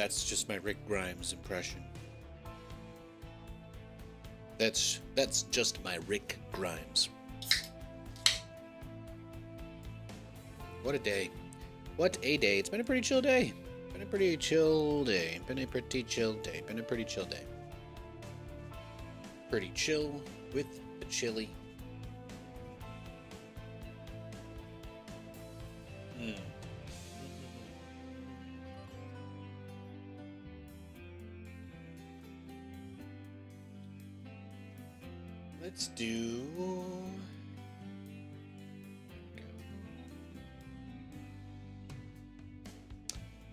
That's just my Rick Grimes impression. That's just my Rick Grimes. What a day. What a day. It's been a pretty chill day. Been a pretty chill day. Been a pretty chill day. Been a pretty chill day. Pretty chill with the chili. Let's do...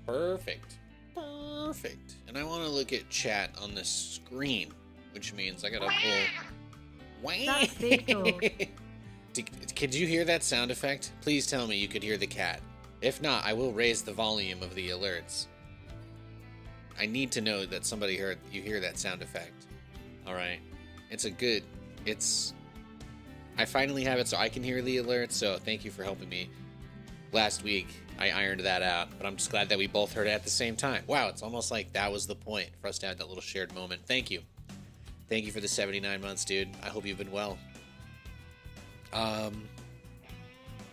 Perfect. Perfect. And I want to look at chat on the screen, which means I gotta pull... Could you hear that sound effect? Please tell me you could hear the cat. If not, I will raise the volume of the alerts. I need to know that somebody heard you hear that sound effect. Alright. It's a good... I finally have it so I can hear the alerts, so thank you for helping me. Last week, I ironed that out, but I'm just glad that we both heard it at the same time. Wow, it's almost like that was the point for us to have that little shared moment. Thank you. Thank you for the 79 months, dude. I hope you've been well.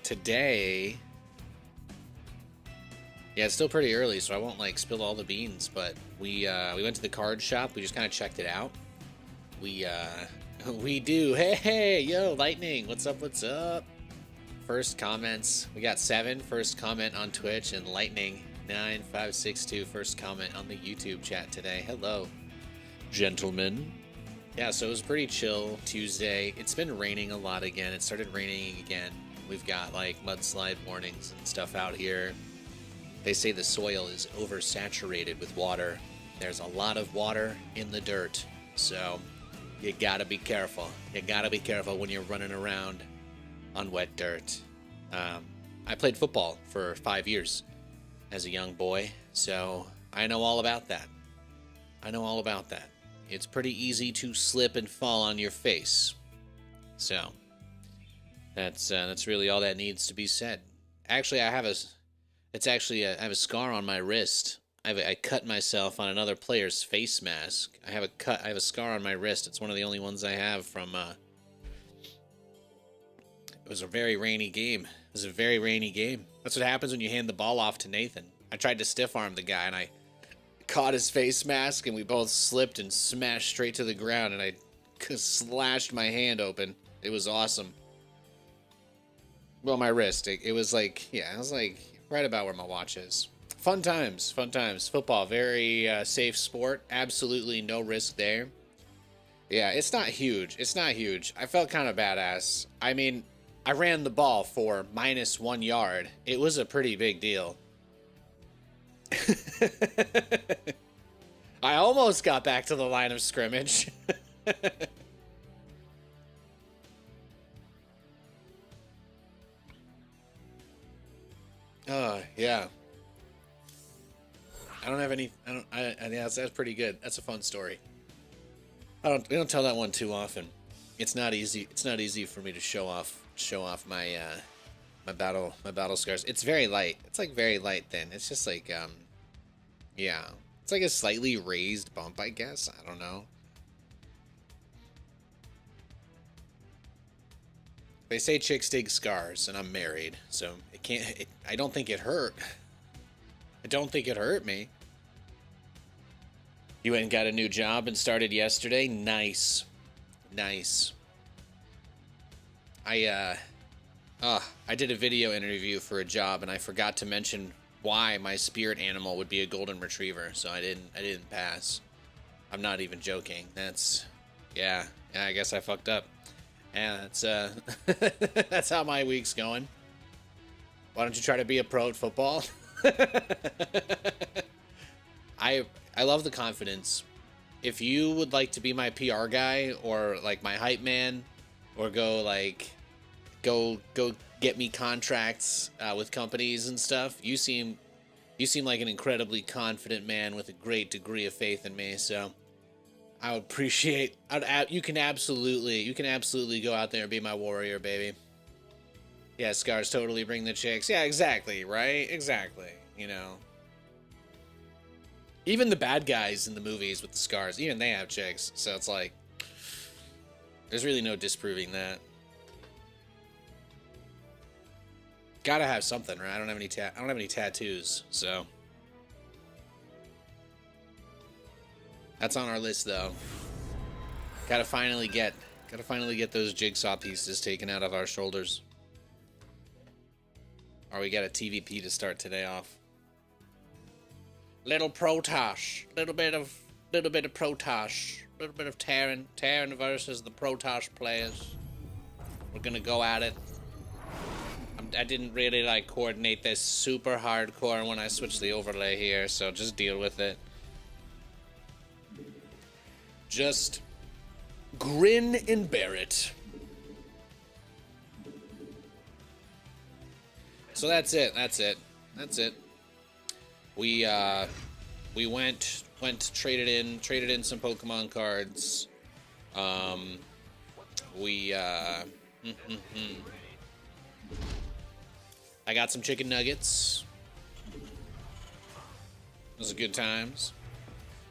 Today... Yeah, it's still pretty early, so I won't, like, spill all the beans, but we went to the card shop. We just kind of checked it out. We do. Hey, yo, Lightning. What's up? What's up? First comments. We got 7. First comment on Twitch, and Lightning 9562. First comment on the YouTube chat today. Hello, gentlemen. Yeah, so it was pretty chill Tuesday. It's been raining a lot again. It started raining again. We've got like mudslide warnings and stuff out here. They say the soil is oversaturated with water. There's a lot of water in the dirt, so you gotta be careful. You gotta be careful when you're running around on wet dirt. I played football for 5 years as a young boy, so I know all about that. I know all about that. It's pretty easy to slip and fall on your face. So that's really all that needs to be said. Actually, I have a scar on my wrist. I cut myself on another player's face mask. I have a scar on my wrist. It's one of the only ones I have from, it was a very rainy game. It was a very rainy game. That's what happens when you hand the ball off to Nathan. I tried to stiff arm the guy, and I caught his face mask, and we both slipped and smashed straight to the ground, and I slashed my hand open. It was awesome. Well, my wrist. It was like, yeah, it was like right about where my watch is. Fun times, fun times. Football, very safe sport. Absolutely no risk there. Yeah, it's not huge. It's not huge. I felt kind of badass. I mean, I ran the ball for -1 yard. It was a pretty big deal. I almost got back to the line of scrimmage. Oh, yeah. I don't have any. Yeah, that's pretty good. That's a fun story. We don't tell that one too often. It's not easy. It's not easy for me to show off my my battle scars. It's very light. It's like very light thin. It's just like yeah. It's like a slightly raised bump, I guess. I don't know. They say chicks dig scars, and I'm married, so it can't. I don't think it hurt. I don't think it hurt me. You went and got a new job and started yesterday? Nice. Nice. I did a video interview for a job, and I forgot to mention why my spirit animal would be a golden retriever, so I didn't pass. I'm not even joking. Yeah, I guess I fucked up. Yeah, that's that's how my week's going. Why don't you try to be a pro at football? I love the confidence. If you would like to be my PR guy or like my hype man, or go get me contracts with companies and stuff, you seem like an incredibly confident man with a great degree of faith in me. So I would appreciate. You can absolutely go out there and be my warrior, baby. Yeah, scars totally bring the chicks. Yeah, exactly, right? Exactly. You know. Even the bad guys in the movies with the scars, even they have chicks. So it's like, there's really no disproving that. Gotta have something, right? I don't have any tattoos, so that's on our list, though. Gotta finally get those jigsaw pieces taken out of our shoulders. Or we got a TVP to start today off. Little Protosh, little bit of Protosh, little bit of Terran versus the Protosh players. We're gonna go at it. I didn't really like coordinate this super hardcore when I switched the overlay here, so just deal with it. Just grin and bear it. So that's it. We went traded in some Pokemon cards. I got some chicken nuggets. Those are good times.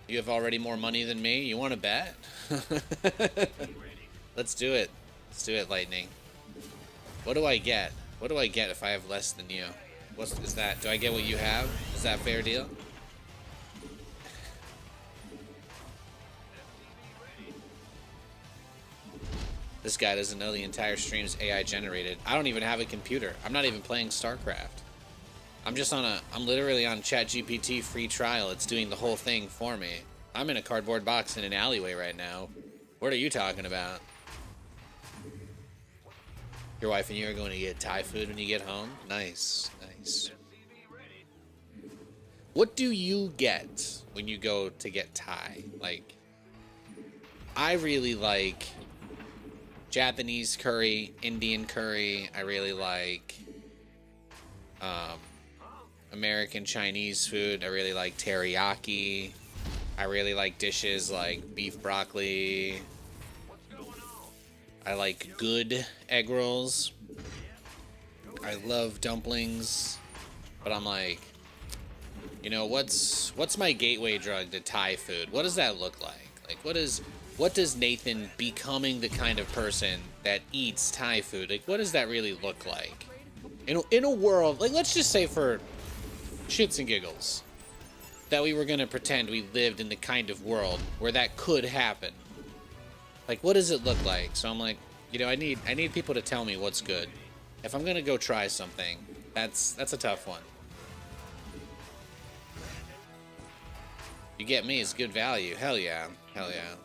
You have already more money than me. You want to bet? Let's do it. Let's do it, Lightning. What do I get? What do I get if I have less than you? Is that? Do I get what you have? Is that a fair deal? This guy doesn't know the entire stream's AI generated. I don't even have a computer. I'm not even playing StarCraft. I'm literally on ChatGPT free trial. It's doing the whole thing for me. I'm in a cardboard box in an alleyway right now. What are you talking about? Your wife and you are going to get Thai food when you get home? Nice, nice. What do you get when you go to get Thai? Like, I really like Japanese curry, Indian curry. I really like American Chinese food. I really like teriyaki. I really like dishes like beef broccoli. I like good egg rolls. I love dumplings. But I'm like, you know, what's my gateway drug to Thai food? What does that look like? Like, what does Nathan becoming the kind of person that eats Thai food, like, what does that really look like? In a world, like, let's just say for shits and giggles, that we were gonna pretend we lived in the kind of world where that could happen. Like, what does it look like? So I'm like, you know, I need people to tell me what's good. If I'm gonna go try something, that's a tough one. You get me, it's good value. Hell yeah. Hell yeah.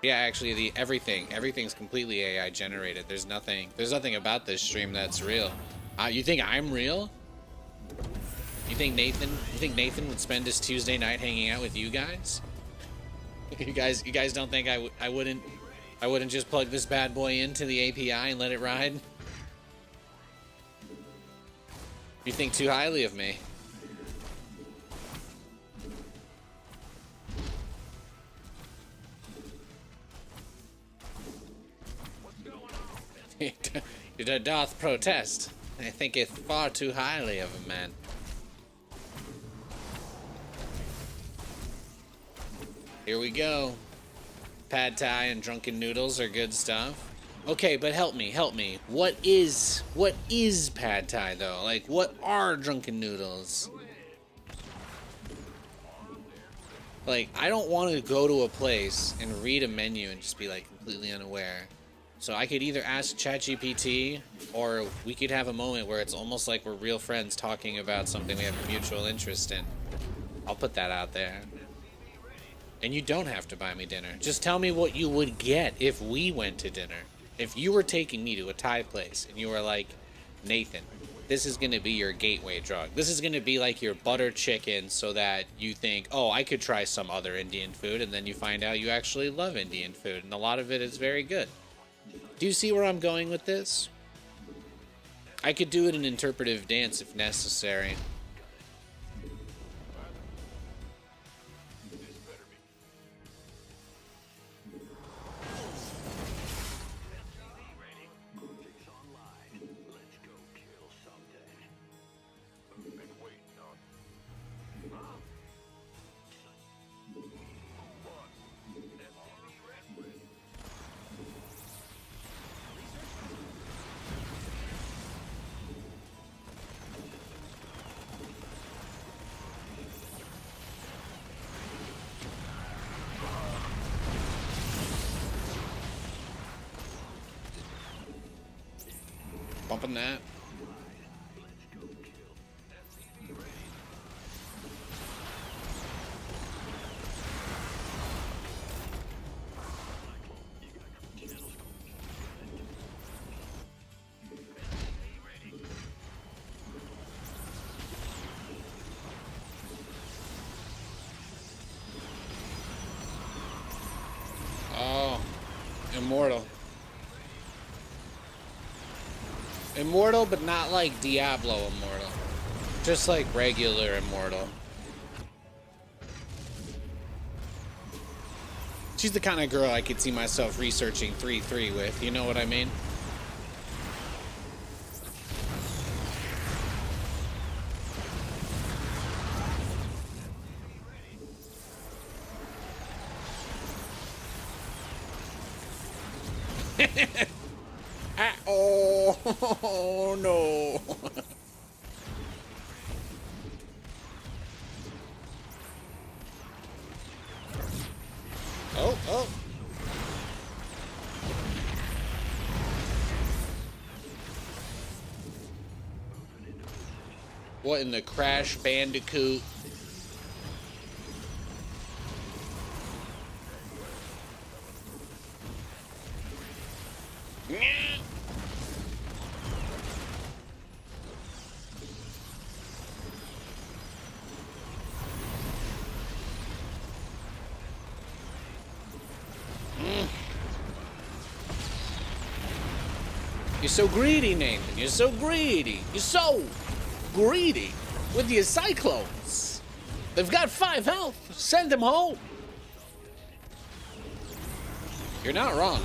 Yeah, actually, everything's completely AI generated. There's nothing about this stream that's real. You think I'm real? You think Nathan would spend his Tuesday night hanging out with you guys? You guys don't think I wouldn't just plug this bad boy into the API and let it ride? You think too highly of me. It doth protest. I think it far too highly of a man. Here we go. Pad Thai and drunken noodles are good stuff. Okay, but help me. What is Pad Thai though? Like, what are drunken noodles? Like, I don't want to go to a place and read a menu and just be like completely unaware. So I could either ask ChatGPT, or we could have a moment where it's almost like we're real friends talking about something we have a mutual interest in. I'll put that out there. And you don't have to buy me dinner. Just tell me what you would get if we went to dinner. If you were taking me to a Thai place and you were like, Nathan, this is going to be your gateway drug. This is going to be like your butter chicken so that you think, oh, I could try some other Indian food. And then you find out you actually love Indian food. And a lot of it is very good. Do you see where I'm going with this? I could do it in interpretive dance if necessary. bumping that. Oh, immortal. Immortal, but not like Diablo immortal. Just like regular immortal. She's the kind of girl I could see myself researching 3-3 with, you know what I mean? Oh no. Oh. What in the Crash Bandicoot? You're so greedy, Nathan. You're so greedy. You're so greedy with your cyclones. They've got 5 health. Send them home. You're not wrong.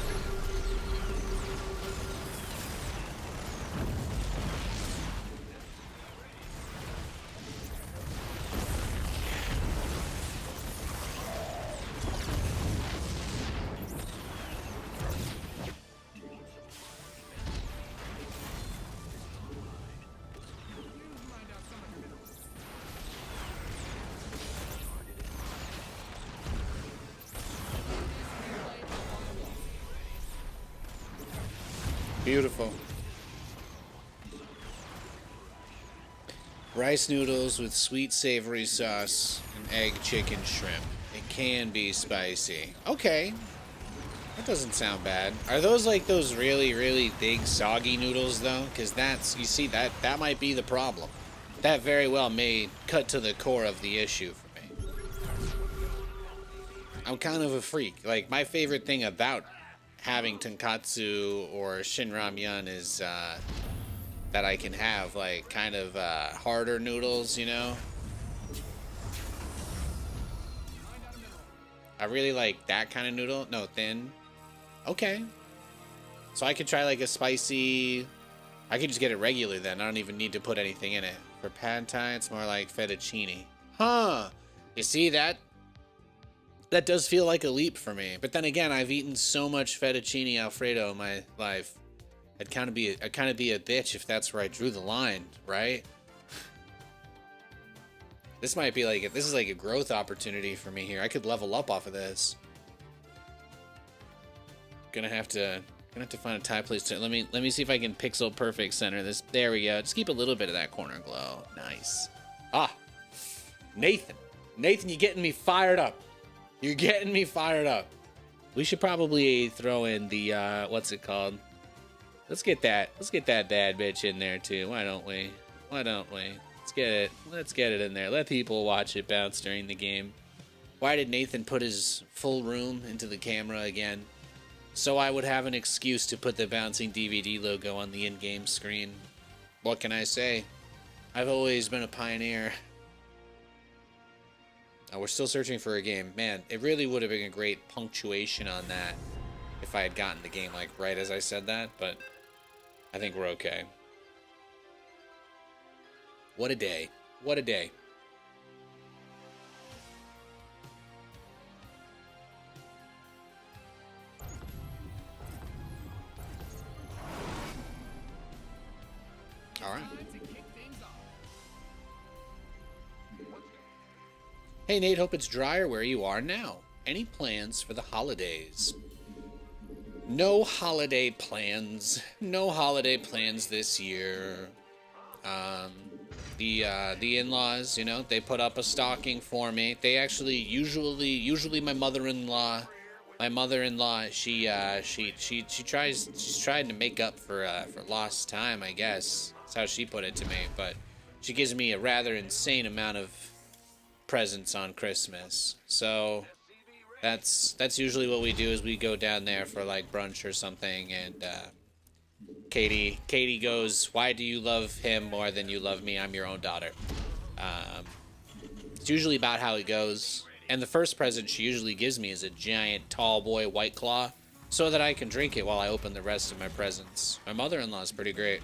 Beautiful. Rice noodles with sweet savory sauce and egg chicken shrimp. It can be spicy. Okay. That doesn't sound bad. Are those like those really, really big soggy noodles though? Because that's, you see, that might be the problem. That very well may cut to the core of the issue for me. I'm kind of a freak. Like, my favorite thing about having tonkatsu or shinramyun is that I can have like kind of harder noodles, you know. I really like that kind of noodle. No, thin. Okay, so I could try like a spicy. I could just get it regular then. I don't even need to put anything in it. For pad thai, it's more like fettuccine. Huh? You see that? That does feel like a leap for me. But then again, I've eaten so much fettuccine Alfredo in my life. I'd kind of be a bitch if that's where I drew the line, right? This might be like this is like a growth opportunity for me here. I could level up off of this. Gonna have to find a Thai place to. Let me see if I can pixel perfect center this. There we go. Just keep a little bit of that corner glow. Nice. Ah, Nathan, you're getting me fired up. You're getting me fired up. We should probably throw in the what's it called? Let's get that bad bitch in there too. Why don't we? Let's get it in there. Let people watch it bounce during the game. Why did Nathan put his full room into the camera again? So I would have an excuse to put the bouncing DVD logo on the in-game screen. What can I say? I've always been a pioneer. Oh, we're still searching for a game. Man, it really would have been a great punctuation on that if I had gotten the game like right as I said that, but I think we're okay. What a day. What a day. All right. Hey Nate, hope it's drier where you are now. Any plans for the holidays? No holiday plans. No holiday plans this year. Um, the in-laws, you know, they put up a stocking for me. They actually usually my mother-in-law, she's trying to make up for lost time, I guess. That's how she put it to me, but she gives me a rather insane amount of presents on Christmas. So that's usually what we do, is we go down there for like brunch or something, and Katie goes, "Why do you love him more than you love me? I'm your own daughter." Um, it's usually about how it goes. And the first present she usually gives me is a giant tall boy White Claw, so that I can drink it while I open the rest of my presents. My mother-in-law is pretty great.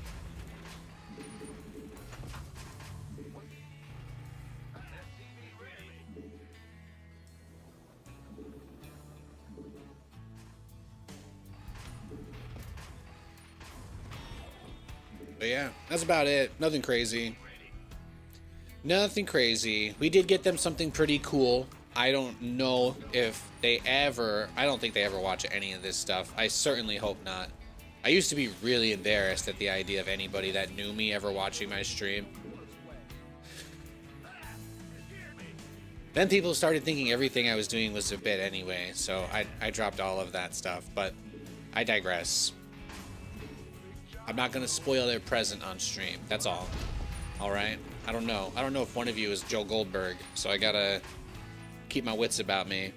But yeah, that's about it. Nothing crazy. Nothing crazy. We did get them something pretty cool. I don't know if they ever... I don't think they ever watch any of this stuff. I certainly hope not. I used to be really embarrassed at the idea of anybody that knew me ever watching my stream. Then people started thinking everything I was doing was a bit anyway, so I dropped all of that stuff, but I digress. I'm not going to spoil their present on stream, that's all. Alright? I don't know if one of you is Joe Goldberg, so I gotta keep my wits about me.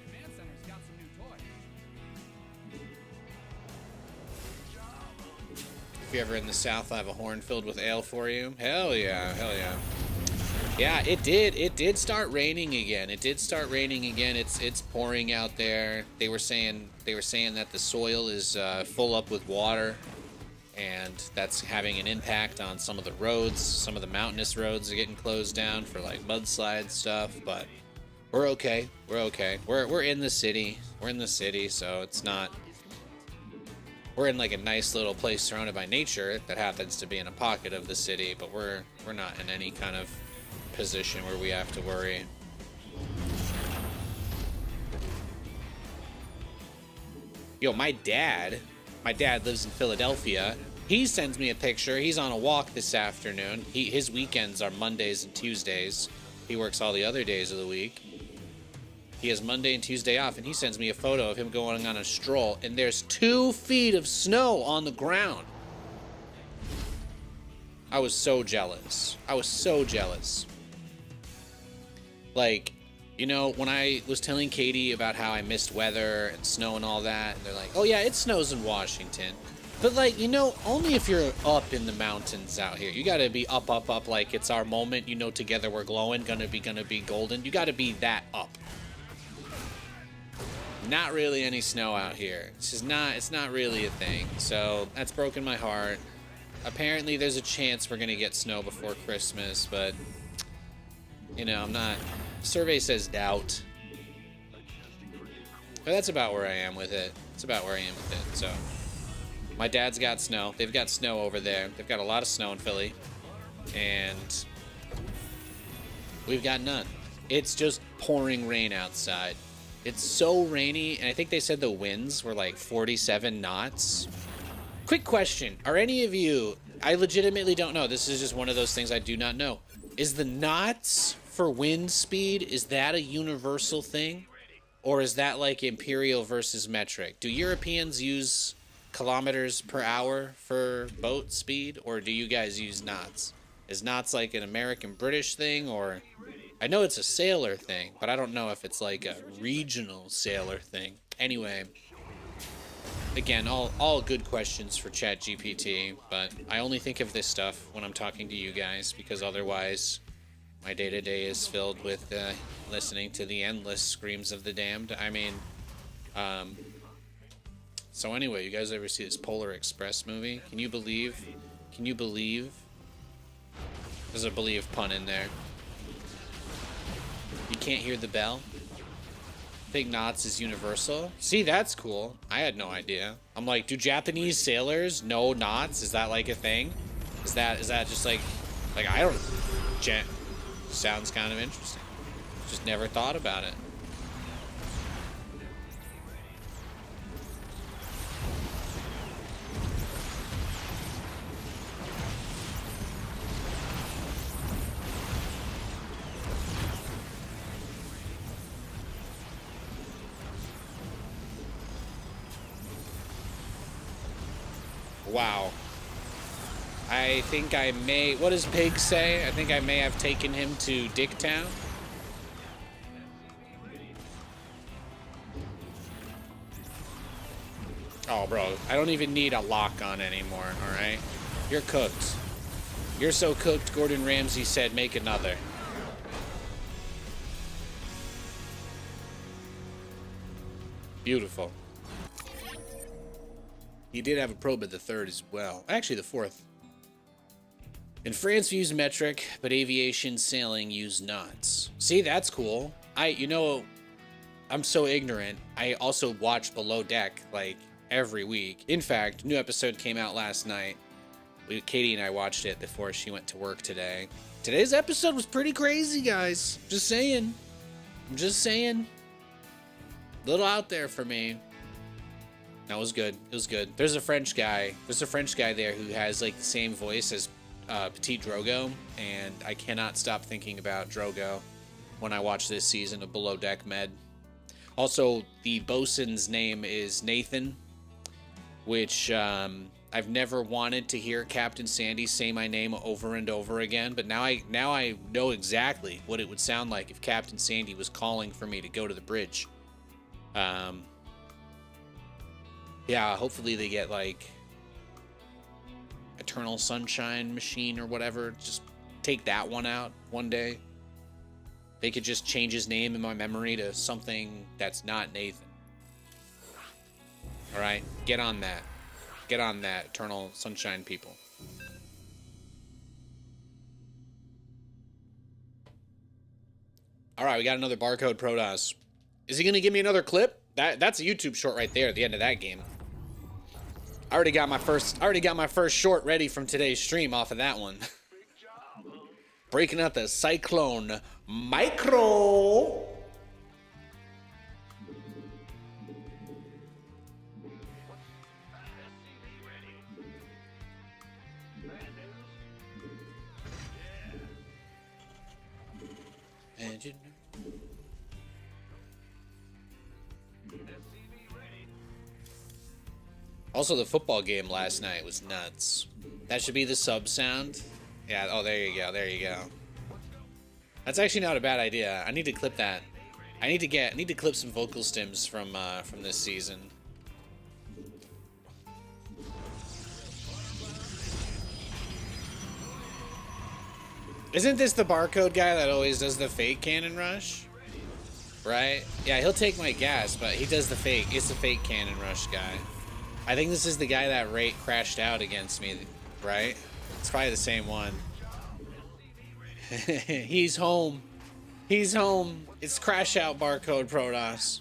If you're ever in the South, I have a horn filled with ale for you. Hell yeah, hell yeah. Yeah, it did start raining again. It's pouring out there. They were saying that the soil is full up with water, and that's having an impact on some of the roads. Some of the mountainous roads are getting closed down for like mudslide stuff, but we're okay. We're in the city. So it's not... We're in like a nice little place surrounded by nature that happens to be in a pocket of the city, but we're not in any kind of position where we have to worry. Yo, my dad lives in Philadelphia. He sends me a picture. He's on a walk this afternoon. His weekends are Mondays and Tuesdays. He works all the other days of the week. He has Monday and Tuesday off, and he sends me a photo of him going on a stroll, and there's 2 feet of snow on the ground. I was so jealous. Like, you know, when I was telling Katie about how I missed weather and snow and all that, and they're like, "Oh yeah, it snows in Washington." But like, you know, only if you're up in the mountains out here. You gotta be up, like it's our moment, you know, together we're glowing, gonna be golden. You gotta be that up. Not really any snow out here. It's not really a thing. So that's broken my heart. Apparently there's a chance we're gonna get snow before Christmas, but you know, I'm not... Survey says doubt. But that's about where I am with it. So, my dad's got snow. They've got snow over there. They've got a lot of snow in Philly. And we've got none. It's just pouring rain outside. It's so rainy, and I think they said the winds were like 47 knots. Quick question. Are any of you... I legitimately don't know. This is just one of those things I do not know. Is the knots for wind speed, is that a universal thing? Or is that like imperial versus metric? Do Europeans use kilometers per hour for boat speed, or do you guys use knots? Is knots like an American-British thing, or... I know it's a sailor thing, but I don't know if it's like a regional sailor thing. Anyway, again, all good questions for ChatGPT, but I only think of this stuff when I'm talking to you guys, because otherwise my day-to-day is filled with listening to the endless screams of the damned. I mean, so anyway, you guys ever see this Polar Express movie? Can you believe? There's a believe pun in there. You can't hear the bell? Think knots is universal? See, that's cool. I had no idea. I'm like, do Japanese sailors know knots? Is that like a thing? Is that just like I don't... Sounds kind of interesting. Just never thought about it. Wow. I think I may... What does Pig say? I think I may have taken him to Dicktown. Oh, bro. I don't even need a lock on anymore, alright? You're cooked. You're so cooked, Gordon Ramsay said, make another. Beautiful. He did have a probe at the 3rd as well. Actually, the 4th. In France, we use metric, but aviation sailing use knots. See, that's cool. You know, I'm so ignorant. I also watch Below Deck, like, every week. In fact, new episode came out last night. Katie and I watched it before she went to work today. Today's episode was pretty crazy, guys. Just saying. I'm just saying. A little out there for me. That was good. It was good. There's a French guy. There's a French guy there who has like the same voice as Petit Drogo, and I cannot stop thinking about Drogo when I watch this season of Below Deck Med. Also, the bosun's name is Nathan, which I've never wanted to hear Captain Sandy say my name over and over again, but now I know exactly what it would sound like if Captain Sandy was calling for me to go to the bridge. Yeah, hopefully they get like Eternal Sunshine Machine or whatever. Just take that one out one day. They could just change his name in my memory to something that's not Nathan. All right, get on that. Get on that, Eternal Sunshine people. All right, we got another barcode Protoss. Is he gonna give me another clip? That's a YouTube short right there at the end of that game. I already got my first short ready from today's stream off of that one. Breaking out the Cyclone Micro. Engine. Also, the football game last night was nuts. That should be the sub sound. Yeah, oh, there you go, there you go. That's actually not a bad idea. I need to clip that. I need to clip some vocal stems from this season. Isn't this the barcode guy that always does the fake cannon rush? Right? Yeah, he'll take my gas, but he does the fake. It's the fake cannon rush guy. I think this is the guy that crashed out against me, right? It's probably the same one. He's home. He's home. It's crash out barcode Protoss.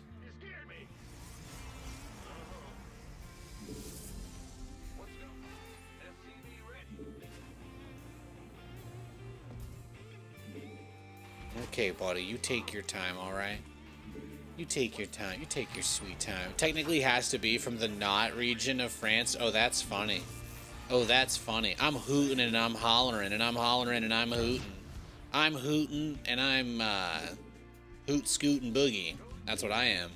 Okay, buddy, you take your time, all right? You take your time. You take your sweet time. Technically has to be from the not region of France. Oh, that's funny. Oh, that's funny. I'm hooting and I'm hollering and I'm hollering and I'm hooting. I'm hooting and I'm hoot, scoot, and boogie. That's what I am.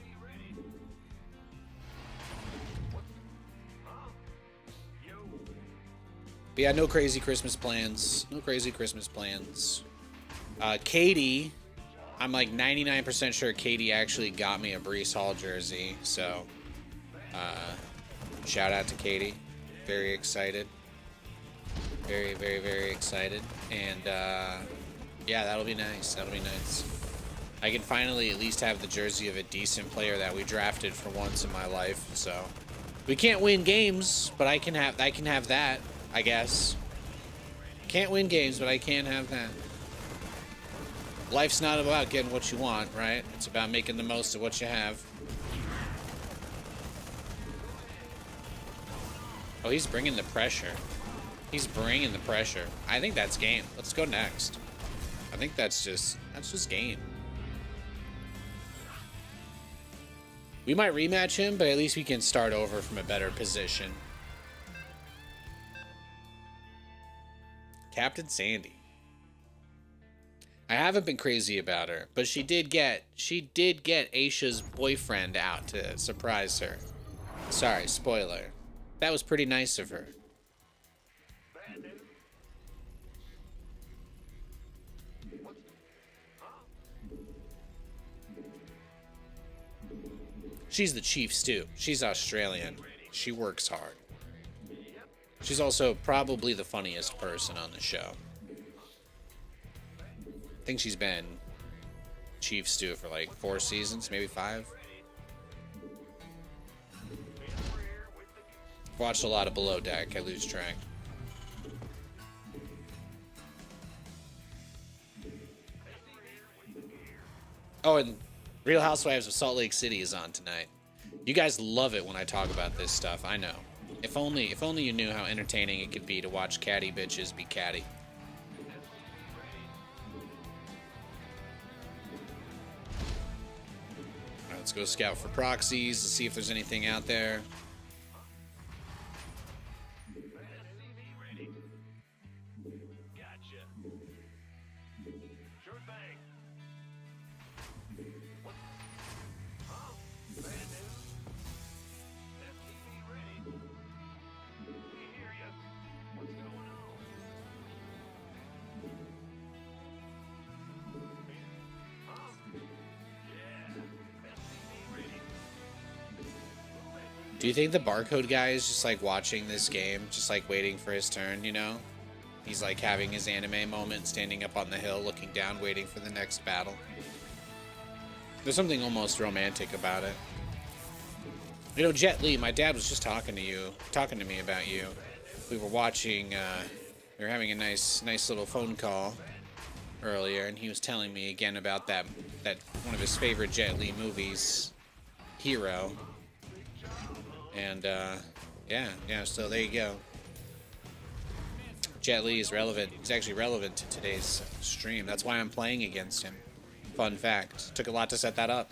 But yeah, no crazy Christmas plans. No crazy Christmas plans. Katie, I'm like 99% sure Katie actually got me a Breece Hall jersey. So, shout out to Katie. Very excited. Very, very, very excited. And, yeah, that'll be nice. That'll be nice. I can finally at least have the jersey of a decent player that we drafted for once in my life. So, we can't win games, but I can have that, I guess. Can't win games, but I can have that. Life's not about getting what you want, right? It's about making the most of what you have. Oh, he's bringing the pressure. He's bringing the pressure. I think that's game. Let's go next. I think that's just game. We might rematch him, but at least we can start over from a better position. Captain Sandy. I haven't been crazy about her, but she did get Aisha's boyfriend out to surprise her. Sorry, spoiler. That was pretty nice of her. She's the chief stew. She's Australian. She works hard. She's also probably the funniest person on the show. I think she's been chief stew for like 4 seasons, maybe 5. Watched a lot of Below Deck. I lose track. Oh, and Real Housewives of Salt Lake City is on tonight. You guys love it when I talk about this stuff. I know. If only you knew how entertaining it could be to watch catty bitches be catty. All right, let's go scout for proxies to see if there's anything out there. Do you think the barcode guy is just like watching this game, just like waiting for his turn, you know? He's like having his anime moment, standing up on the hill, looking down, waiting for the next battle. There's something almost romantic about it. You know, Jet Li, my dad was just talking to me about you. We were watching, we were having a nice little phone call earlier, and he was telling me again about that one of his favorite Jet Li movies, Hero. And, yeah, so there you go. Jet Li is relevant. He's actually relevant to today's stream. That's why I'm playing against him. Fun fact. Took a lot to set that up.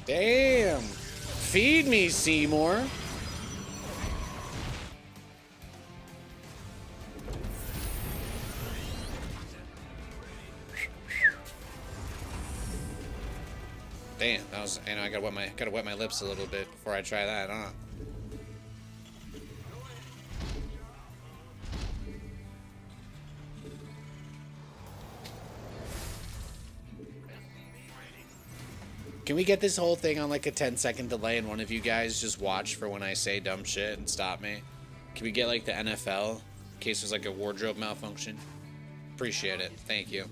Damn! Feed me, Seymour! Damn, that was, you know, I gotta wet my lips a little bit before I try that, huh? Can we get this whole thing on like a 10-second delay and one of you guys just watch for when I say dumb shit and stop me? Can we get like the NFL in case there's like a wardrobe malfunction? Appreciate it. Thank you.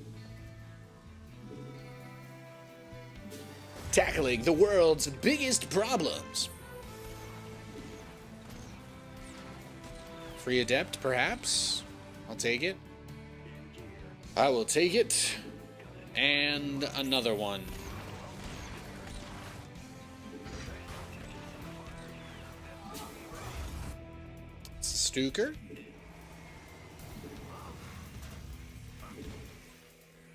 Tackling the world's biggest problems. Free adept, perhaps? I'll take it. I will take it. And another one. Stuker.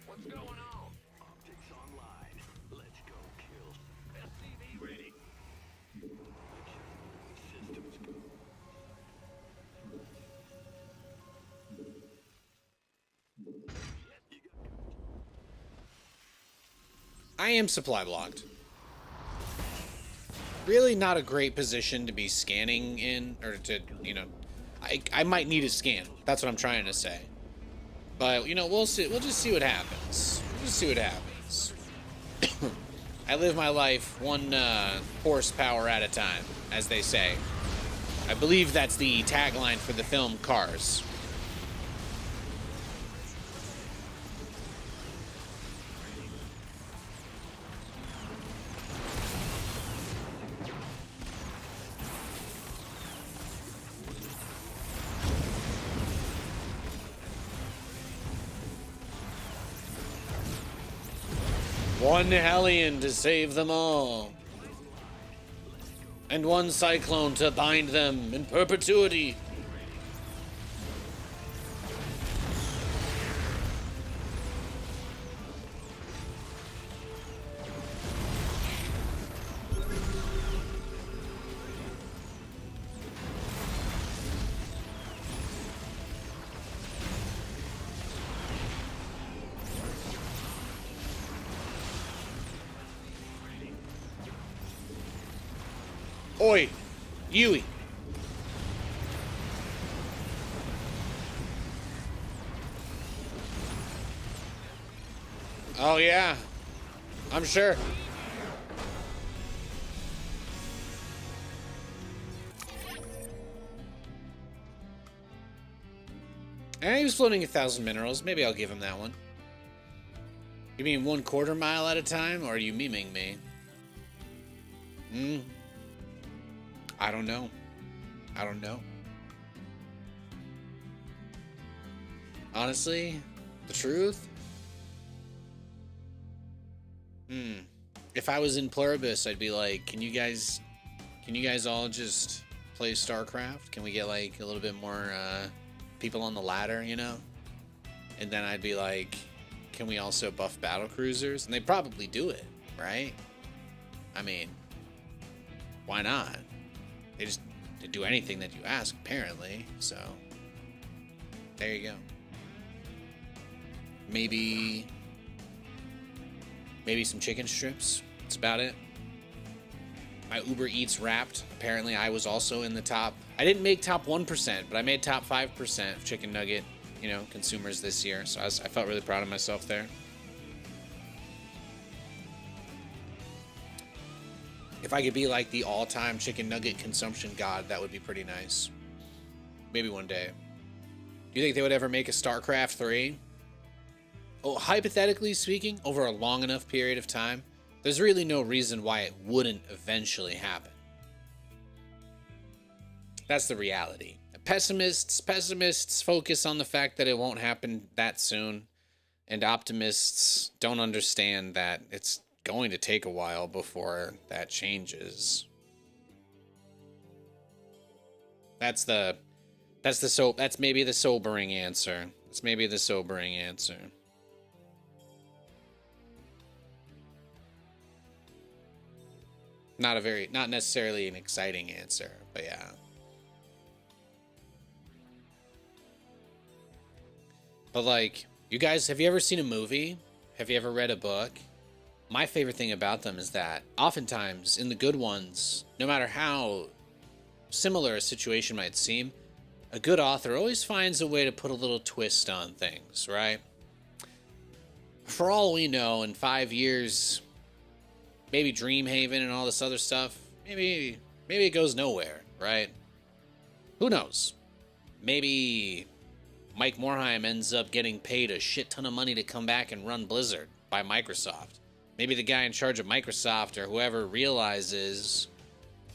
What's going on? Optics online. Let's go kill. SCV ready. Systems go. I am supply blocked. Really not a great position to be scanning in, or to, you know, I might need a scan. That's what I'm trying to say. But, you know, we'll see. We'll just see what happens. We'll just see what happens. I live my life one horsepower at a time, as they say. I believe that's the tagline for the film Cars. One Hellion to save them all. And one Cyclone to bind them in perpetuity. Oi! Yui! Oh yeah, I'm sure. And he was floating 1,000 minerals. Maybe I'll give him that one. You mean 1/4 mile at a time, or are you memeing me? I don't know. I don't know. Honestly, the truth? If I was in Pluribus, I'd be like, can you guys all just play StarCraft? Can we get like a little bit more people on the ladder, you know? And then I'd be like, can we also buff battle cruisers? And they'd probably do it, right? I mean, why not? They do anything that you ask, apparently. So there you go. Maybe some chicken strips. That's about it. My Uber Eats Wrapped. Apparently, I was also in the top. I didn't make top 1%, but I made top 5% of chicken nugget, consumers this year. So I felt really proud of myself there. If I could be like the all-time chicken nugget consumption god, that would be pretty nice. Maybe one day. Do you think they would ever make a StarCraft 3? Oh, hypothetically speaking, over a long enough period of time, there's really no reason why it wouldn't eventually happen. That's the reality. Pessimists focus on the fact that it won't happen that soon, and optimists don't understand that it's going to take a while before that changes. That's maybe the sobering answer. That's maybe the sobering answer. Not necessarily an exciting answer, but yeah. But like, you guys, have you ever seen a movie? Have you ever read a book? My favorite thing about them is that oftentimes in the good ones, no matter how similar a situation might seem, a good author always finds a way to put a little twist on things, right? For all we know, in 5 years, maybe Dreamhaven and all this other stuff, maybe it goes nowhere, right? Who knows? Maybe Mike Morhaime ends up getting paid a shit ton of money to come back and run Blizzard by Microsoft. Maybe the guy in charge of Microsoft or whoever realizes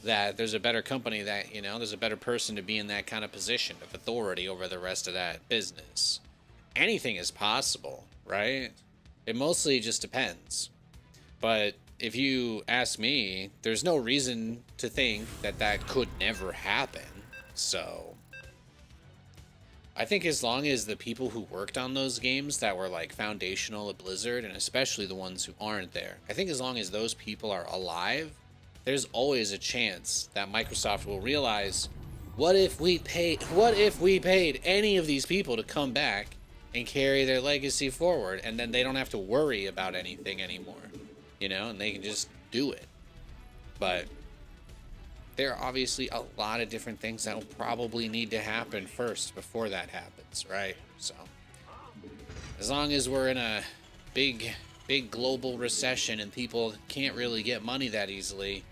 that there's a better company that, there's a better person to be in that kind of position of authority over the rest of that business. Anything is possible, right? It mostly just depends. But if you ask me, there's no reason to think that could never happen. So I think as long as the people who worked on those games that were like foundational at Blizzard, and especially the ones who aren't there, I think as long as those people are alive, there's always a chance that Microsoft will realize, what if we paid any of these people to come back and carry their legacy forward, and then they don't have to worry about anything anymore, and they can just do it. But there are obviously a lot of different things that will probably need to happen first before that happens, right? So as long as we're in a big global recession and people can't really get money that easily,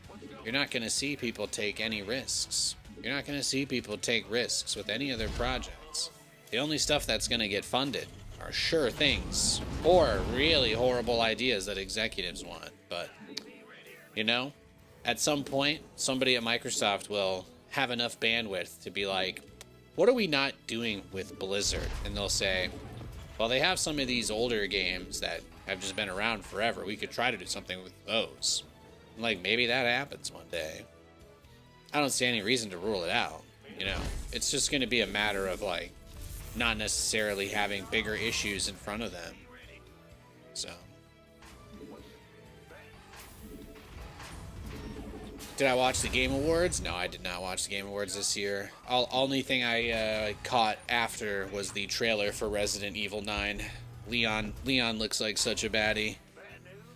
you're not going to see people take any risks. You're not going to see people take risks with any of their projects. The only stuff that's going to get funded are sure things or really horrible ideas that executives want. But, at some point, somebody at Microsoft will have enough bandwidth to be like, what are we not doing with Blizzard? And they'll say, well, they have some of these older games that have just been around forever. We could try to do something with those. Like, maybe that happens one day. I don't see any reason to rule it out, It's just going to be a matter of, like, not necessarily having bigger issues in front of them. So. Did I watch the Game Awards? No, I did not watch the Game Awards this year. Only thing I caught after was the trailer for Resident Evil 9. Leon looks like such a baddie.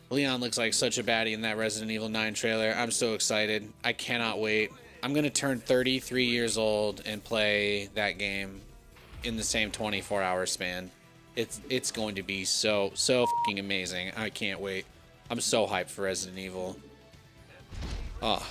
Leon looks like such a baddie in that Resident Evil 9 trailer. I'm so excited. I cannot wait. I'm going to turn 33 years old and play that game in the same 24-hour span. It's going to be so fucking amazing. I can't wait. I'm so hyped for Resident Evil. Oh.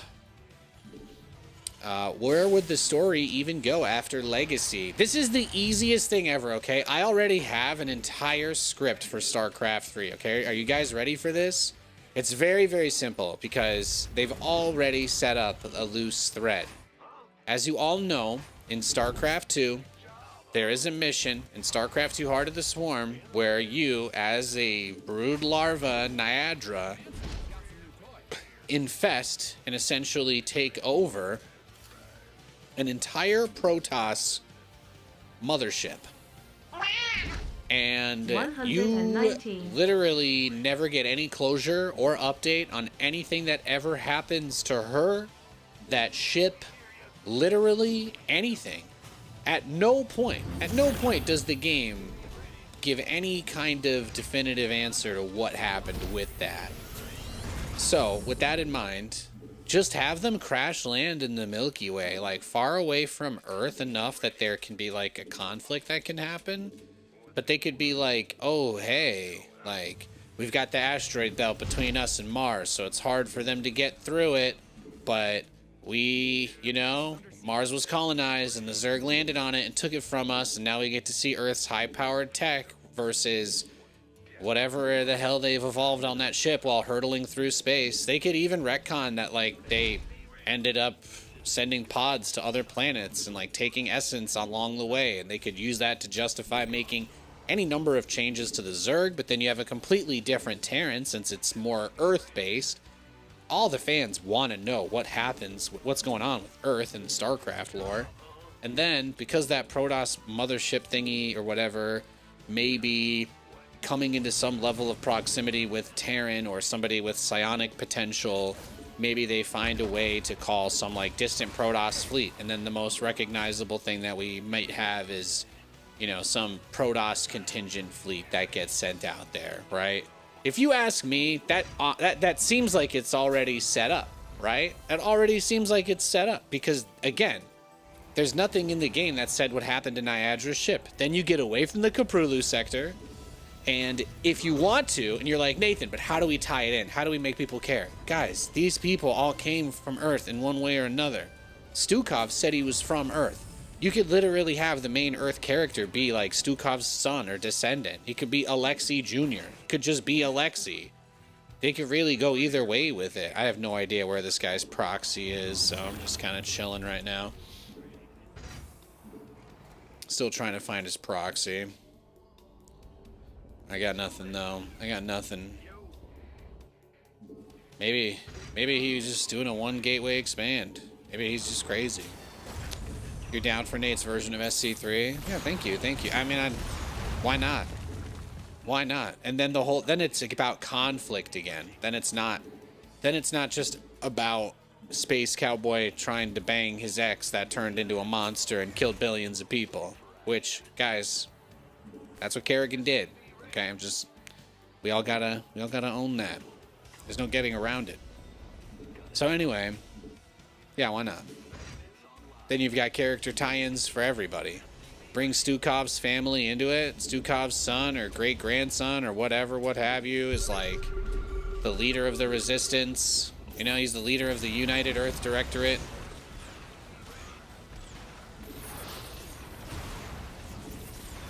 Where would the story even go after Legacy? This is the easiest thing ever, okay? I already have an entire script for StarCraft 3, okay? Are you guys ready for this? It's very, very simple because they've already set up a loose thread. As you all know, in StarCraft 2, there is a mission in StarCraft 2 Heart of the Swarm where you, as a brood larva Niadra, infest and essentially take over an entire Protoss mothership. And you literally never get any closure or update on anything that ever happens to her, that ship, literally anything. At no point does the game give any kind of definitive answer to what happened with that. So, with that in mind, just have them crash land in the Milky Way, like far away from Earth enough that there can be like a conflict that can happen. But they could be like, oh, hey, like we've got the asteroid belt between us and Mars, so it's hard for them to get through it. But we, you know, Mars was colonized and the Zerg landed on it and took it from us. And now we get to see Earth's high-powered tech versus whatever the hell they've evolved on that ship while hurtling through space. They could even retcon that, like, they ended up sending pods to other planets and, like, taking essence along the way. And they could use that to justify making any number of changes to the Zerg. But then you have a completely different Terran since it's more Earth-based. All the fans want to know what happens, what's going on with Earth and StarCraft lore. And then, because that Protoss mothership thingy or whatever may be coming into some level of proximity with Terran or somebody with psionic potential, maybe they find a way to call some like distant Protoss fleet, and then the most recognizable thing that we might have is, you know, some Protoss contingent fleet that gets sent out there, right? If you ask me, that seems like it's already set up, right? It already seems like it's set up because, again, there's nothing in the game that said what happened to Niadra's ship. Then you get away from the Kaprulu sector. And if you want to, and you're like, Nathan, but how do we tie it in? How do we make people care? Guys, these people all came from Earth in one way or another. Stukov said he was from Earth. You could literally have the main Earth character be like Stukov's son or descendant. He could be Alexei Jr. It could just be Alexei. They could really go either way with it. I have no idea where this guy's proxy is, so I'm just kind of chilling right now. Still trying to find his proxy. I got nothing though. I got nothing. Maybe he was just doing a one gateway expand. Maybe he's just crazy. You're down for Nate's version of SC3? Yeah, thank you. I mean, why not? Why not? And then then it's about conflict again. Then it's not just about Space Cowboy trying to bang his ex that turned into a monster and killed billions of people. Which, guys, that's what Kerrigan did. Okay, we all gotta own that. There's no getting around it. So anyway, yeah, why not? Then you've got character tie-ins for everybody. Bring Stukov's family into it. Stukov's son or great-grandson or whatever, what have you, is like the leader of the resistance. You know, he's the leader of the United Earth Directorate.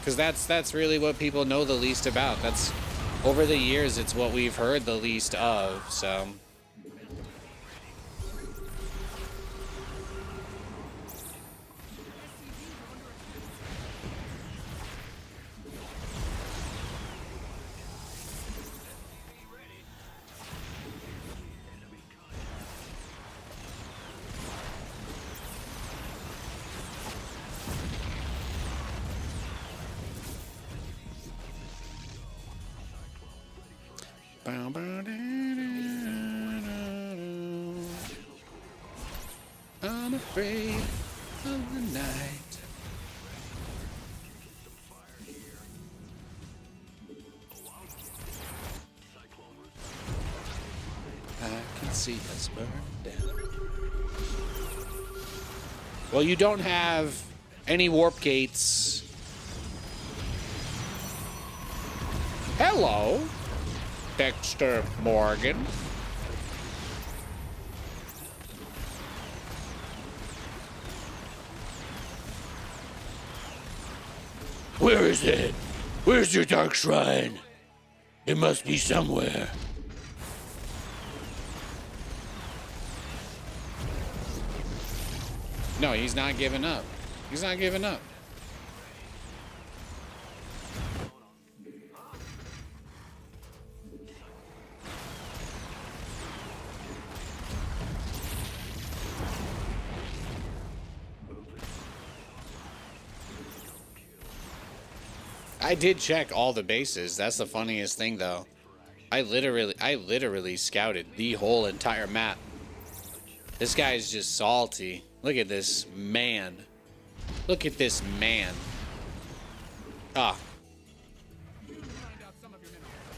Because that's really what people know the least about. That's, over the years, it's what we've heard the least of, so. I'm afraid of the night. can see us burn down. Well, you don't have any warp gates. Hello, Dexter Morgan. Where is it? Where's your dark shrine? It must be somewhere. No, he's not giving up. He's not giving up. I did check all the bases. That's the funniest thing, though. I literally scouted the whole entire map. This guy is just salty. Look at this man. Look at this man. Ah.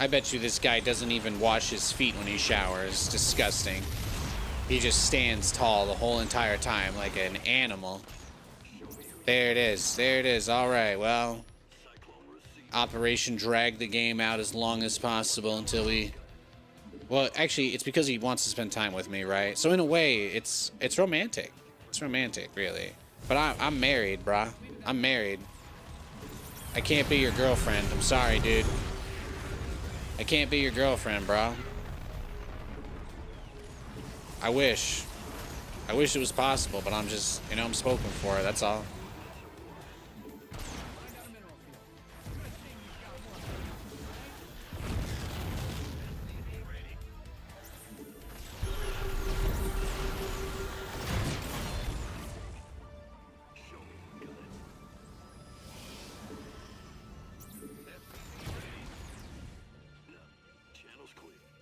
I bet you this guy doesn't even wash his feet when he showers. Disgusting. He just stands tall the whole entire time like an animal. There it is. There it is. All right, well. Operation drag the game out as long as possible until we... Well, actually, it's because he wants to spend time with me, right? So in a way, it's romantic. It's romantic, really. But I'm married, brah. I'm married. I can't be your girlfriend. I'm sorry, dude. I can't be your girlfriend, bro. I wish. I wish it was possible, but I'm just, you know, I'm spoken for. That's all.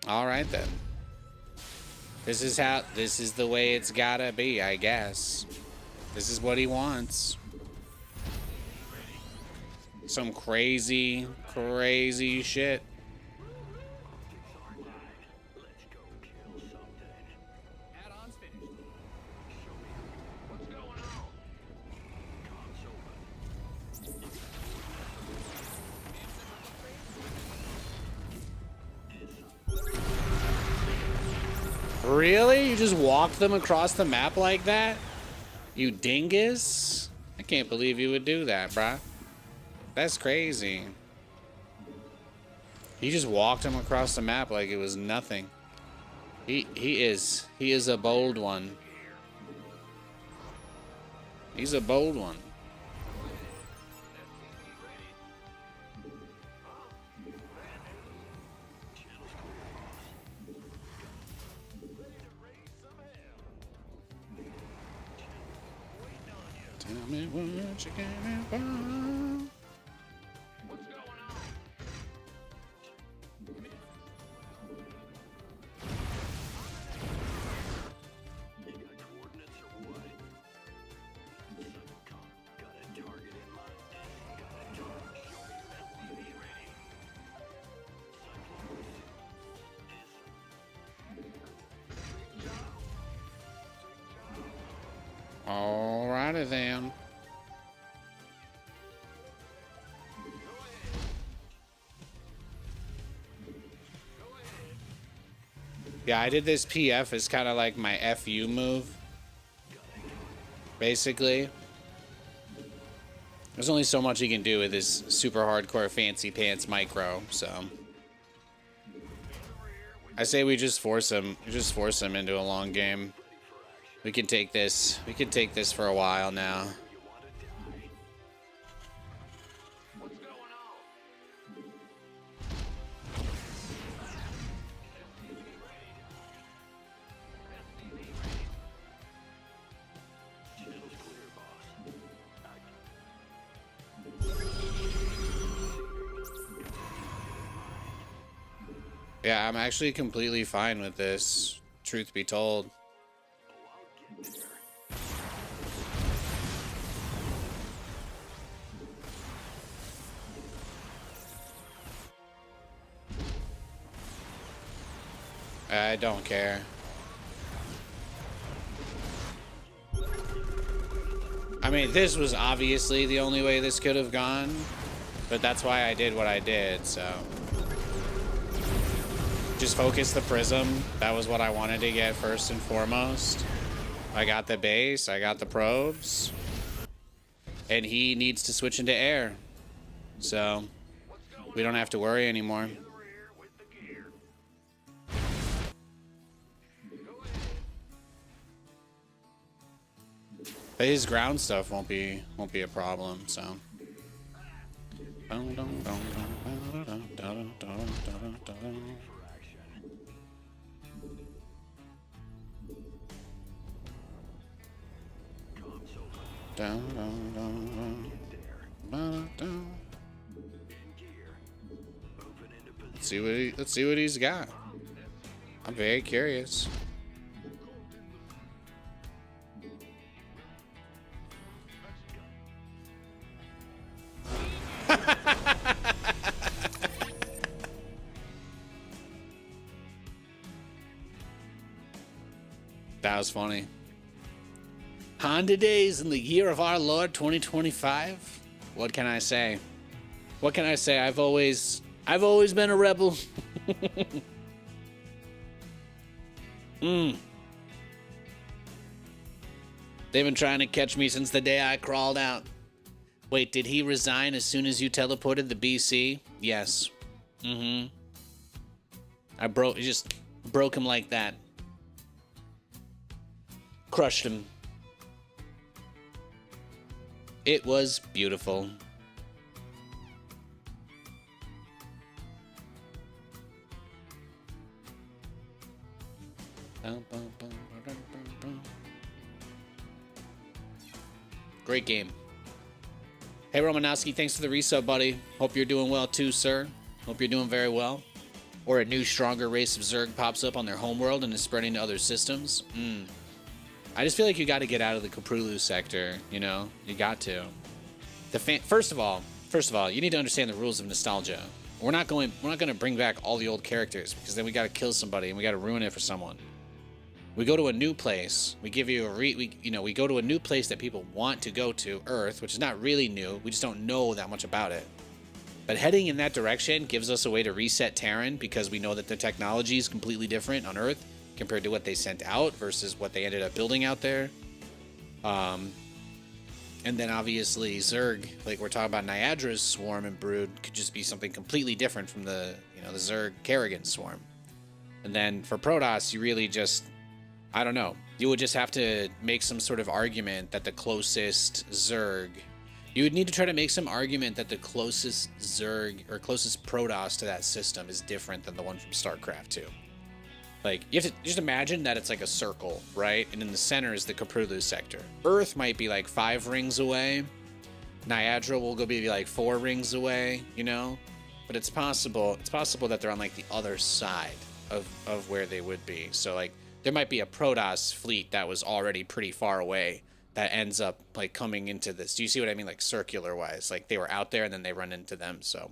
All right then. This is the way it's gotta be, I guess. This is what he wants. Some crazy, crazy shit. Really? You just walked them across the map like that? You dingus? I can't believe you would do that, bruh. That's crazy. He just walked him across the map like it was nothing. He is a bold one. He's a bold one. Tell me what you can find. What's going on? You got coordinates or what? Got a target in mind. Got a target. Show me that one. Be ready. Alrighty then. Yeah, I did this PF as kind of like my FU move. Basically. There's only so much he can do with his super hardcore fancy pants micro, so. I say we just force him into a long game. We can take this for a while now. Yeah, I'm actually completely fine with this, truth be told. I don't care. I mean, this was obviously the only way this could have gone, but that's why I did what I did, so. Just focus the prism. That was what I wanted to get first and foremost. I got the base, I got the probes, and he needs to switch into air, so we don't have to worry anymore. But his ground stuff won't be a problem, so. Let's see what he's got. I'm very curious. That was funny. Honda days in the year of our Lord 2025. What can I say? What can I say? I've always been a rebel. They've been trying to catch me since the day I crawled out. Wait, did he resign as soon as you teleported the BC? Yes. I just broke him like that. Crushed him. It was beautiful. Great game. Hey, Romanowski, thanks for the resub, buddy. Hope you're doing well too, sir. Hope you're doing very well. Or a new, stronger race of Zerg pops up on their homeworld and is spreading to other systems. I just feel like you got to get out of the Caprulu sector, you know? You got to. First of all, you need to understand the rules of nostalgia. We're not going to bring back all the old characters because then we got to kill somebody and we got to ruin it for someone. We go to a new place. We give you we go to a new place that people want to go to, Earth, which is not really new. We just don't know that much about it. But heading in that direction gives us a way to reset Terran because we know that the technology is completely different on Earth compared to what they sent out versus what they ended up building out there. And then obviously Zerg, like we're talking about Niadra's swarm and brood, could just be something completely different from the Zerg Kerrigan swarm. And then for Protoss, you really just, I don't know. You would just have to make some sort of argument that the closest Zerg... You would need to try to make some argument that the closest Zerg or closest Protoss to that system is different than the one from StarCraft 2. Like, you have to just imagine that it's like a circle, right? And in the center is the Caprulu sector. Earth might be like 5 rings away. Niagara will go be like 4 rings away, you know? But it's possible that they're on like the other side of where they would be. So like, there might be a Protoss fleet that was already pretty far away that ends up like coming into this. Do you see what I mean? Like circular wise, like they were out there and then they run into them. So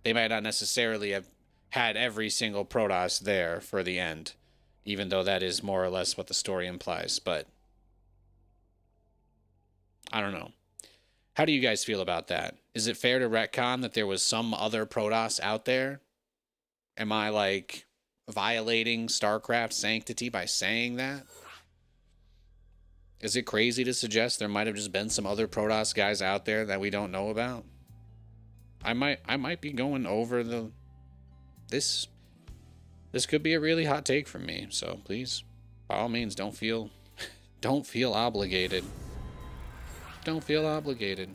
they might not necessarily have had every single Protoss there for the end, even though that is more or less what the story implies. But I don't know. How do you guys feel about that? Is it fair to retcon that there was some other Protoss out there? Am I like violating StarCraft's sanctity by saying that? Is it crazy to suggest there might have just been some other Protoss guys out there that we don't know about? I might be going over this could be a really hot take from me, so please, by all means, don't feel obligated. Don't feel obligated.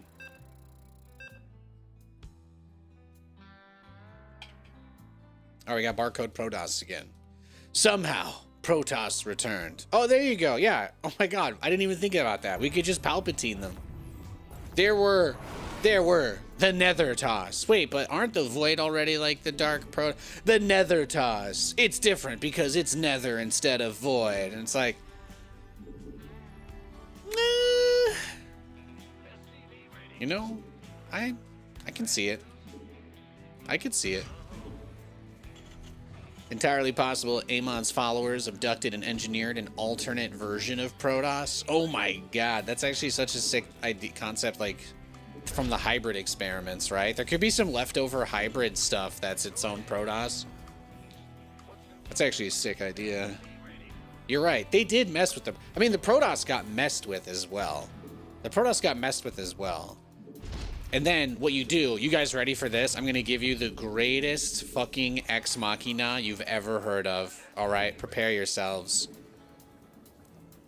All right, we got barcode Protoss again. Somehow, Protoss returned. Oh, there you go. Yeah. Oh my God, I didn't even think about that. We could just Palpatine them. There were the Nether Toss. Wait, but aren't the Void already like the Dark Pro? The Nether Toss. It's different because it's Nether instead of Void, and it's like, you know, I can see it. I could see it. Entirely possible Amon's followers abducted and engineered an alternate version of Protoss. Oh my god, that's actually such a sick concept, like, from the hybrid experiments, right? There could be some leftover hybrid stuff that's its own Protoss. That's actually a sick idea. You're right, they did mess with them. I mean, the Protoss got messed with as well. The Protoss got messed with as well. And then what you do, you guys ready for this? I'm going to give you the greatest fucking ex machina you've ever heard of. All right, prepare yourselves.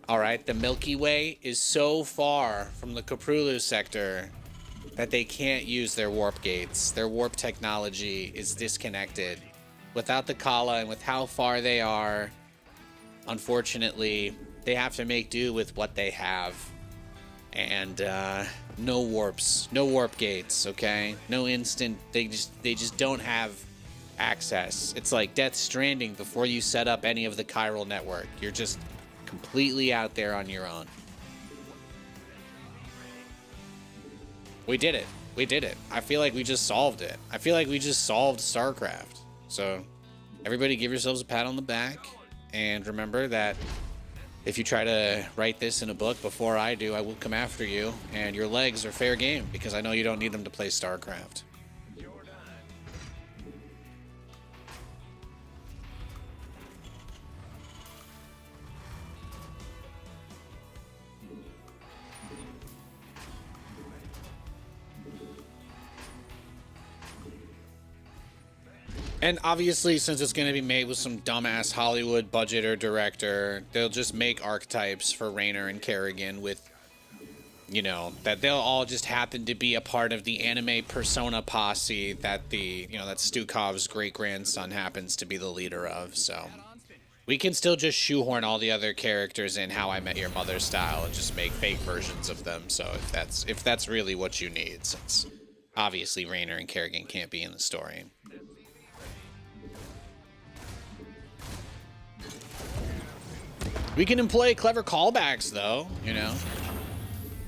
All right, the Milky Way is so far from the Koprulu sector that they can't use their warp gates. Their warp technology is disconnected. Without the Kala and with how far they are, unfortunately, they have to make do with what they have. And no warps, no warp gates, okay? No instant, they just don't have access. It's like Death Stranding before you set up any of the chiral network. You're just completely out there on your own. We did it. We did it. I feel like we just solved it. I feel like we just solved StarCraft. So everybody give yourselves a pat on the back. And remember that if you try to write this in a book before I do, I will come after you, and your legs are fair game, because I know you don't need them to play StarCraft. And obviously, since it's going to be made with some dumbass Hollywood budget or director, they'll just make archetypes for Rayner and Kerrigan with, you know, that they'll all just happen to be a part of the anime persona posse that that Stukov's great-grandson happens to be the leader of. So we can still just shoehorn all the other characters in How I Met Your Mother style and just make fake versions of them. So if that's really what you need, since obviously Rayner and Kerrigan can't be in the story. We can employ clever callbacks, though, you know.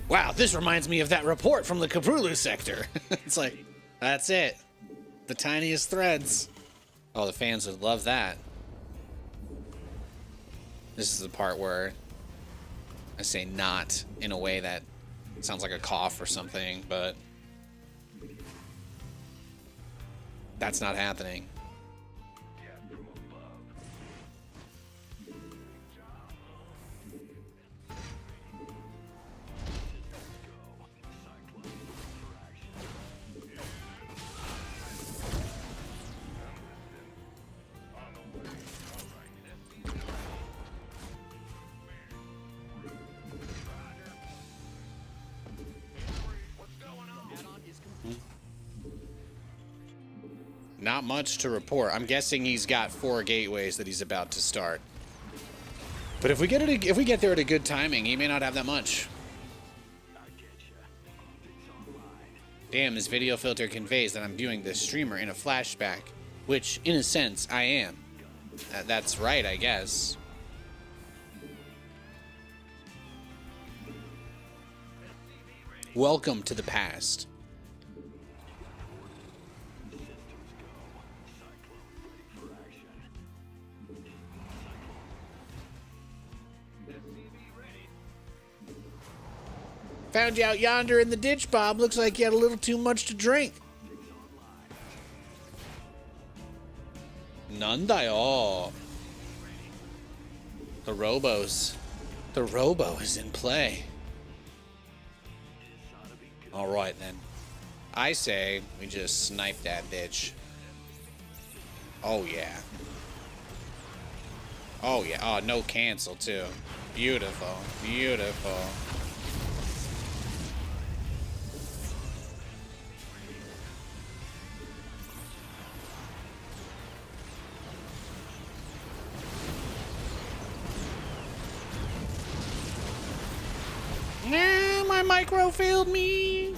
Wow, this reminds me of that report from the Koprulu sector. It's like, that's it. The tiniest threads. Oh, the fans would love that. This is the part where I say not in a way that sounds like a cough or something, but that's not happening. Not much to report. I'm guessing he's got 4 gateways that he's about to start. But if we get there at a good timing, he may not have that much. Damn, this video filter conveys that I'm viewing this streamer in a flashback, which, in a sense, I am. That's right, I guess. Welcome to the past. Found you out yonder in the ditch, Bob. Looks like you had a little too much to drink. Nandayo. The Robos. The Robo is in play. Alright then. I say we just snipe that bitch. Oh yeah. Oh yeah. Oh, no cancel too. Beautiful. Beautiful. Nah, my micro failed me.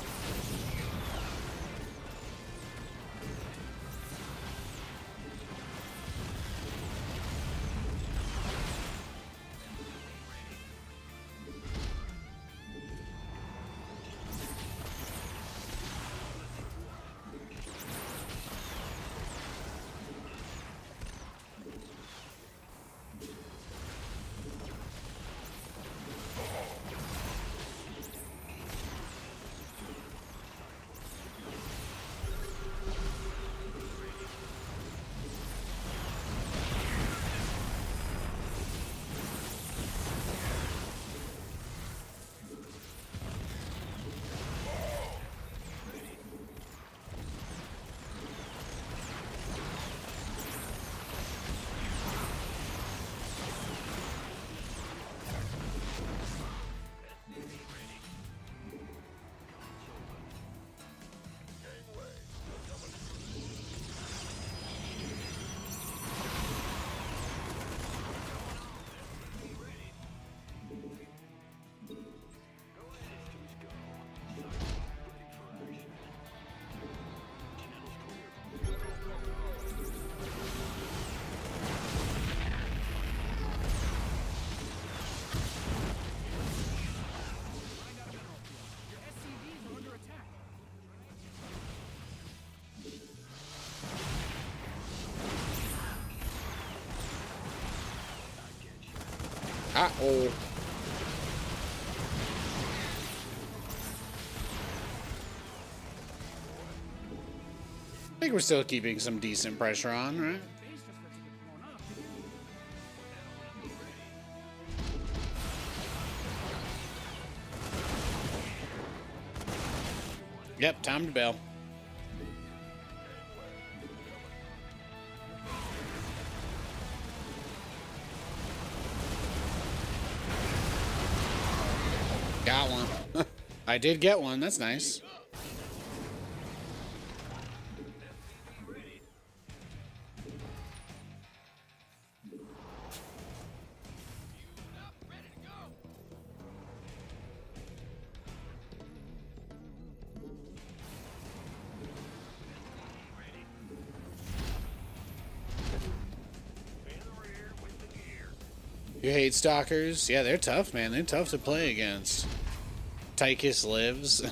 Uh-oh. I think we're still keeping some decent pressure on, right? Yep, time to bail. Got one. I did get one. That's nice. You hate stalkers? Yeah, they're tough, man. They're tough to play against. Tychus lives.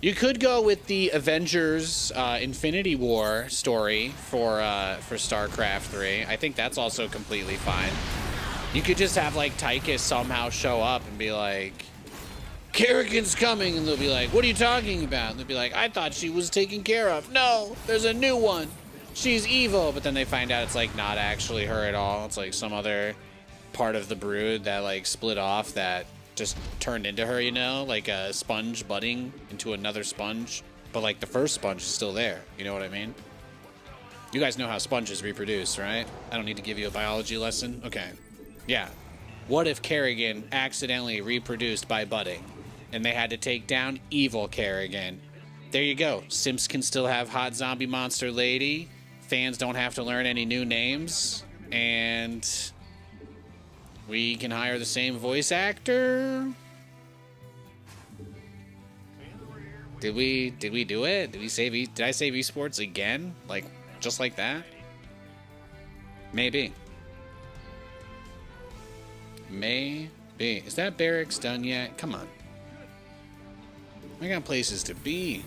You could go with the Avengers Infinity War story for StarCraft 3. I think that's also completely fine. You could just have like Tychus somehow show up and be like, Kerrigan's coming, and they'll be like, what are you talking about? And they'll be like, I thought she was taken care of. No, there's a new one. She's evil. But then they find out it's like not actually her at all. It's like some other part of the brood that like split off that just turned into her, you know, like a sponge budding into another sponge. But like the first sponge is still there. You know what I mean? You guys know how sponges reproduce, right? I don't need to give you a biology lesson. Okay. Yeah. What if Kerrigan accidentally reproduced by budding and they had to take down evil Kerrigan? There you go. Simps can still have hot zombie monster lady. Fans don't have to learn any new names. And we can hire the same voice actor. Did we do it? Did I save esports again? Like just like that? Maybe. Maybe. Is that barracks done yet? Come on. I got places to be.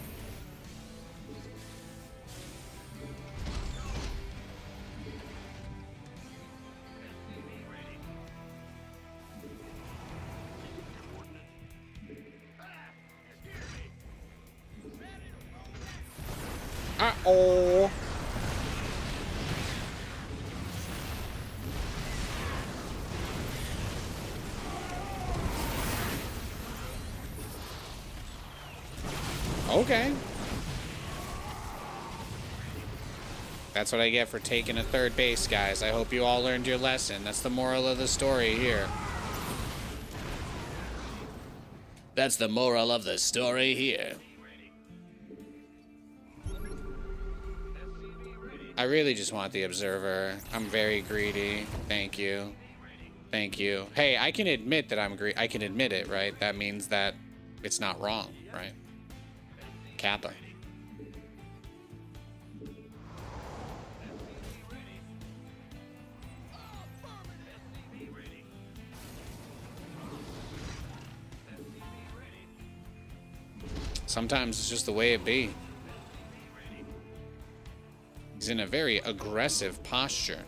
Uh-oh. Okay. That's what I get for taking a third base, guys. I hope you all learned your lesson. That's the moral of the story here. That's the moral of the story here. I really just want the observer. I'm very greedy. Thank you. Thank you. Hey, I can admit that I'm greedy. I can admit it, right? That means that it's not wrong, right? Kappa. Sometimes it's just the way it be. He's in a very aggressive posture.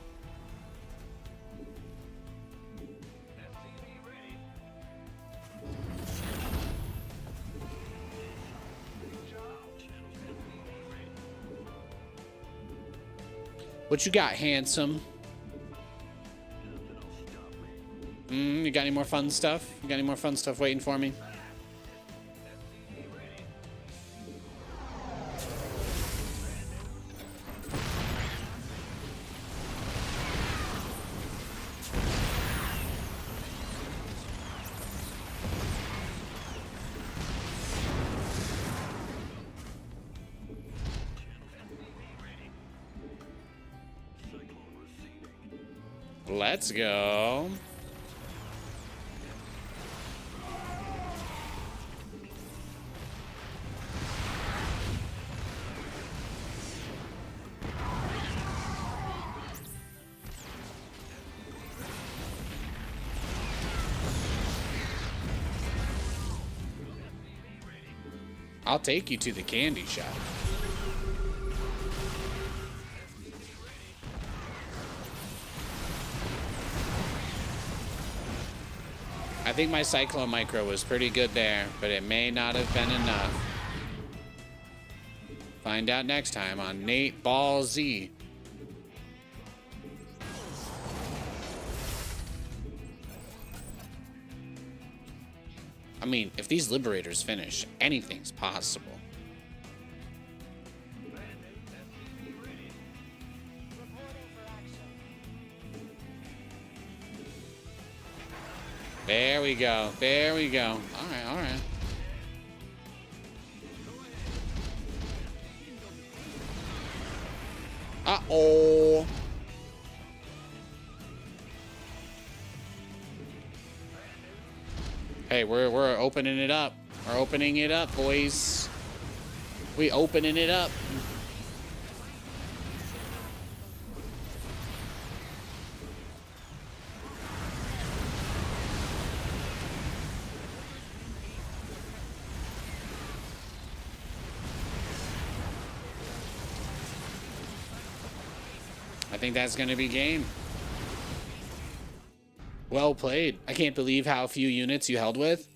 What you got, handsome? You got any more fun stuff? You got any more fun stuff waiting for me? Let's go. I'll take you to the candy shop. I think my Cyclone Micro was pretty good there, but it may not have been enough. Find out next time on Nate Ball Z. I mean, if these Liberators finish, anything's possible. There we go. There we go. All right, all right. Uh-oh. Hey, we're opening it up. We're opening it up, boys. We opening it up. I think that's going to be game. Well played. I can't believe how few units you held with.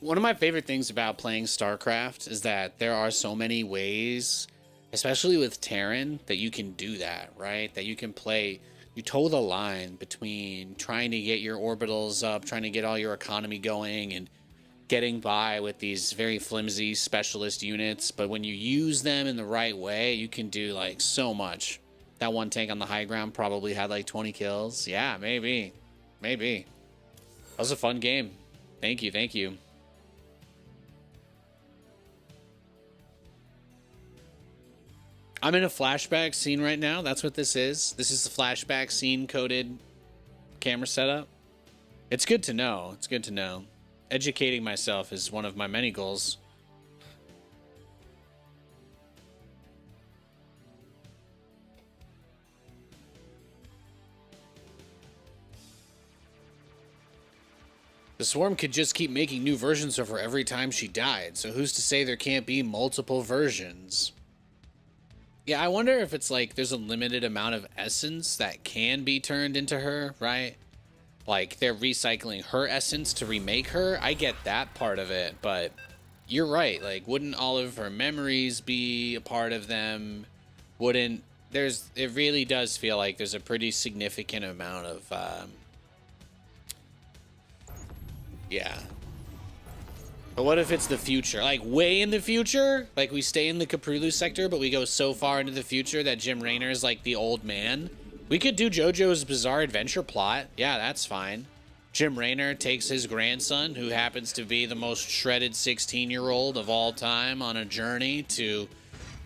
One of my favorite things about playing StarCraft is that there are so many ways, especially with Terran, that you can do that, right? That you can play, you toe the line between trying to get your orbitals up, trying to get all your economy going, and getting by with these very flimsy specialist units. But when you use them in the right way, you can do like so much. That one tank on the high ground probably had like 20 kills. Yeah, maybe. Maybe. That was a fun game. Thank you, thank you. I'm in a flashback scene right now. That's what this is. This is the flashback scene coded camera setup. It's good to know. It's good to know. Educating myself is one of my many goals. The Swarm could just keep making new versions of her every time she died, so who's to say there can't be multiple versions? Yeah, I wonder if it's like there's a limited amount of essence that can be turned into her, right? Like they're recycling her essence to remake her. I get that part of it, but you're right. Like, wouldn't all of her memories be a part of them? Wouldn't it really does feel like there's a pretty significant amount of yeah. But what if it's the future? Like, way in the future? Like, we stay in the Caprulu sector, but we go so far into the future that Jim Raynor is, like, the old man? We could do JoJo's Bizarre Adventure plot. Yeah, that's fine. Jim Raynor takes his grandson, who happens to be the most shredded 16-year-old of all time, on a journey to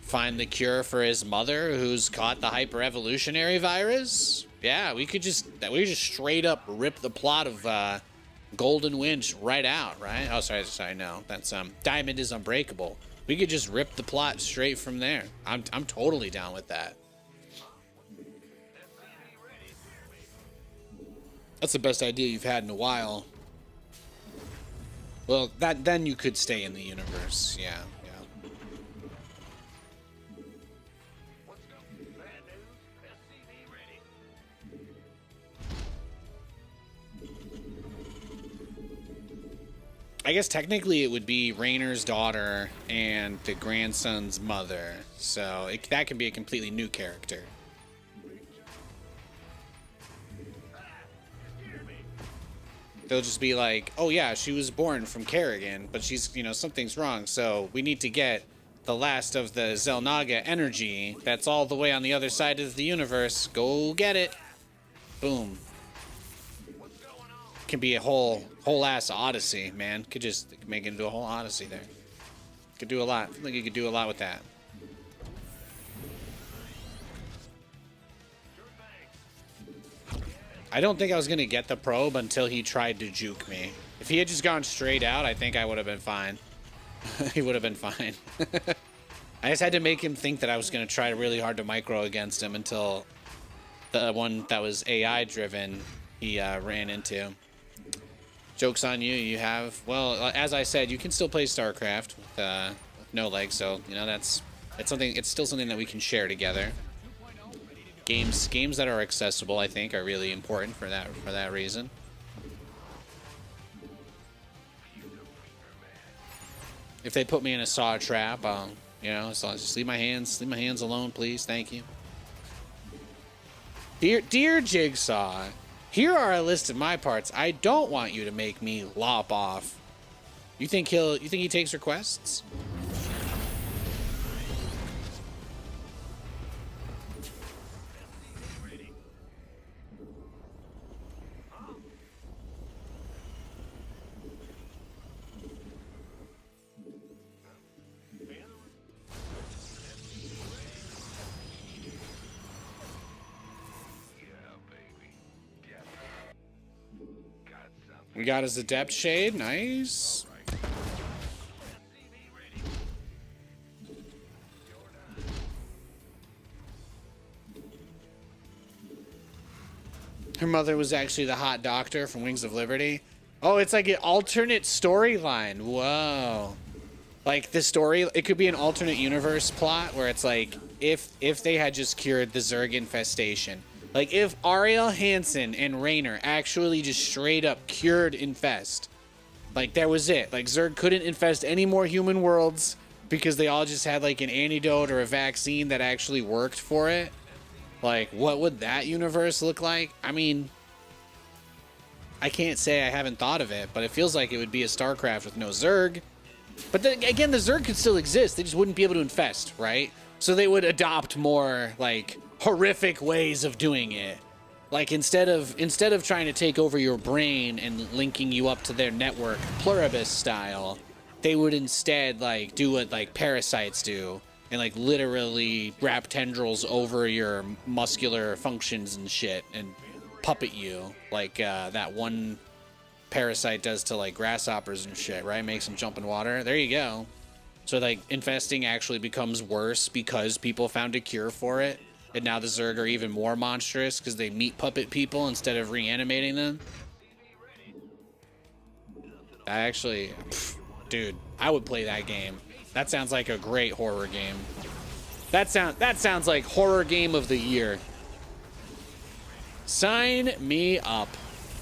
find the cure for his mother, who's caught the hyper-evolutionary virus. Yeah, we could just straight up rip the plot of, Golden Winch right out, right? Oh, sorry, no. That's Diamond is Unbreakable. We could just rip the plot straight from there. I'm totally down with that. That's the best idea you've had in a while. Well, then you could stay in the universe. Yeah. I guess technically it would be Raynor's daughter and the grandson's mother, so that could be a completely new character. They'll just be like, oh yeah, she was born from Kerrigan, but she's, something's wrong, so we need to get the last of the Xel'Naga energy that's all the way on the other side of the universe. Go get it. Boom. Can be a whole ass odyssey, man. Could just make it into a whole odyssey there. Could do a lot. I feel like you could do a lot with that. I don't think I was gonna get the probe until he tried to juke me. If he had just gone straight out, I think I would have been fine. He would have been fine. I just had to make him think that I was gonna try really hard to micro against him until the one that was AI driven he ran into. Joke's on you. You have, well, as I said, you can still play StarCraft with no legs, so it's still something that we can share together. Games that are accessible, I think, are really important for that reason. If they put me in a saw trap, you know, so just leave my hands alone, please. Thank you. Dear Jigsaw, here are a list of my parts I don't want you to make me lop off. You think he takes requests? We got his Adept Shade, nice. Her mother was actually the hot doctor from Wings of Liberty. Oh, it's like an alternate storyline. Whoa. Like the story, it could be an alternate universe plot where it's like if they had just cured the Zerg infestation. Like, if Ariel Hansen and Raynor actually just straight up cured Infest. Like, that was it. Like, Zerg couldn't infest any more human worlds because they all just had, like, an antidote or a vaccine that actually worked for it. Like, what would that universe look like? I mean, I can't say I haven't thought of it, but it feels like it would be a StarCraft with no Zerg. But then, again, the Zerg could still exist. They just wouldn't be able to infest, right? So they would adopt more, like, horrific ways of doing it. Like, instead of trying to take over your brain and linking you up to their network pluribus style, they would instead, like, do what, like, parasites do and, like, literally wrap tendrils over your muscular functions and shit and puppet you like that one parasite does to, like, grasshoppers and shit, right? Makes them jump in water. There you go. So, like, infesting actually becomes worse because people found a cure for it. And now the Zerg are even more monstrous because they meat puppet people instead of reanimating them. I actually, dude, I would play that game. That sounds like a great horror game. That sounds like horror game of the year. Sign me up.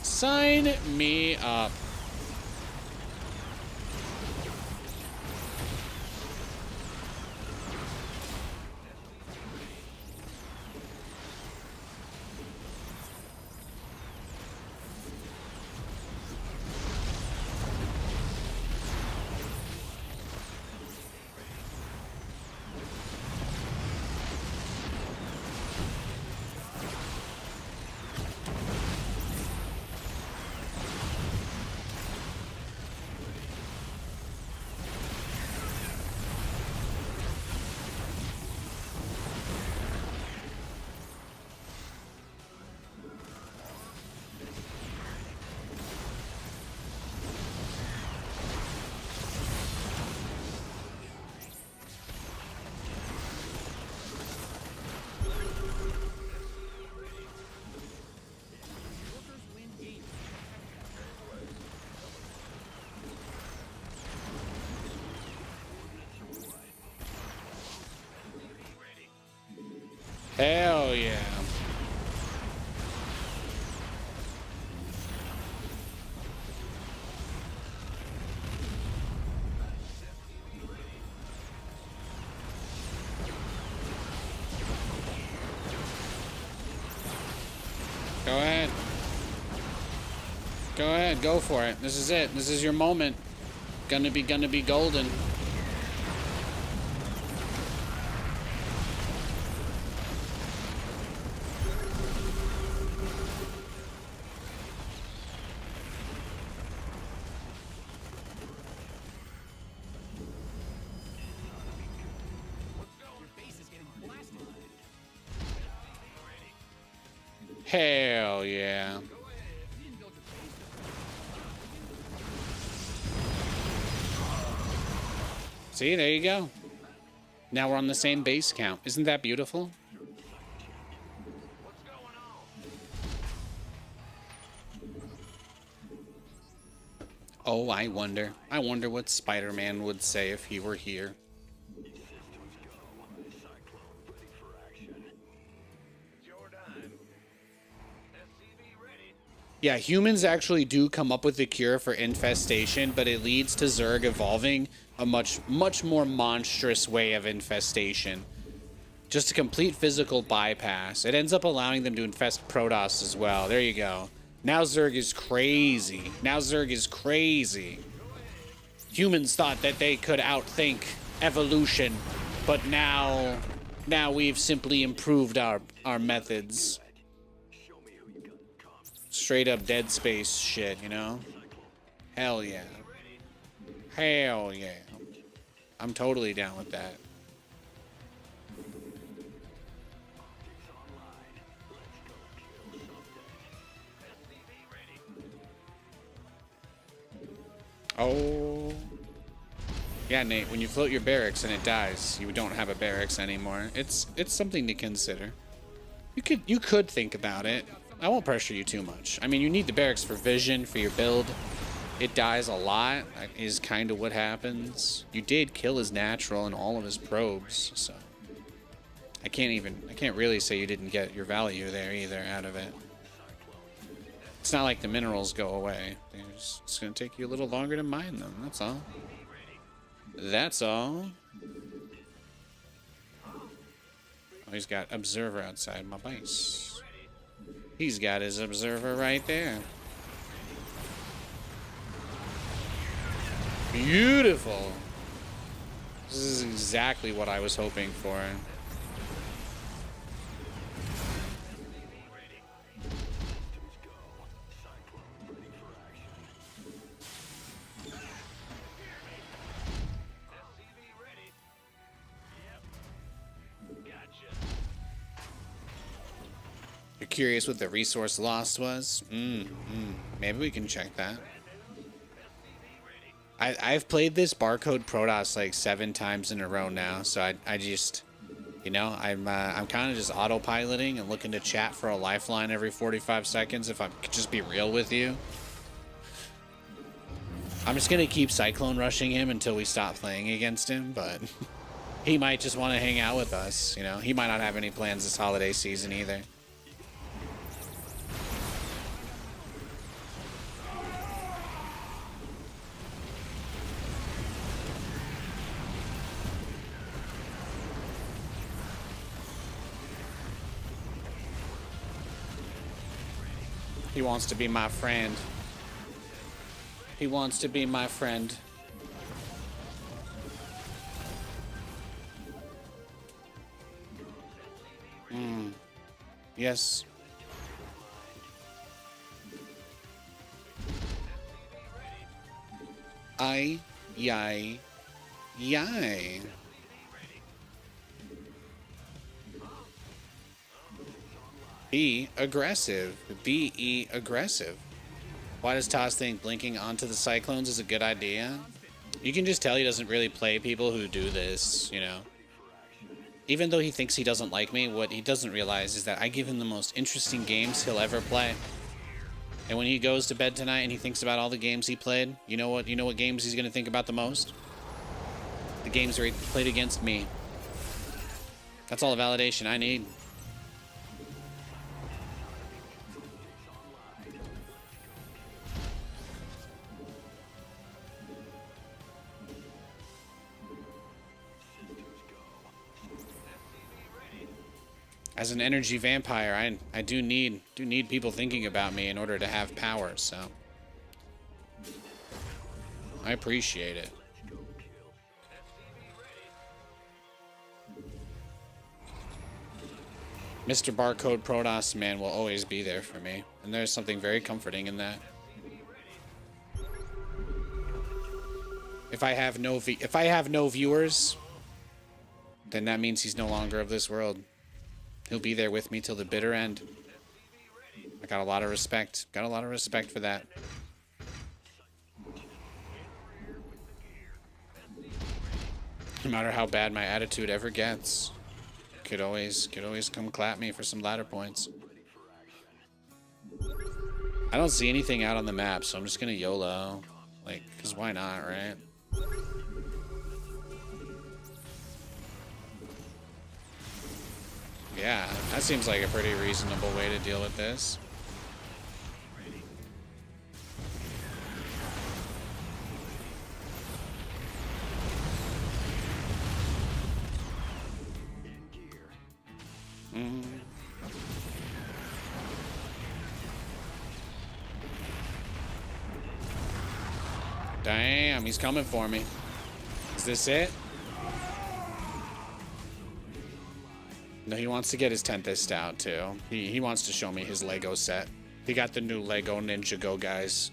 Sign me up. Hell yeah. Go ahead. Go ahead, go for it. This is it. This is your moment. Gonna be golden. Hell yeah. See, there you go. Now we're on the same base count. Isn't that beautiful? Oh, I wonder what Spider-Man would say if he were here. Yeah, humans actually do come up with the cure for infestation, but it leads to Zerg evolving a much more monstrous way of infestation. Just a complete physical bypass. It ends up allowing them to infest Protoss as well. There you go. Now Zerg is crazy. Now Zerg is crazy. Humans thought that they could outthink evolution, but now we've simply improved our methods. Straight up Dead Space shit, you know? Hell yeah. Hell yeah. I'm totally down with that. Oh. Yeah, Nate, when you float your barracks and it dies, you don't have a barracks anymore. It's something to consider. You could think about it. I won't pressure you too much. I mean, you need the barracks for vision, for your build. It dies a lot, is kind of what happens. You did kill his natural and all of his probes, so I can't really say you didn't get your value there either out of it. It's not like the minerals go away. It's gonna take you a little longer to mine them, that's all. That's all. Oh, he's got observer outside my base. He's got his observer right there. Beautiful. This is exactly what I was hoping for. You're curious what the resource lost was? Maybe we can check that. I've played this barcode Protoss like 7 times in a row now, so I just, you know, I'm kind of just autopiloting and looking to chat for a lifeline every 45 seconds if I could just be real with you. I'm just gonna keep Cyclone rushing him until we stop playing against him, but he might just want to hang out with us, you know? He might not have any plans this holiday season either. He wants to be my friend. He wants to be my friend. Yes. Yay. Be aggressive. Be aggressive. Why does Toss think blinking onto the Cyclones is a good idea? You can just tell he doesn't really play people who do this, you know. Even though he thinks he doesn't like me, what he doesn't realize is that I give him the most interesting games he'll ever play. And when he goes to bed tonight and he thinks about all the games he played, you know what games he's going to think about the most? The games where he played against me. That's all the validation I need. As an energy vampire, I do need people thinking about me in order to have power, so I appreciate it. Mr. Barcode Protoss Man will always be there for me, and there's something very comforting in that. If I have no viewers, then that means he's no longer of this world. He'll be there with me till the bitter end. I got a lot of respect. Got a lot of respect for that. No matter how bad my attitude ever gets, could always come clap me for some ladder points. I don't see anything out on the map, so I'm just gonna YOLO. Like, cause why not, right? Yeah, that seems like a pretty reasonable way to deal with this. Damn, he's coming for me. Is this it? No, he wants to get his Tempest out too. He wants to show me his Lego set. He got the new Lego Ninjago guys.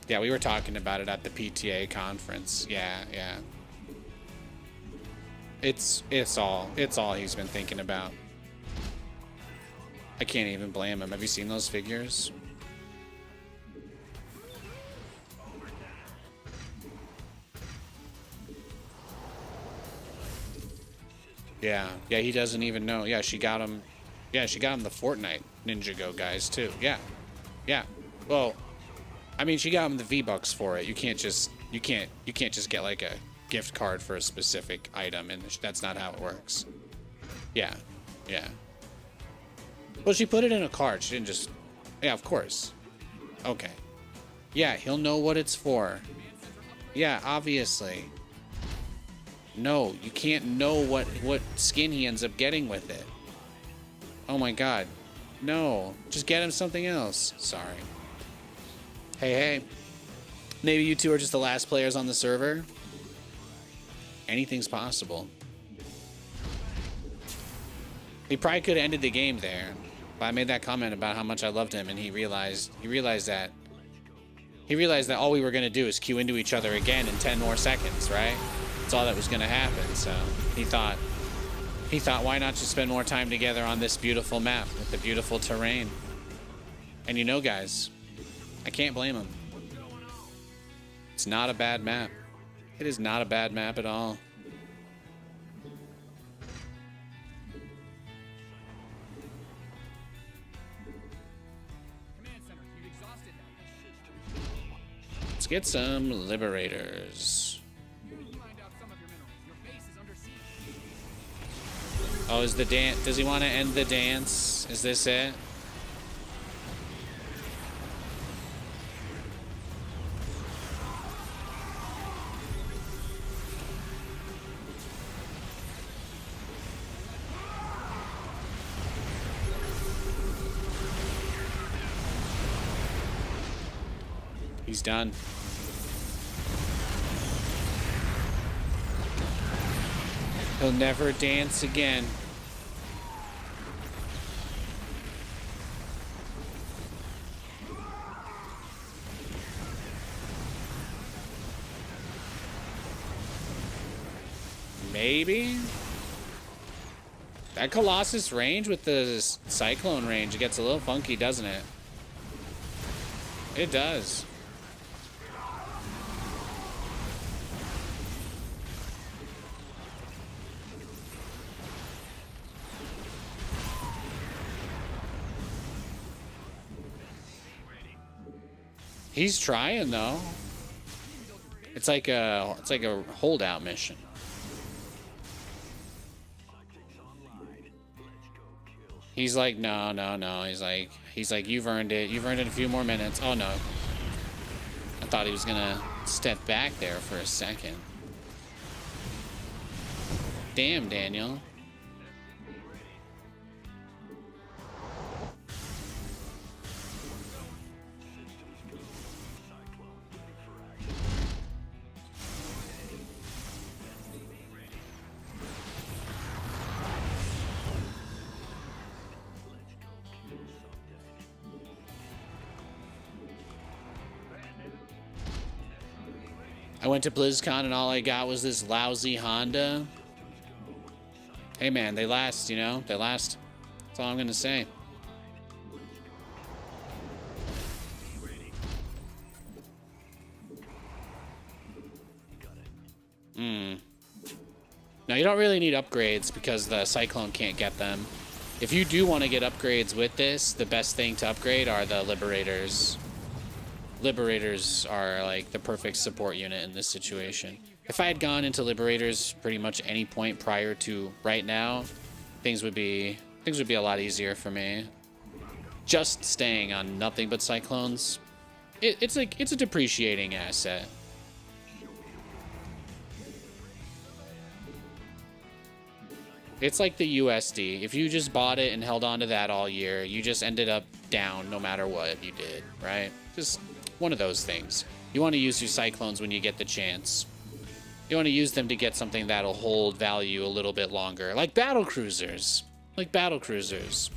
Yeah, we were talking about it at the PTA conference. Yeah. It's all he's been thinking about. I can't even blame him. Have you seen those figures? Yeah, he doesn't even know. Yeah, she got him. Yeah, she got him the Fortnite Ninjago guys too. Yeah. Well, I mean, she got him the V-Bucks for it. You can't just get like a gift card for a specific item, and that's not how it works. Yeah. Well, she put it in a card. She didn't just. Yeah, of course. Okay. Yeah, he'll know what it's for. Yeah, obviously. No, you can't know what skin he ends up getting with it. Oh my god. No, just get him something else. Sorry. Hey. Maybe you two are just the last players on the server. Anything's possible. He probably could have ended the game there, but I made that comment about how much I loved him, and he realized that all we were gonna do is queue into each other again in 10 more seconds, right? That's all that was gonna happen. So he thought, why not just spend more time together on this beautiful map with the beautiful terrain? And you know, guys, I can't blame him. It's not a bad map. It is not a bad map at all. Let's get some Liberators. Oh, is the dance? Does he want to end the dance? Is this it? He's done. He'll never dance again. Maybe? That Colossus range with the Cyclone range, it gets a little funky, doesn't it? It does. He's trying though. It's like a holdout mission. He's like, no. He's like, you've earned it. You've earned it a few more minutes. Oh no. I thought he was gonna step back there for a second. Damn, Daniel. I went to BlizzCon and all I got was this lousy Honda. Hey man, they last, you know? They last. That's all I'm gonna say. Now you don't really need upgrades because the Cyclone can't get them. If you do want to get upgrades with this, the best thing to upgrade are the Liberators. Liberators are like the perfect support unit in this situation. If I had gone into Liberators pretty much any point prior to right now, things would be a lot easier for me. Just staying on nothing but Cyclones, it's a depreciating asset. It's like the USD. If you just bought it and held on to that all year, you just ended up down no matter what you did, right? Just One of those things. You want to use your Cyclones when you get the chance. You want to use them to get something that'll hold value a little bit longer. Like battle cruisers. Like battle cruisers.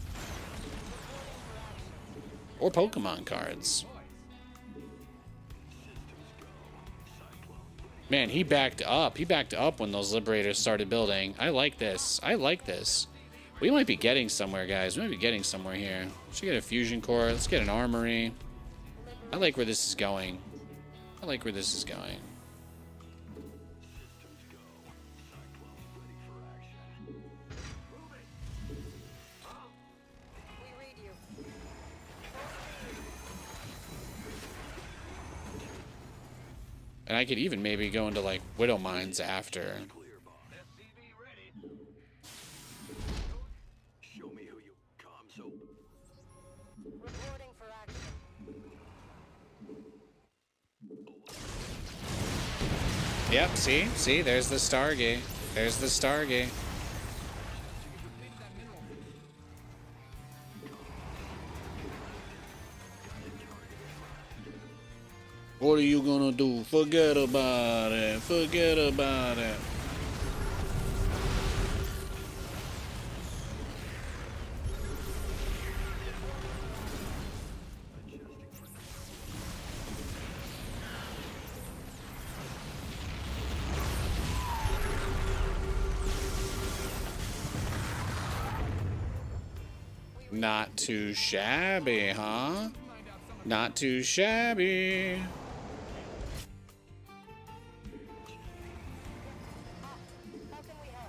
Or Pokemon cards. Man, he backed up. He backed up when those Liberators started building. I like this. I like this. We might be getting somewhere, guys. We might be getting somewhere here. Should get a Fusion Core. Let's get an Armory. I like where this is going. I like where this is going. And I could even maybe go into, like, Widow Mines after. Show me who you come, so Reporting for action. Yep, see? See? There's the Stargate. There's the Stargate. What are you gonna do? Forget about it. Forget about it. Not too shabby, huh? Not too shabby. How can we help?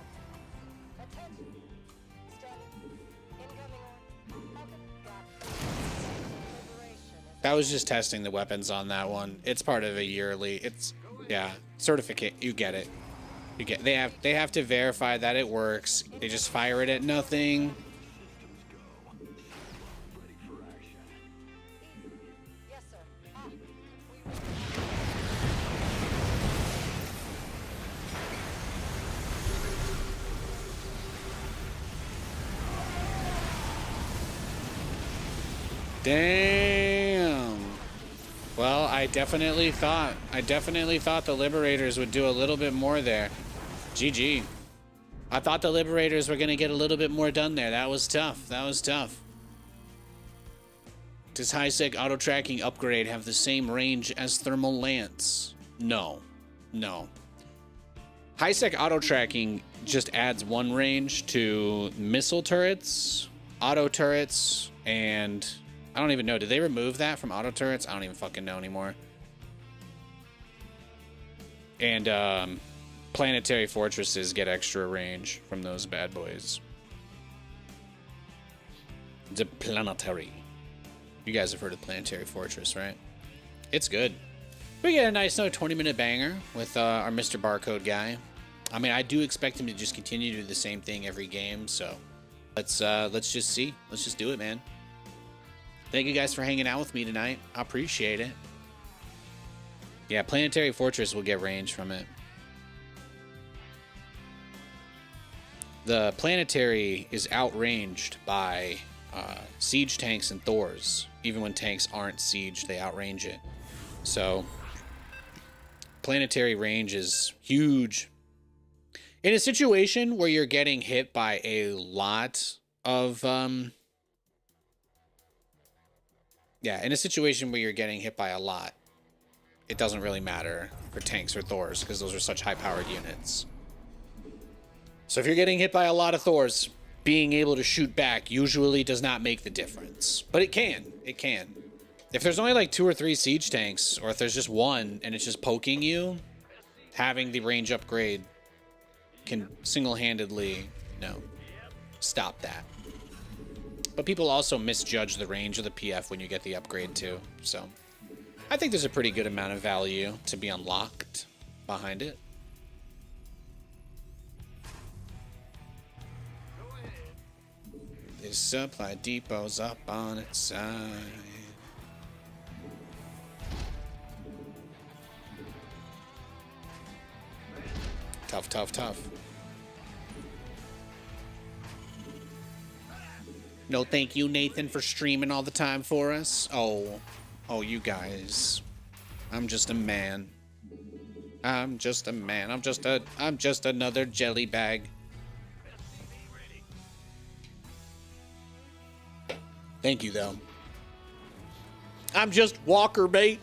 Attention. Standing. Incoming order. How can... Liberation. That was just testing the weapons on that one. It's part of a yearly. It's, yeah, certificate. You get it. You get. They have to verify that it works. They just fire it at nothing. Yes, sir. Damn. Well, I definitely thought the Liberators would do a little bit more there. GG. I thought the Liberators were going to get a little bit more done there. That was tough. That was tough. Does high-sec auto-tracking upgrade have the same range as Thermal Lance? No. No. High-sec auto-tracking just adds one range to missile turrets, auto turrets, and... I don't even know. Did they remove that from auto turrets? I don't even fucking know anymore. And planetary fortresses get extra range from those bad boys. The planetary. You guys have heard of planetary fortress, right? It's good. We get a nice 20-minute banger with our Mr. Barcode guy. I mean, I do expect him to just continue to do the same thing every game. So let's just see. Let's just do it, man. Thank you guys for hanging out with me tonight. I appreciate it. Yeah, Planetary Fortress will get range from it. The Planetary is outranged by siege tanks and Thors. Even when tanks aren't sieged, they outrange it. So, Planetary range is huge. In a situation where you're getting hit by a lot of... Yeah, in a situation where you're getting hit by a lot, it doesn't really matter for tanks or Thors, because those are such high-powered units. So if you're getting hit by a lot of Thors, being able to shoot back usually does not make the difference. But it can. It can. If there's only like 2 or 3 siege tanks, or if there's just one and it's just poking you, having the range upgrade can single-handedly, stop that. But people also misjudge the range of the PF when you get the upgrade too. So I think there's a pretty good amount of value to be unlocked behind it. This supply depot's up on its side. Tough, tough, tough. No, thank you, Nathan, for streaming all the time for us. Oh, Oh, you guys. I'm just a man. I'm just a man. I'm just another jelly bag. Thank you, though. I'm just Walker bait.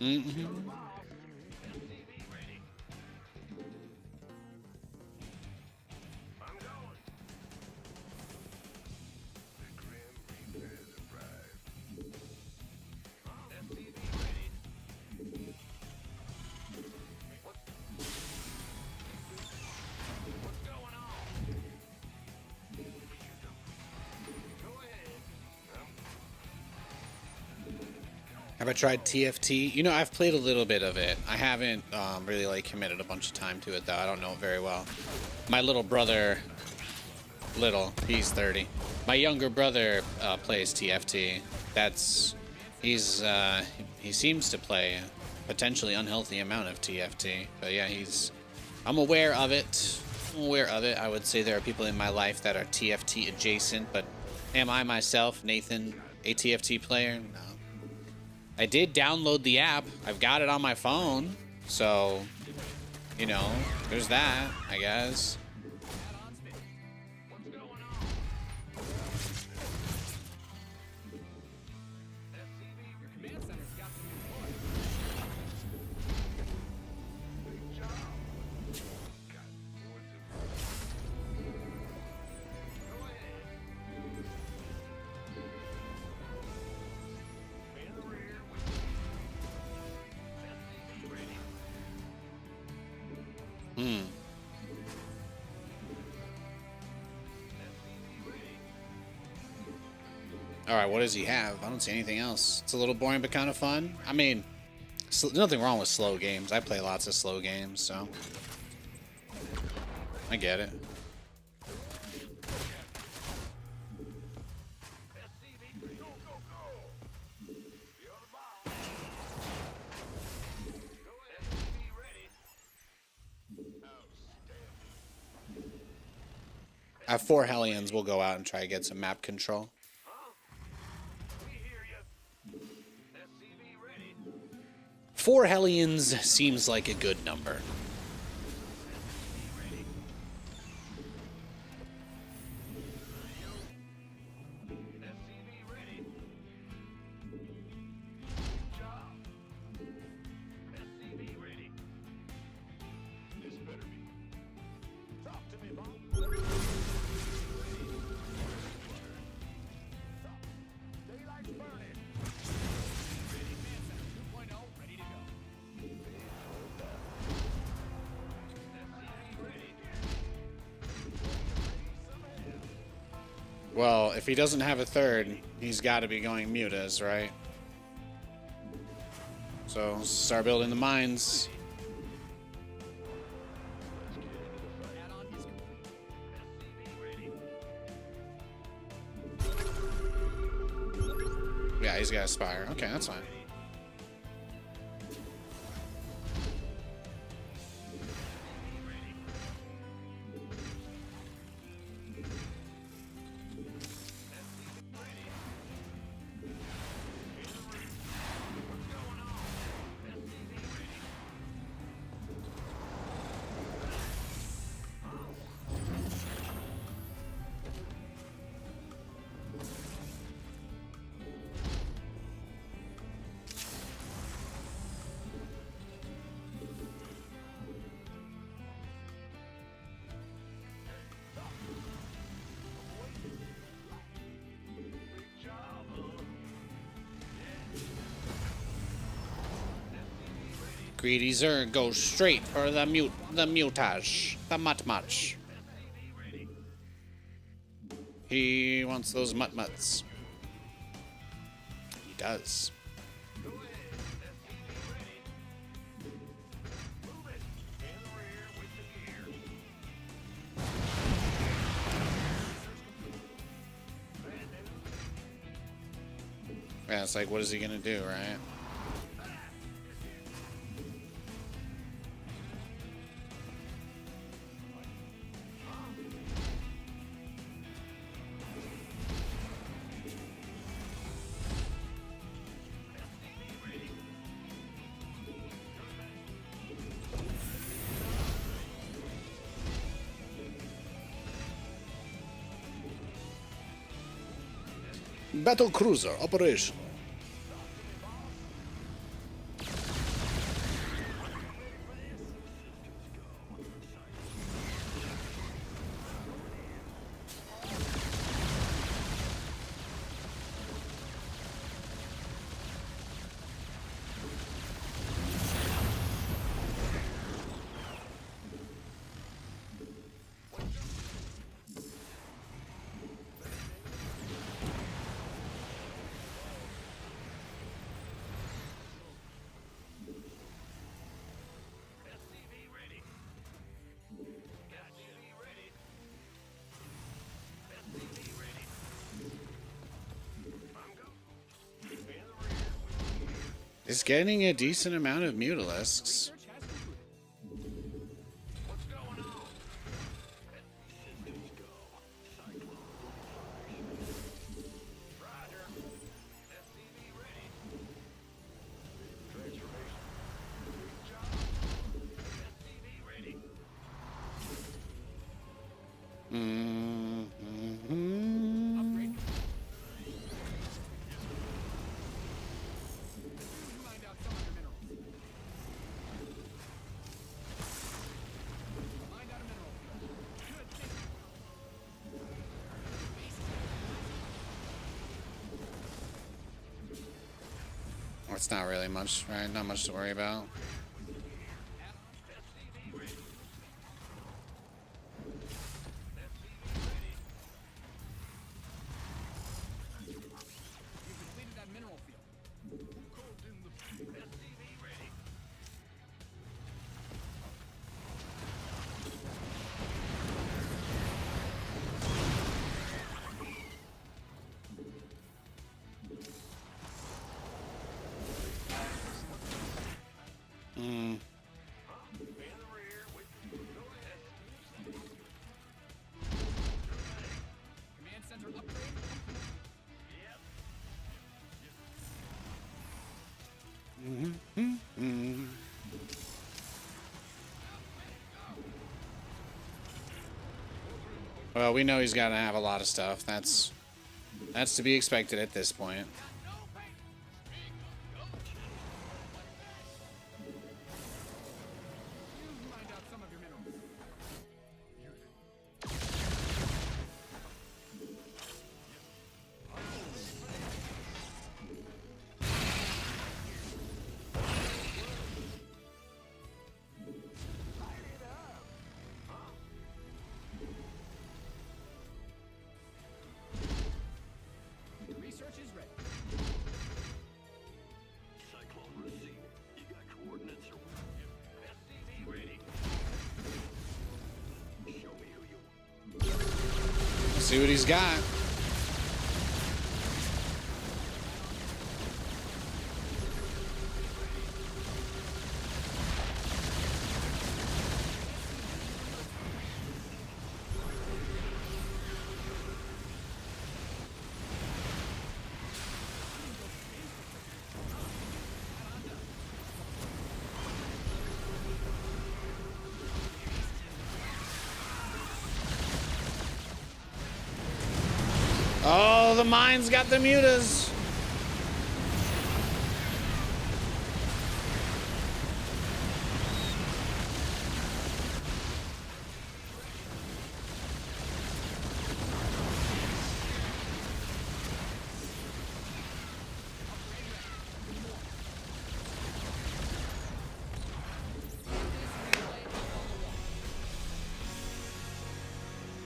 Mm-hmm. Have I tried TFT? You know, I've played a little bit of it. I haven't really like committed a bunch of time to it though. I don't know it very well. My little brother, he's 30. My younger brother plays TFT. He seems to play a potentially unhealthy amount of TFT. But yeah, I'm aware of it. I would say there are people in my life that are TFT adjacent, but am I myself, Nathan, a TFT player? No. I did download the app. I've got it on my phone. So, you know, there's that, I guess. Alright, what does he have? I don't see anything else. It's a little boring, but kind of fun. I mean, there's nothing wrong with slow games. I play lots of slow games, so I get it. I have 4 Hellions. We'll go out and try to get some map control. 4 Hellions seems like a good number. Well, if he doesn't have a third, he's got to be going mutas, right? So, start building the mines. Yeah, he's got a Spire. Okay, that's fine. Greedy Zerg goes straight for the mutage, the mutt. He wants those mutt-mutts. He does. Yeah, it's like, what is he gonna do, right? Battle cruiser operation. Is getting a decent amount of mutalisks. It's not really much, right? Not much to worry about. Well, we know he's got to have a lot of stuff. That's to be expected at this point. See what he's got. Oh, the mine's got the mutas.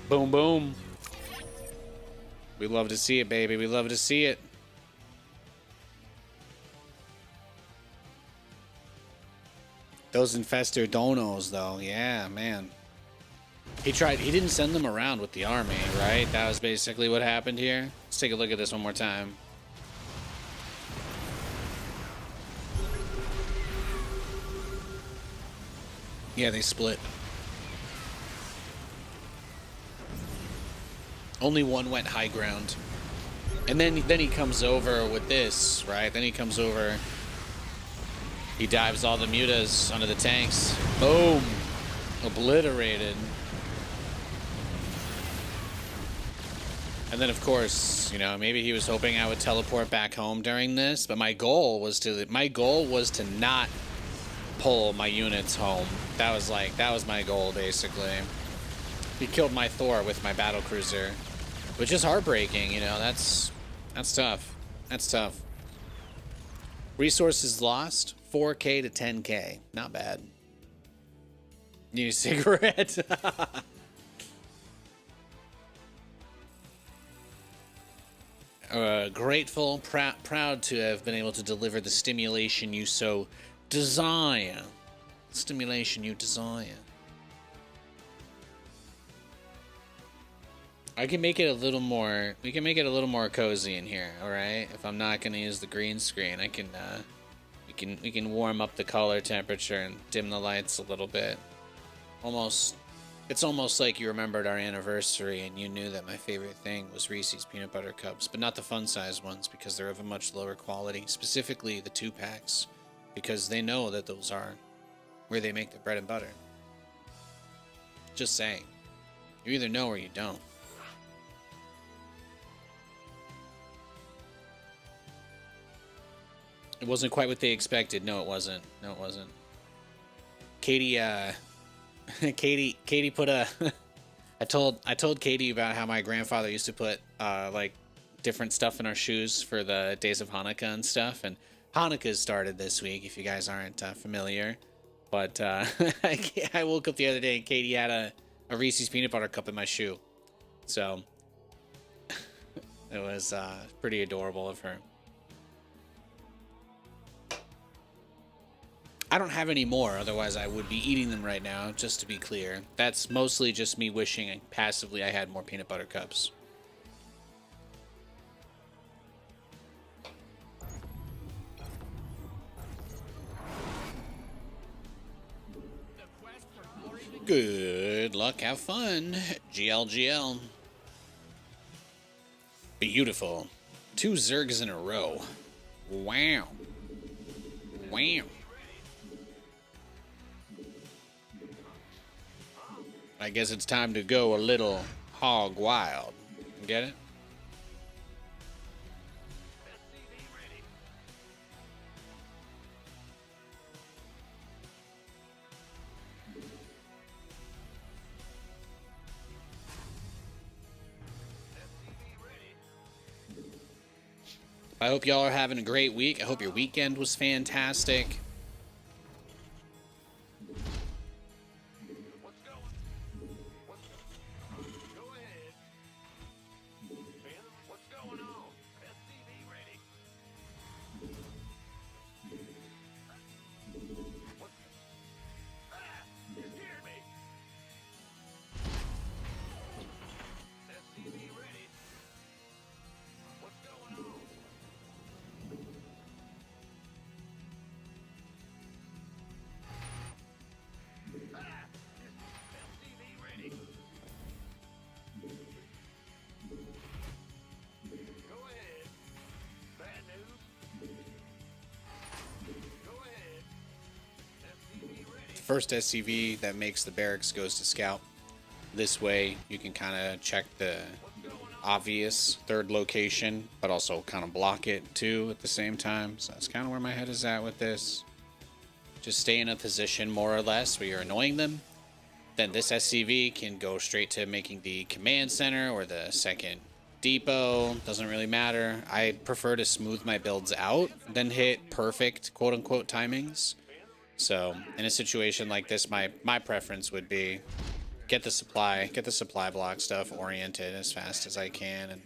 Boom, boom. We love to see it, baby. We love to see it. Those infestor donos, though. Yeah, man. He didn't send them around with the army, right? That was basically what happened here. Let's take a look at this one more time. Yeah, they split. Only one went high ground. And then he comes over with this, right? Then he comes over. He dives all the mutas onto the tanks. Boom! Obliterated. And then, of course, you know, maybe he was hoping I would teleport back home during this, but my goal was to not pull my units home. That was my goal, basically. He killed my Thor with my battlecruiser, which is heartbreaking. You know, that's tough. That's tough. Resources lost, 4K to 10K. Not bad. Need a cigarette? Grateful, proud to have been able to deliver the stimulation you so desire. Stimulation you desire. I can make it a little more. We can make it a little more cozy in here. All right. If I'm not gonna use the green screen, I can. We can warm up the color temperature and dim the lights a little bit. It's almost like you remembered our anniversary and you knew that my favorite thing was Reese's peanut butter cups, but not the fun-size ones because they're of a much lower quality. Specifically, the 2-packs, because they know that those are where they make the bread and butter. Just saying. You either know or you don't. It wasn't quite what they expected. No, it wasn't. No, it wasn't. Katie put a I told Katie about how my grandfather used to put like different stuff in our shoes for the days of Hanukkah and stuff, and Hanukkah started this week if you guys aren't familiar. But I woke up the other day and Katie had a Reese's peanut butter cup in my shoe. So it was pretty adorable of her. I don't have any more, otherwise I would be eating them right now, just to be clear. That's mostly just me wishing passively I had more peanut butter cups. Good luck, have fun. GLGL. Beautiful. 2 Zergs in a row. Wow. Wow. I guess it's time to go a little hog wild. Get it? I hope y'all are having a great week. I hope your weekend was fantastic. First SCV that makes the barracks goes to scout. This way you can kind of check the obvious third location, but also kind of block it too at the same time. So that's kind of where my head is at with this. Just stay in a position more or less where you're annoying them. Then this SCV can go straight to making the command center or the second depot. Doesn't really matter. I prefer to smooth my builds out than hit perfect quote unquote timings. So in a situation like this, my preference would be get the supply block stuff oriented as fast as I can, and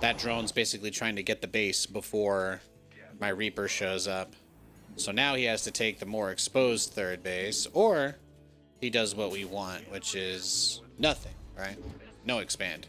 that drone's basically trying to get the base before my Reaper shows up. So now he has to take the more exposed third base, or he does what we want, which is nothing, right? No expand.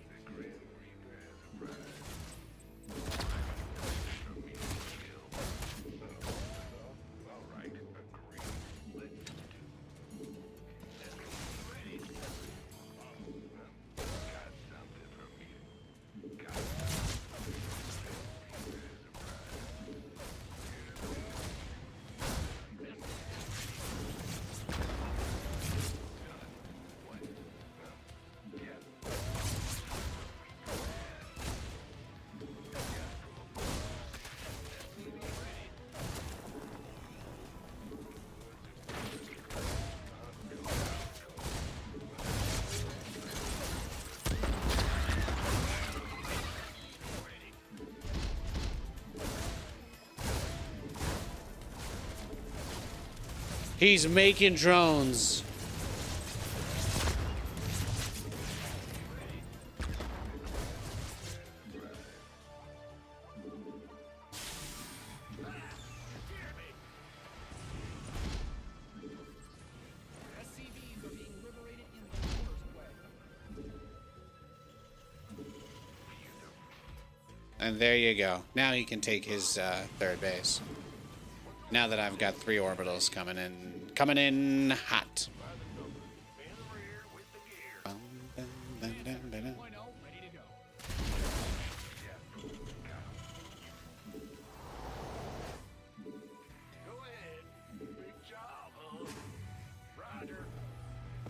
He's making drones. And there you go. Now he can take his third base. Now that I've got 3 orbitals coming in hot.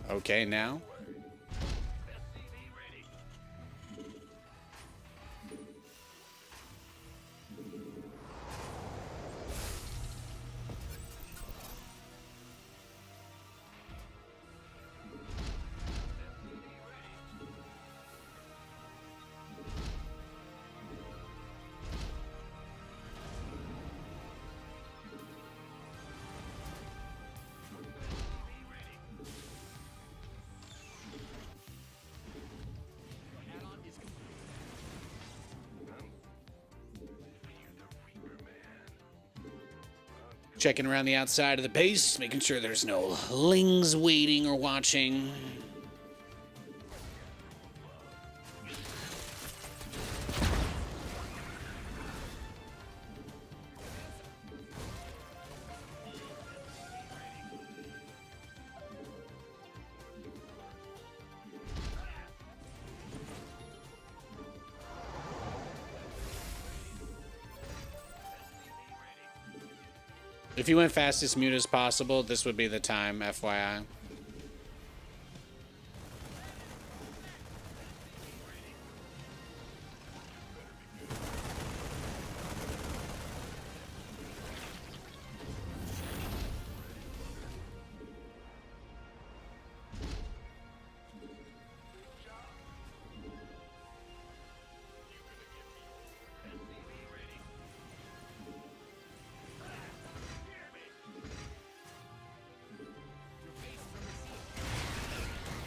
Okay, now. Checking around the outside of the base, making sure there's no lings waiting or watching. If you went fastest mute as possible, this would be the time, FYI.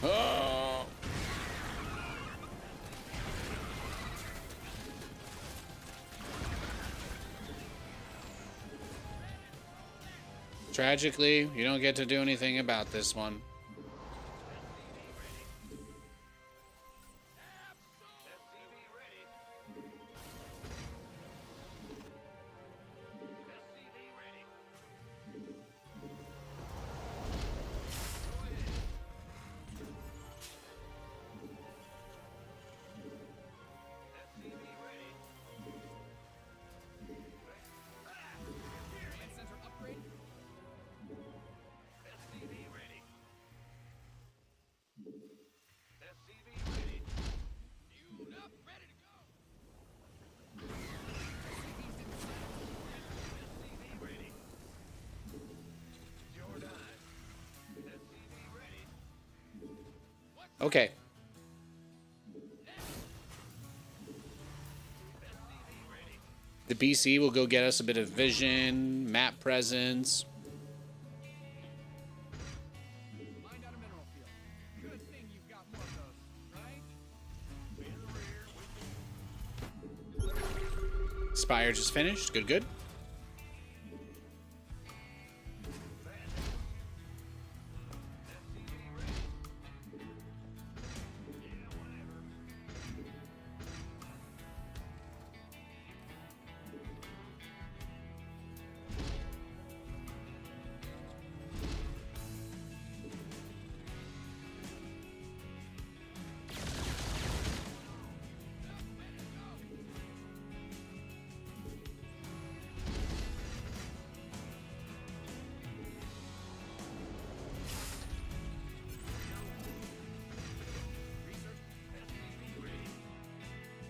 Oh. Tragically, you don't get to do anything about this one. Okay. The BC will go get us a bit of vision, map presence. Spire just finished. Good, good.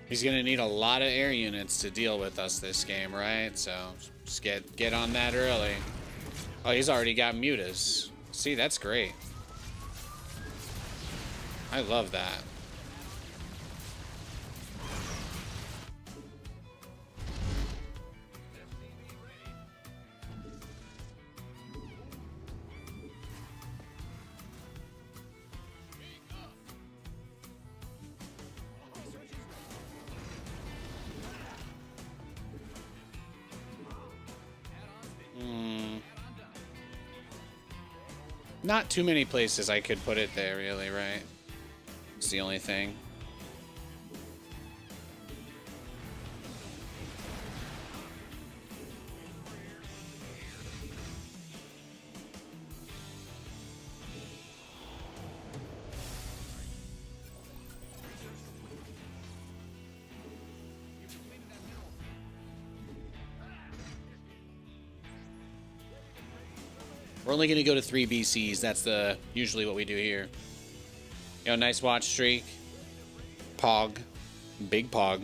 He's gonna need a lot of air units to deal with us this game, right? So just get on that early. Oh, he's already got mutas. See, that's great. I love that. Not too many places I could put it there, really, right? It's the only thing. We're only going to go to 3 BCs. That's usually what we do here. You know, nice watch streak. Pog. Big Pog.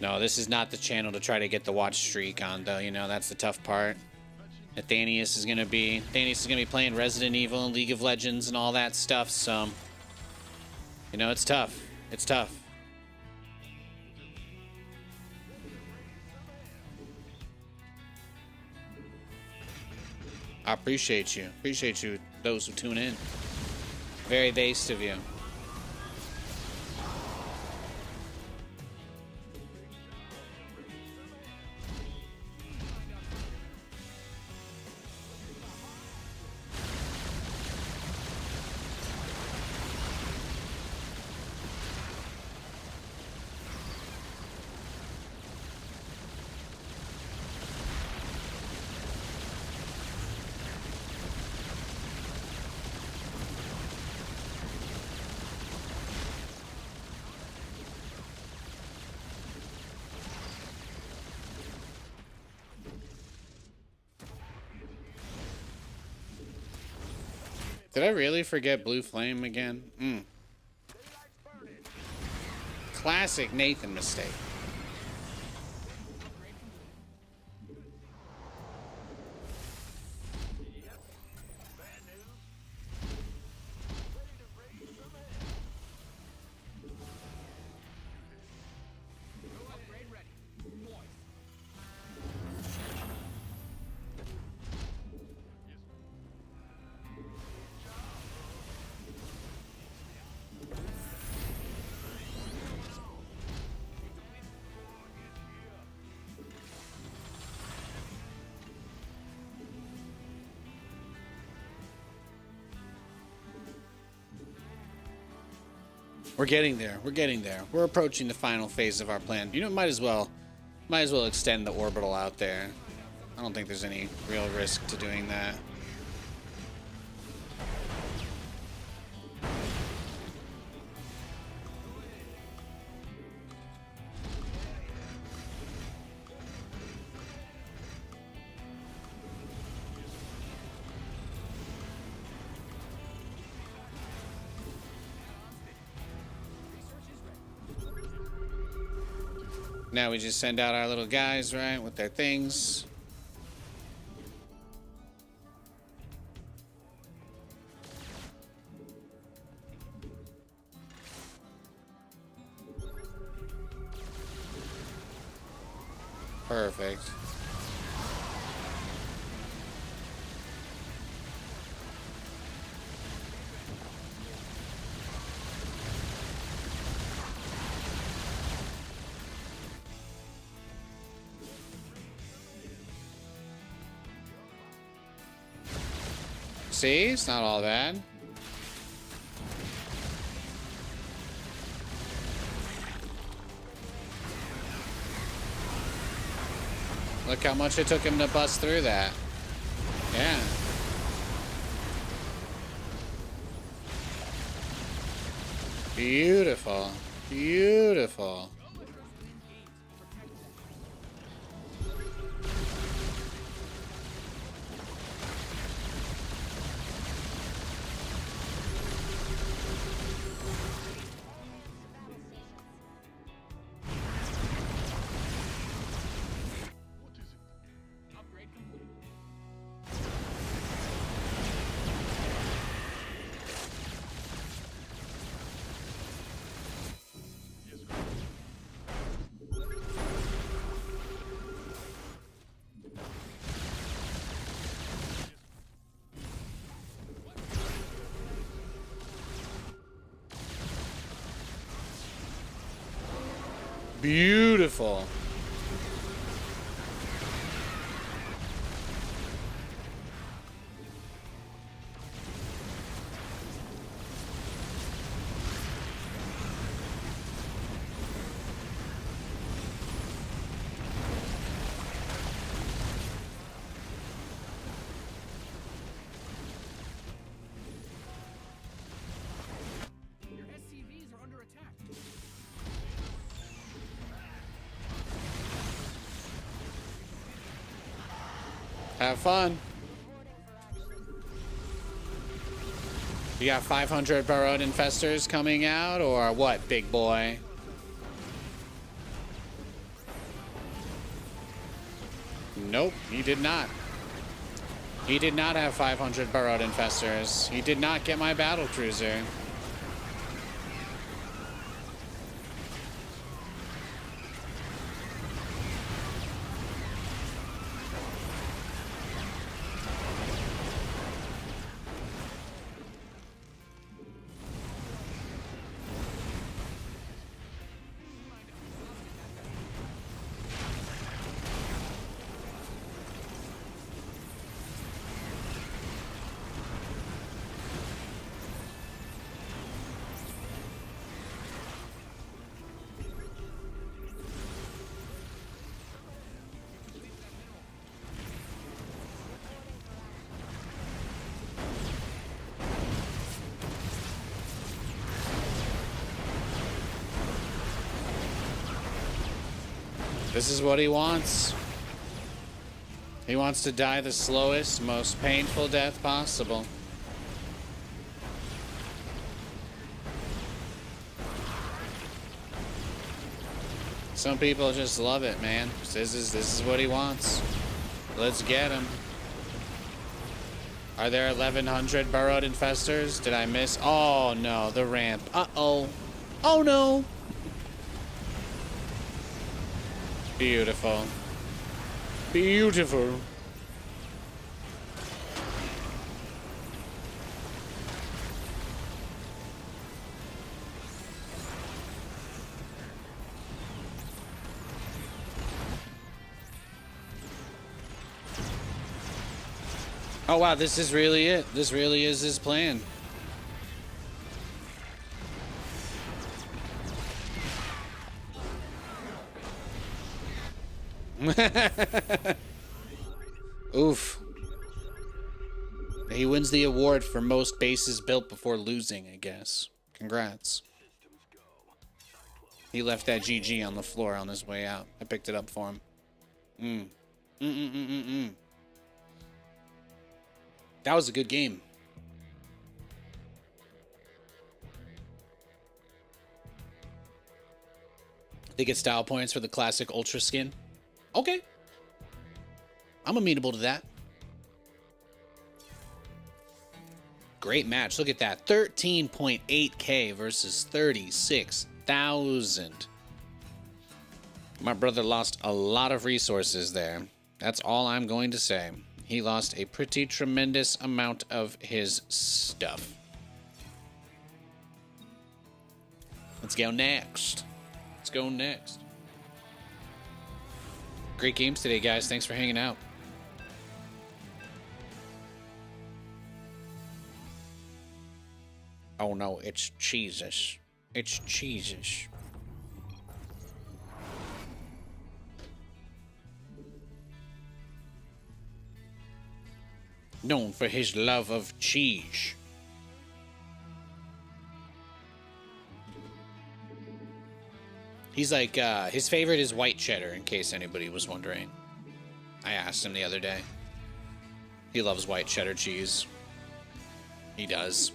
No, this is not the channel to try to get the watch streak on, though. You know, that's the tough part. Nathanias is going to be playing Resident Evil and League of Legends and all that stuff, so... You know, it's tough. It's tough. I appreciate you. Appreciate you, those who tune in. Very based of you. Did I really forget Blue Flame again? Classic Nathan mistake. We're getting there. We're getting there. We're approaching the final phase of our plan. You know, might as well extend the orbital out there. I don't think there's any real risk to doing that. Now we just send out our little guys, right, with their things. Perfect. See? It's not all bad. Look how much it took him to bust through that. Yeah. Beautiful. Beautiful. Beautiful. Your SCVs are under attack. Have fun. You got 500 burrowed infestors coming out, or what, big boy? Nope, he did not. He did not have 500 burrowed infestors. He did not get my battle cruiser. This is what he wants. He wants to die the slowest, most painful death possible. Some people just love it, man. This is what he wants. Let's get him. Are there 1,100 burrowed infestors? Did I miss? Oh no, the ramp. Uh-oh. Oh no. Beautiful. Beautiful. Oh wow, this is really it. This really is his plan. Oof. He wins the award for most bases built before losing, I guess. Congrats. He left that GG on the floor on his way out. I picked it up for him. That was a good game. They get style points for the classic Ultra skin. Okay. I'm amenable to that. Great match. Look at that. 13.8K versus 36,000. My brother lost a lot of resources there. That's all I'm going to say. He lost a pretty tremendous amount of his stuff. Let's go next. Let's go next. Great games today, guys. Thanks for hanging out. Oh no, it's Jesus. It's Jesus. Known for his love of cheese. He's like, his favorite is white cheddar, in case anybody was wondering. I asked him the other day. He loves white cheddar cheese. He does.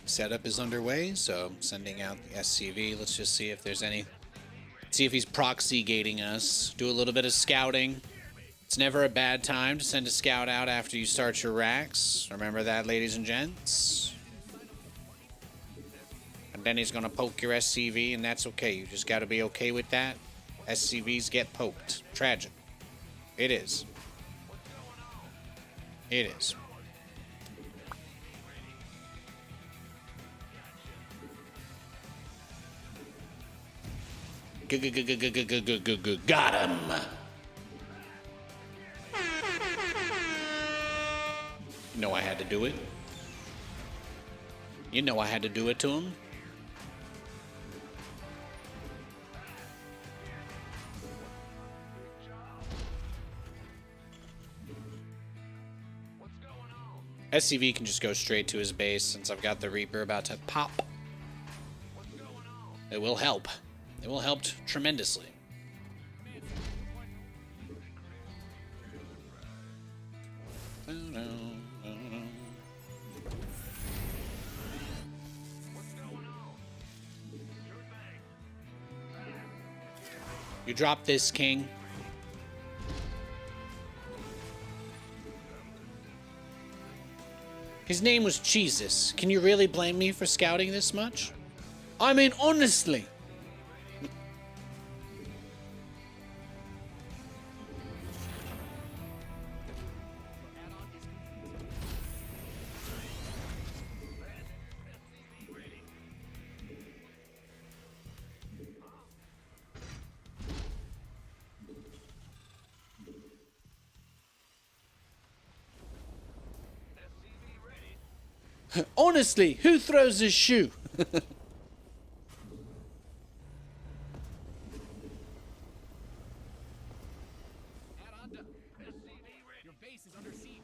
Setup is underway, so sending out the SCV. Let's just see if there's any. See if he's proxy gating us. Do a little bit of scouting. It's never a bad time to send a scout out after you start your racks. Remember that, ladies and gents. And then he's gonna poke your SCV, and that's okay. You just gotta be okay with that. SCVs get poked. Tragic. It is. It is. Got him. You know I had to do it. You know I had to do it to him. SCV can just go straight to his base since I've got the Reaper about to pop. It will help. It will help tremendously. You drop this, King. His name was Jesus. Can you really blame me for scouting this much? I mean, honestly. Honestly, who throws his shoe? Your base is under siege.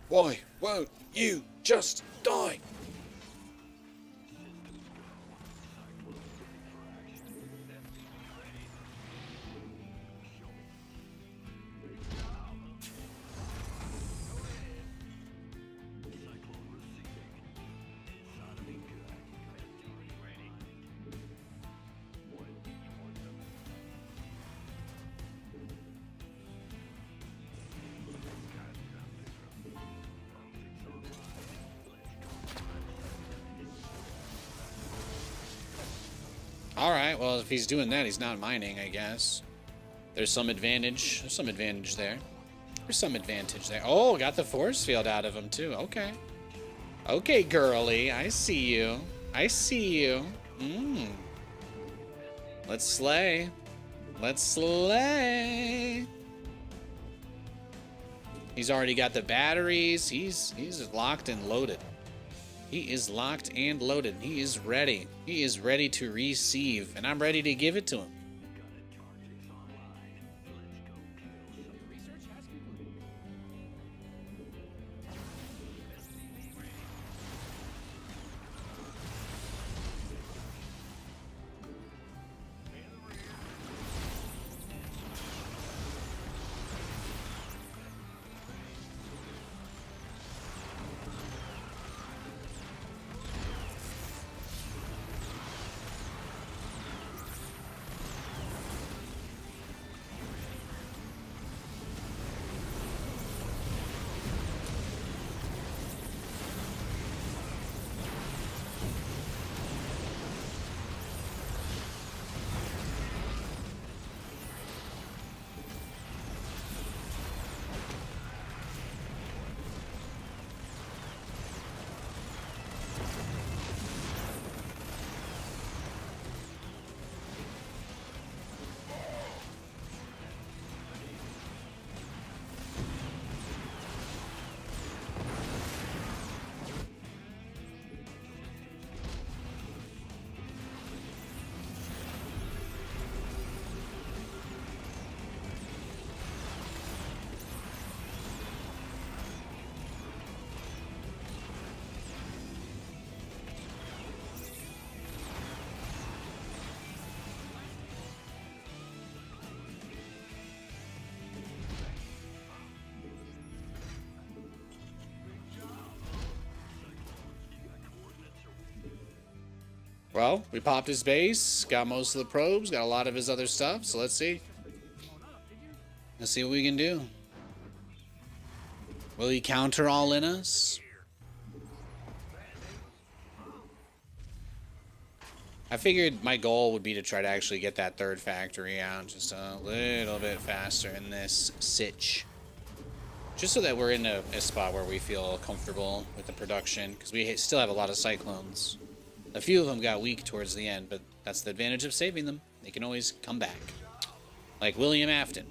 Why won't you just die? Alright, well, if he's doing that, he's not mining, I guess. There's some advantage. There's some advantage there. There's some advantage there. Oh, got the force field out of him, too. Okay. Okay, girly. I see you. I see you. Let's slay. Let's slay. He's already got the batteries. He's locked and loaded. He is locked and loaded. He is ready. He is ready to receive, and I'm ready to give it to him. Research has concluded. Well, we popped his base, got most of the probes, got a lot of his other stuff, so let's see. Let's see what we can do. Will he counter all in us? I figured my goal would be to try to actually get that third factory out just a little bit faster in this sitch. Just so that we're in a spot where we feel comfortable with the production, because we still have a lot of cyclones. A few of them got weak towards the end, but that's the advantage of saving them. They can always come back. Like William Afton.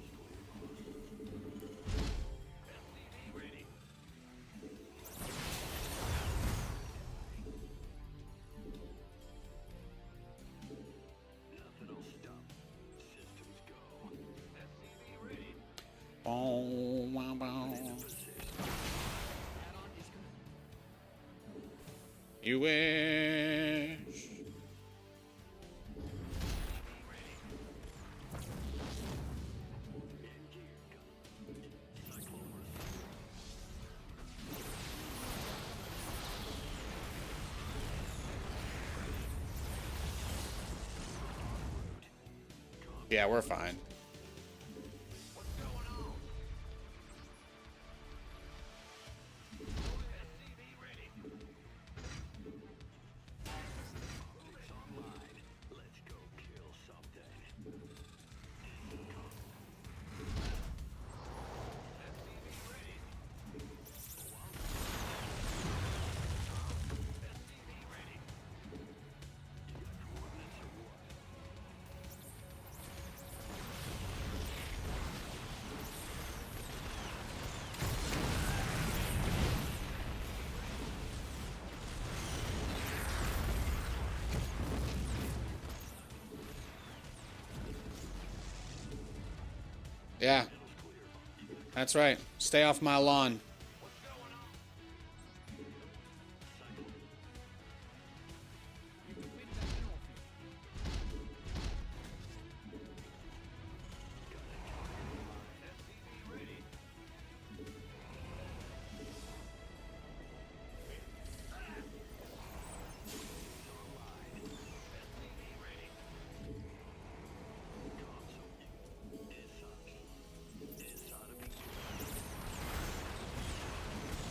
Bow, wow, bow. You wish. Yeah, we're fine. Yeah. That's right. Stay off my lawn.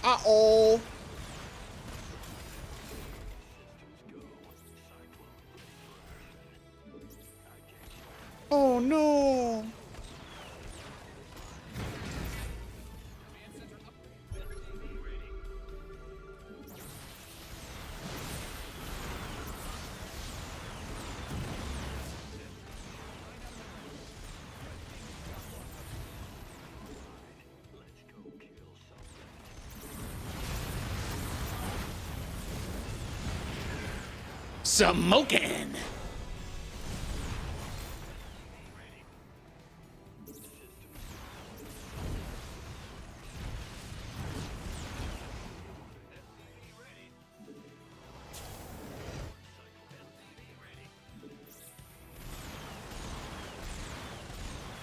Uh-oh. Oh, no. Smoking.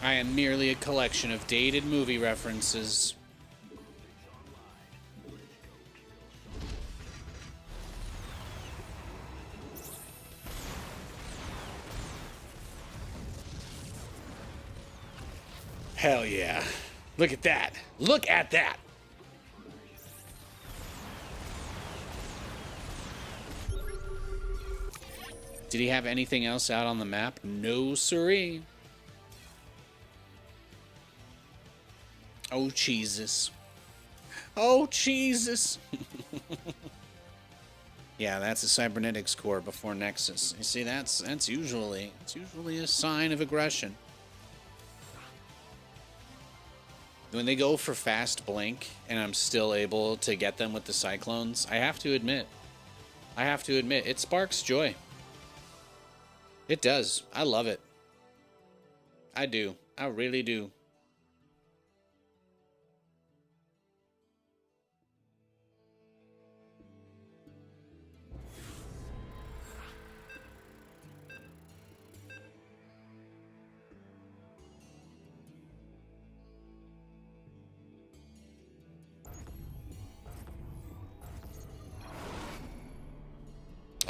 I am merely a collection of dated movie references. Hell yeah. Look at that. Look at that. Did he have anything else out on the map? No, siree. Oh, Jesus. Oh, Jesus. Yeah, that's a cybernetics core before Nexus. You see, that's usually a sign of aggression. When they go for fast blink and I'm still able to get them with the cyclones, I have to admit, it sparks joy. It does. I love it. I do. I really do.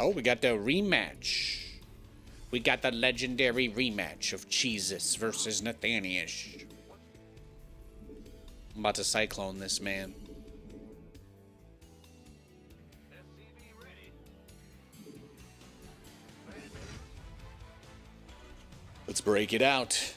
Oh, we got the rematch. We got the legendary rematch of Jesus versus Nathanias. I'm about to cyclone this man. Let's break it out.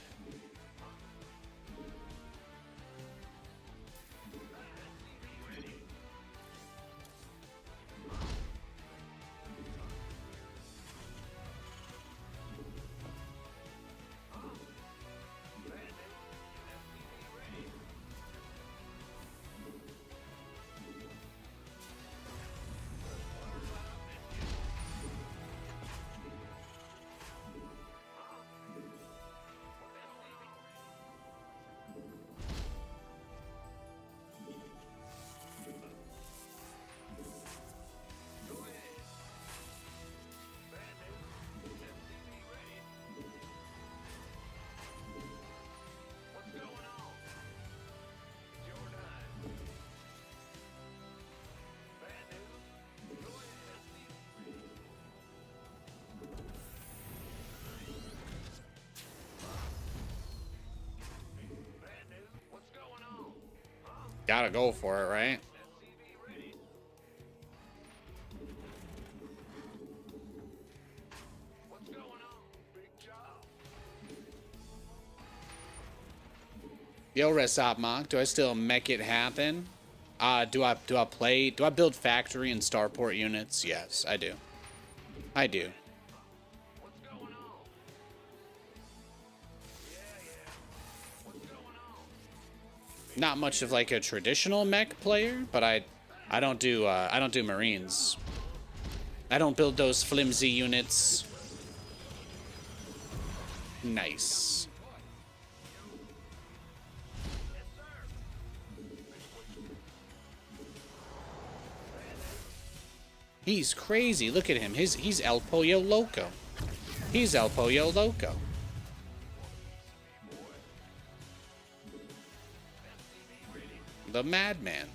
Gotta go for it, right? Yo, Resop Monk, do I still make it happen? Do I build factory and starport units? Yes, I do. I do. Not much of like a traditional mech player, but I don't do Marines. I don't build those flimsy units. Nice. He's crazy. Look at him. He's El Pollo Loco. He's El Pollo Loco. The madman.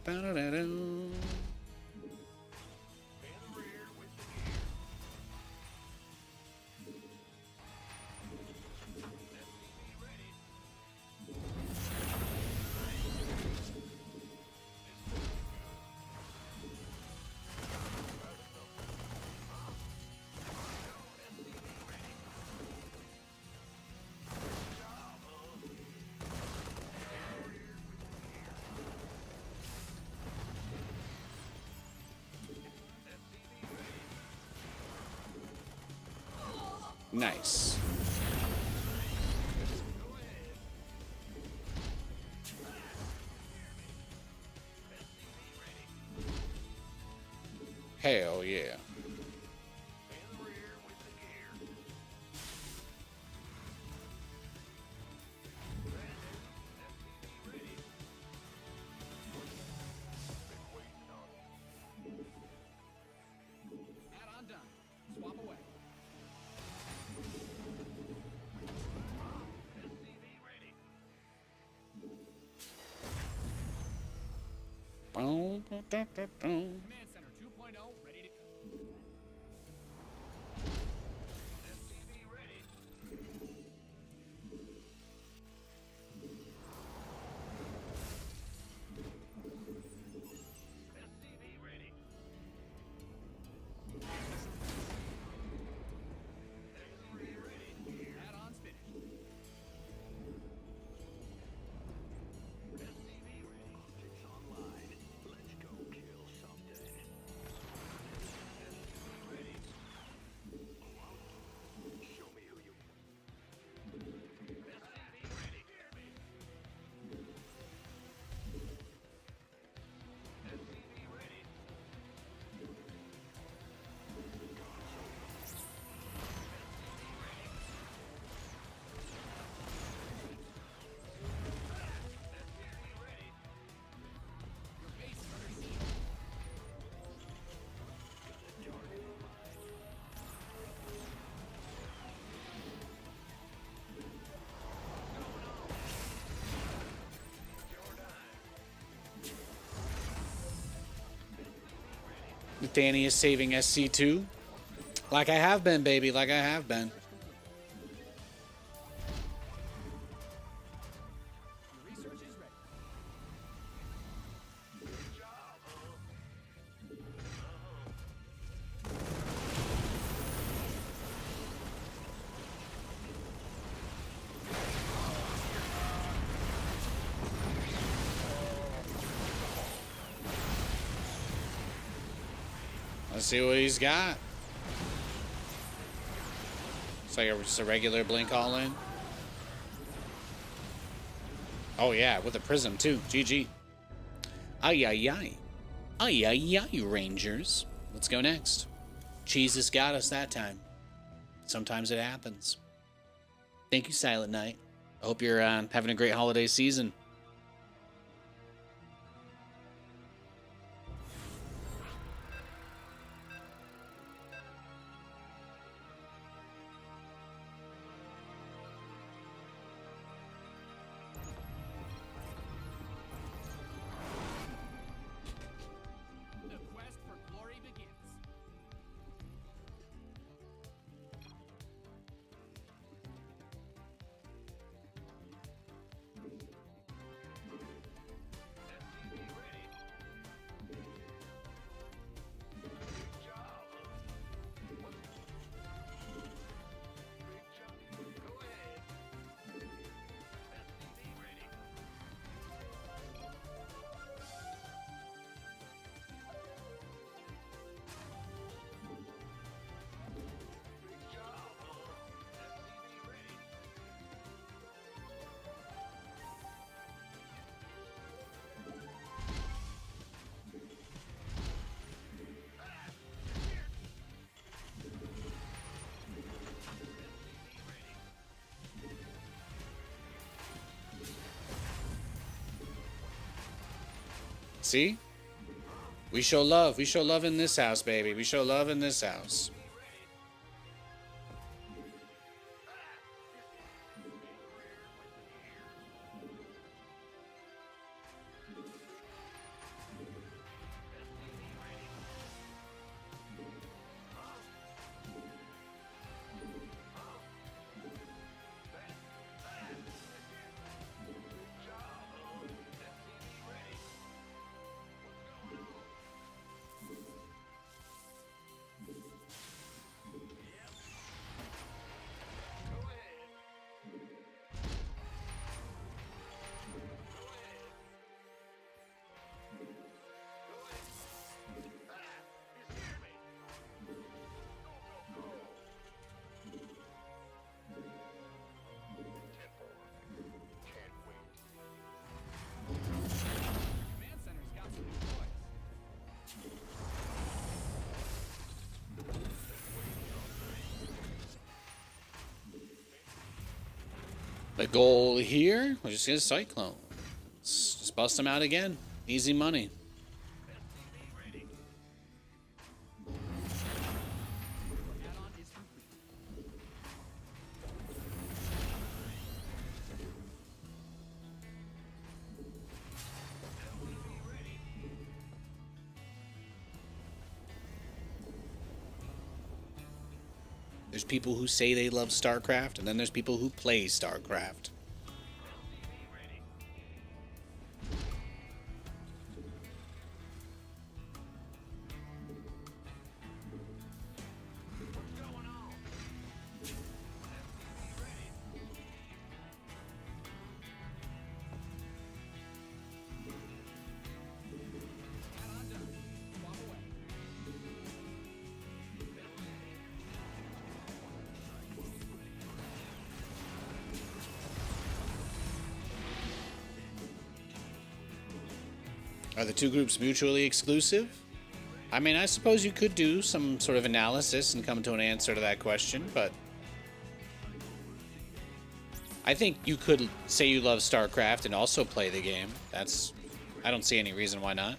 Ba-da-da-doo. Nice. Hell yeah. Add-on done. Swap away. Boom, boom, boom, boom, boom. Command Center 2.0 ready to go. Add-ons finished. Optics online. Let's go kill something. Nathanias saving SC2. Like I have been, baby. Like I have been. Your research is ready. Let's see what he's got. It's like just a regular blink all in. Oh yeah, with a prism too. GG. Ay ay ay. Ay ay ay, Rangers. Let's go next. Jesus got us that time. Sometimes it happens. Thank you, Silent Night. I hope you're having a great holiday season. The quest for glory begins. See? We show love. We show love in this house, baby. We show love in this house. Command center's got some new toys. The goal here, we'll just get a Cyclone. Let's just bust them out again. Easy money. Add-on is complete. There's people who say they love StarCraft, and then there's people who play StarCraft. Add-on done. Swap away. Are the two groups mutually exclusive? I mean, I suppose you could do some sort of analysis and come to an answer to that question, but I think you could say you love StarCraft and also play the game. I don't see any reason why not.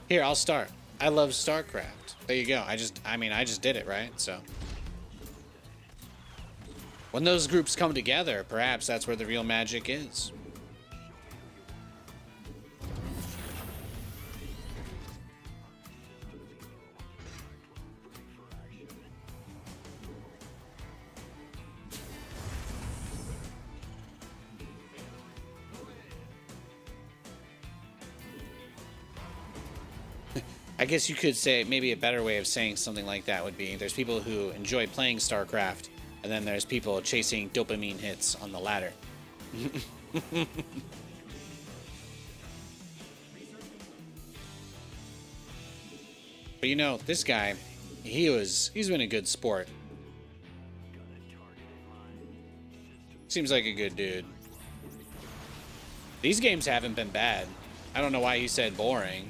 Here, I'll start. I love StarCraft. There you go. I just did it, right? So when those groups come together, perhaps that's where the real magic is. I guess you could say maybe a better way of saying something like that would be there's people who enjoy playing StarCraft, and then there's people chasing dopamine hits on the ladder. But you know, this guy, he's been a good sport. Seems like a good dude. These games haven't been bad. I don't know why he said boring.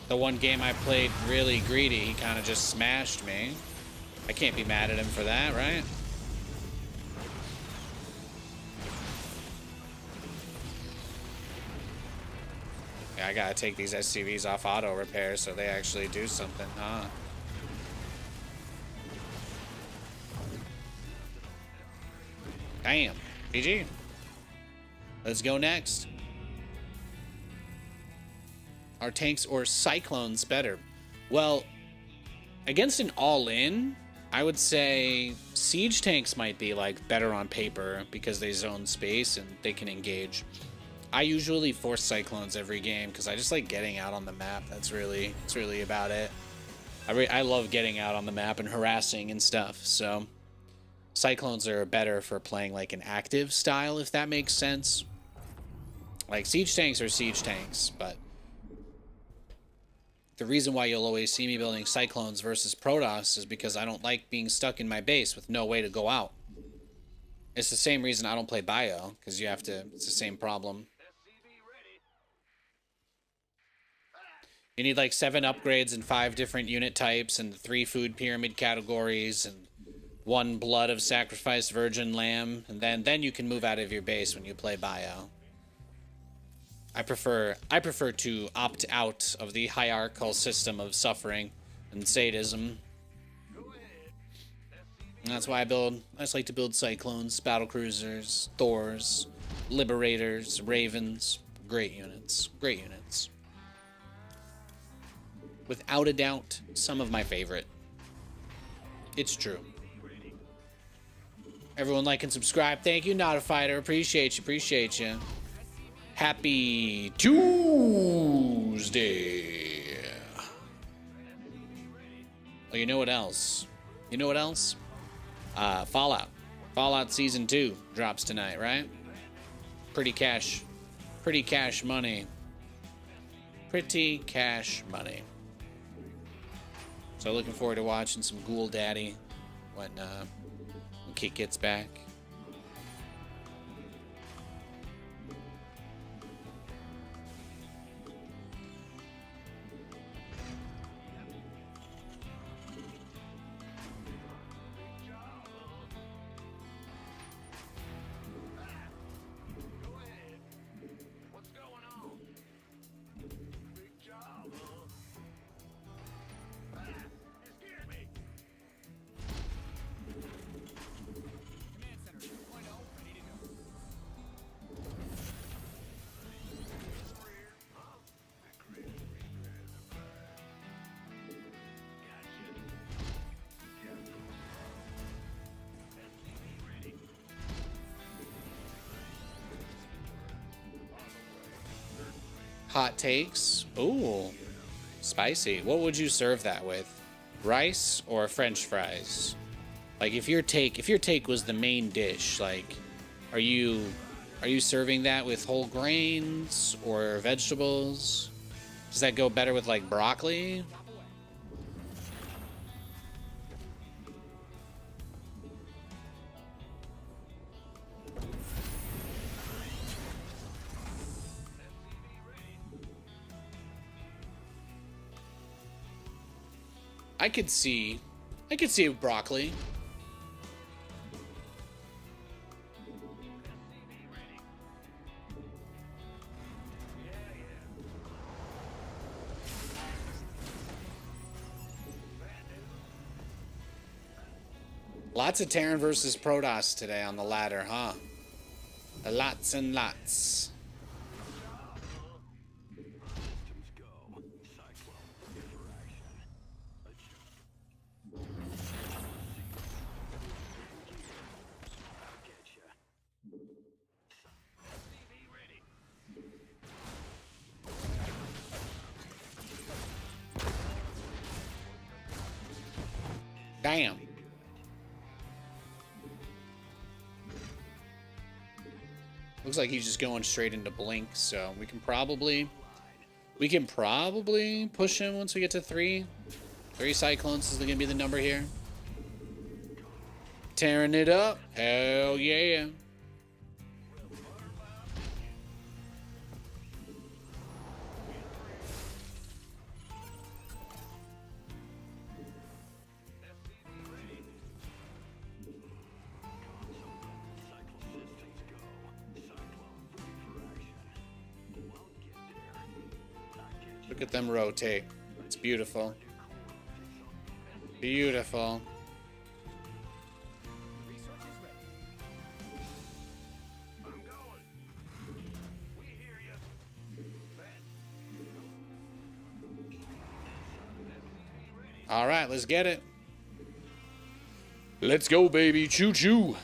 The one game I played really greedy, he kind of just smashed me. I can't be mad at him for that, right? Yeah, I gotta take these SCVs off auto repair so they actually do something, huh? Damn. GG. Let's go next. Are tanks or cyclones better? Well, against an all-in, I would say siege tanks might be like better on paper because they zone space and they can engage. I usually force cyclones every game because I just like getting out on the map. That's really about it. I love getting out on the map and harassing and stuff. So cyclones are better for playing like an active style, if that makes sense. Like siege tanks are siege tanks, but the reason why you'll always see me building cyclones versus Protoss is because I don't like being stuck in my base with no way to go out. It's the same reason I don't play bio, because you have to, it's the same problem. You need like 7 upgrades and 5 different unit types and 3 food pyramid categories and 1 blood of sacrificed virgin lamb, and then you can move out of your base when you play bio. I prefer to opt out of the hierarchical system of suffering and sadism. And that's why I just like to build cyclones, battle cruisers, Thors, liberators, ravens. Great units. Great units. Without a doubt, some of my favorite. It's true. Everyone like and subscribe. Thank you, Not a Fighter. Appreciate you. Happy Tuesday. Oh, you know what else? Fallout. Fallout Season 2 drops tonight, right? Pretty cash money. Pretty cash money. So looking forward to watching some Ghoul Daddy when Kit gets back. Hot takes. Ooh, spicy. What would you serve that with? Rice or French fries? Like if your take was the main dish, like are you serving that with whole grains or vegetables? Does that go better with like broccoli? I could see broccoli. Lots of Terran versus Protoss today on the ladder, huh? Lots and lots. Damn. Looks like he's just going straight into blink, so we can probably push him once we get to 3. 3 cyclones is gonna be the number here. Tearing it up. Hell yeah. Look at them rotate. It's beautiful. Beautiful. Research is ready. I'm going. We hear you. All right, let's get it. Let's go, baby. Choo choo.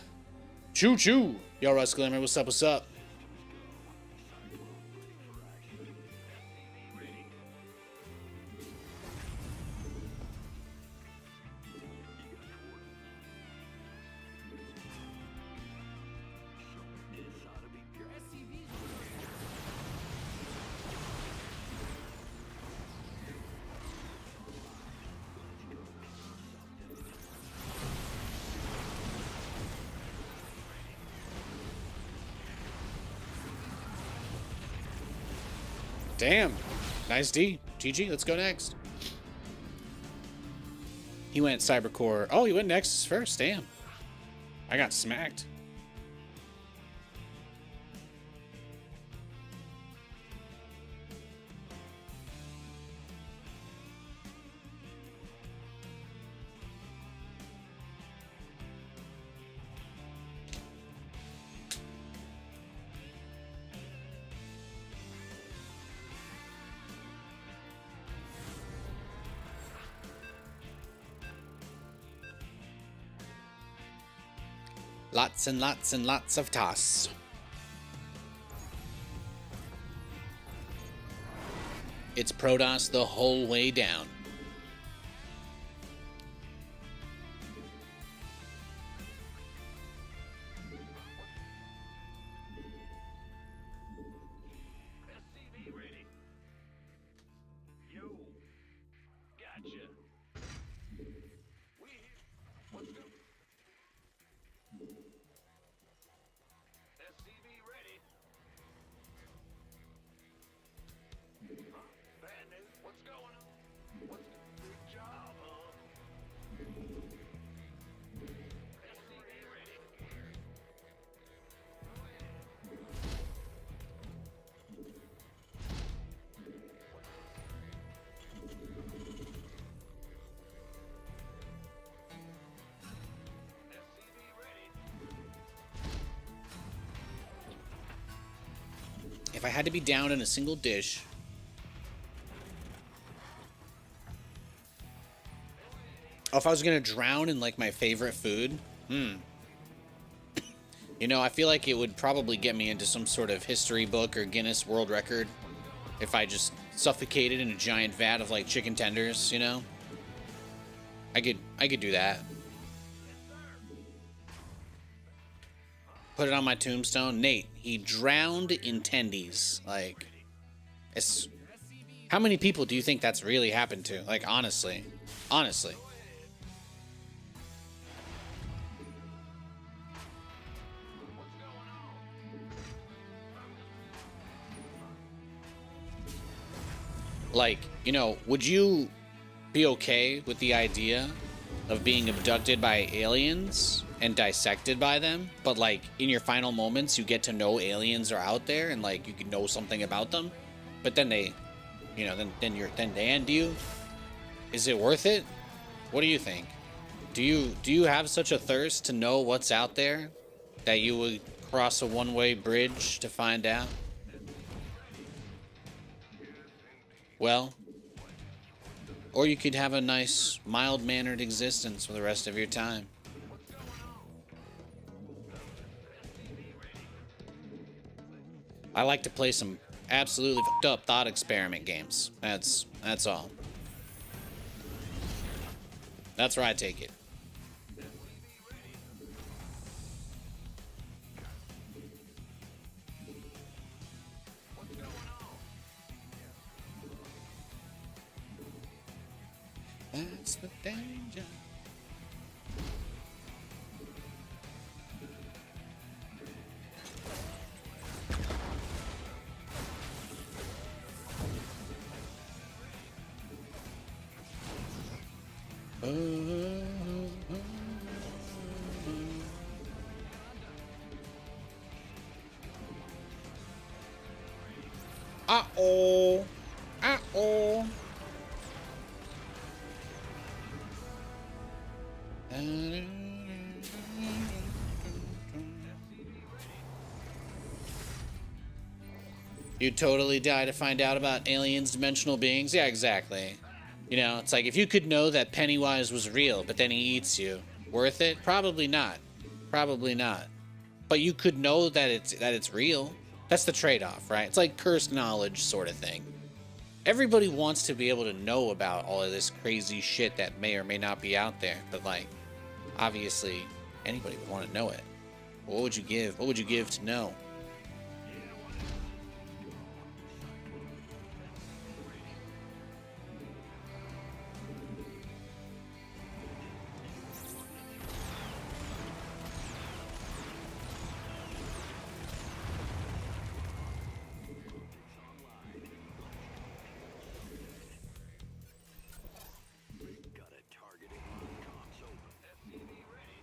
Choo choo. Yo, Russ Glimmer, what's up? What's up? SCV's Damn. Nice D. GG, let's go next. He went Cybercore. Oh, he went Nexus first. Damn. I got smacked. Lots and lots and lots of toss. It's Protoss the whole way down. SCV ready. Yo. Gotcha. We hear. What's up? SCV ready. Bad news. What's going on? What's the big job, huh? SCV ready. SCV ready. If I had to be down in a single dish, oh, if I was gonna drown in like my favorite food, you know, I feel like it would probably get me into some sort of history book or Guinness World Record if I just suffocated in a giant vat of like chicken tenders, you know? I could do that. Put it on my tombstone. Nate, he drowned in tendies. Like, it's... How many people do you think that's really happened to? Like, honestly. Honestly. Like, you know, would you be okay with the idea of being abducted by aliens and dissected by them, but like in your final moments you get to know aliens are out there and like you can know something about them, but then they, you know, then they end you? Is it worth it? What do you think? Do you have such a thirst to know what's out there that you would cross a one-way bridge to find out? Well, or you could have a nice, mild-mannered existence for the rest of your time. I like to play some absolutely fucked up thought experiment games. That's all. That's where I take it. That's the danger. Uh-oh. Uh-oh. You totally die to find out about aliens, dimensional beings? Yeah, exactly. You know, it's like if you could know that Pennywise was real, but then he eats you, worth it? Probably not. Probably not. But you could know that it's real. That's the trade-off, right? It's like cursed knowledge sort of thing. Everybody wants to be able to know about all of this crazy shit that may or may not be out there, but like, obviously, anybody would want to know it. What would you give? What would you give to know? Got a targeting console. FPV ready.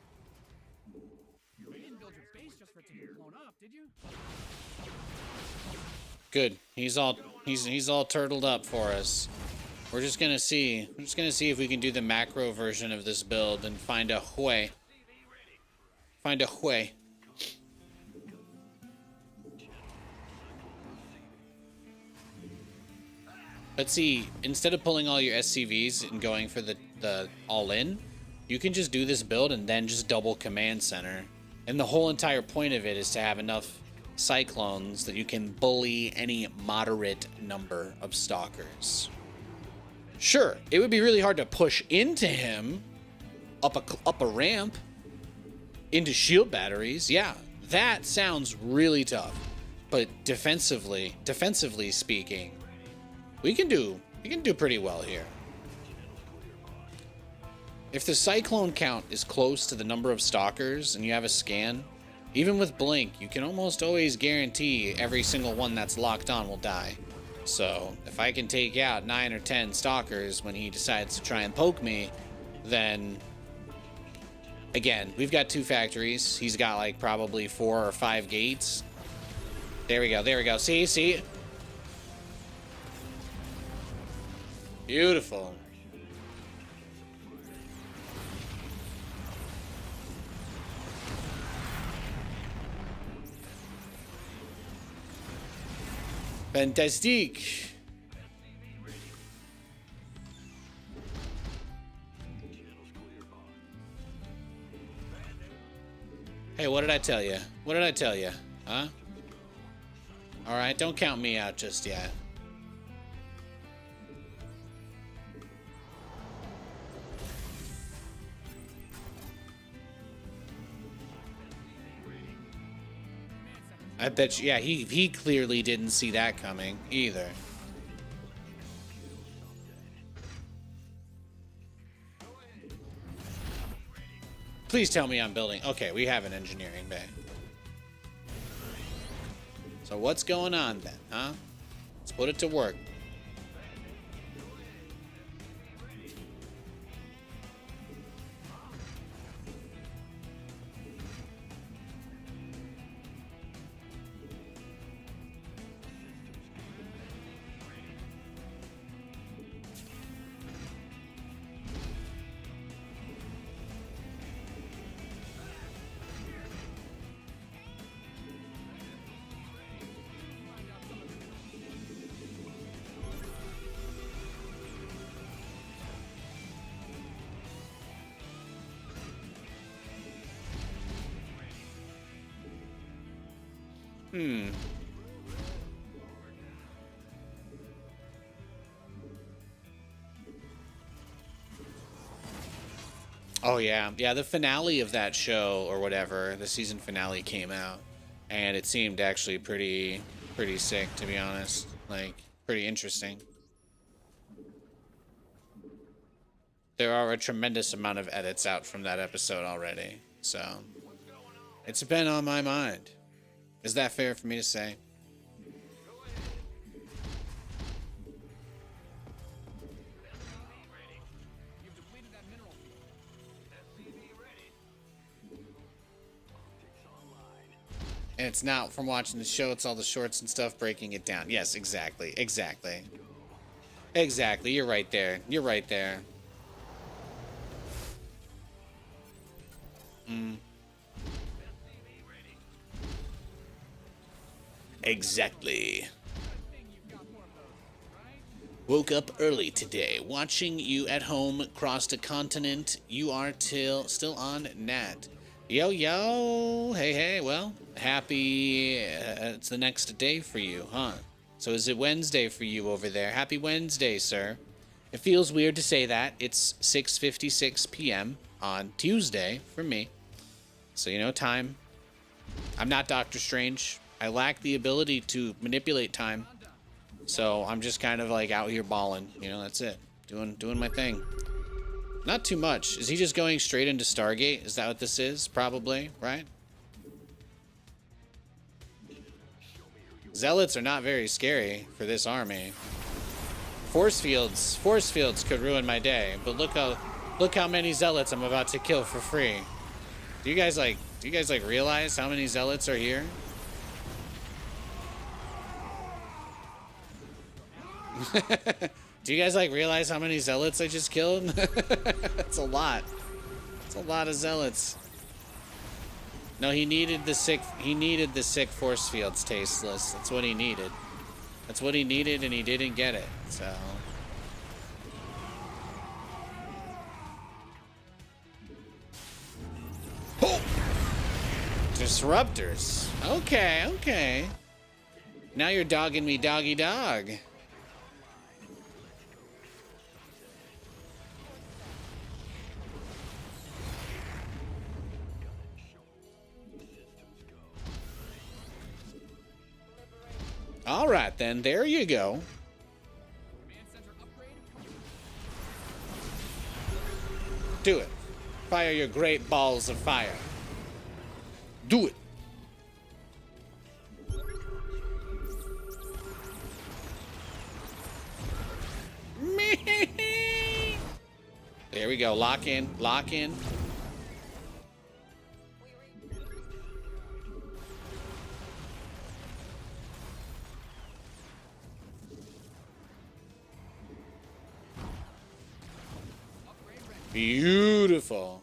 You didn't build your base just for it to get blown up, did you? Good. He's all turtled up for us. We're just gonna see. We're just gonna see if we can do the macro version of this build and find a way. Find a way. Let's see. Instead of pulling all your SCVs and going for the all-in, you can just do this build and then just double command center. And the whole entire point of it is to have enough cyclones that you can bully any moderate number of stalkers. Sure, it would be really hard to push into him up a ramp into shield batteries. Yeah, that sounds really tough. But defensively speaking, we can do pretty well here. If the cyclone count is close to the number of stalkers and you have a scan, even with blink, you can almost always guarantee every single one that's locked on will die. So if I can take out 9 or 10 stalkers when he decides to try and poke me, then again, we've got 2 factories. He's got like probably 4 or 5 gates. There we go. See? Beautiful. Fantastique. Hey, what did I tell you? Huh? All right, don't count me out just yet. I bet you, yeah, he clearly didn't see that coming either. Please tell me I'm building. Okay, we have an engineering bay. So what's going on then, huh? Let's put it to work. Oh yeah, the finale of that show or whatever, the season finale came out, and it seemed actually pretty sick, to be honest. Like, pretty interesting. there are a tremendous amount of edits out from that episode already. So it's been on my mind. Is that fair for me to say? You've depleted that mineral field. And it's not from watching the show, it's all the shorts and stuff breaking it down. Yes, exactly. Exactly. Exactly. You're right there. You're right there. Exactly. Woke up early today, watching you at home, crossed a continent. You are still on Nat. Yo, yo. Hey, hey. Well, happy. It's the next day for you, huh? So is it Wednesday for you over there? Happy Wednesday, sir. It feels weird to say that. It's 6:56 p.m. on Tuesday for me. So, you know, time. I'm not Doctor Strange. I lack the ability to manipulate time. So I'm just kind of like out here balling. You know, that's it. Doing my thing. Not too much. Is he just going straight into Stargate? Is that what this is? Probably, right? Zealots are not very scary for this army. Force fields could ruin my day, but look how many zealots I'm about to kill for free. Do you guys like realize how many zealots are here? Do you guys like realize how many zealots I just killed? That's a lot. That's a lot of zealots. No, he needed the sick force fields tasteless. That's what he needed. That's what he needed, and he didn't get it. So oh! Disruptors. Okay, okay. Now you're dogging me, doggy dog. All right, then. There you go. Command center upgrade. Do it. Fire your great balls of fire. Do it. There we go. Lock in. Lock in. Beautiful.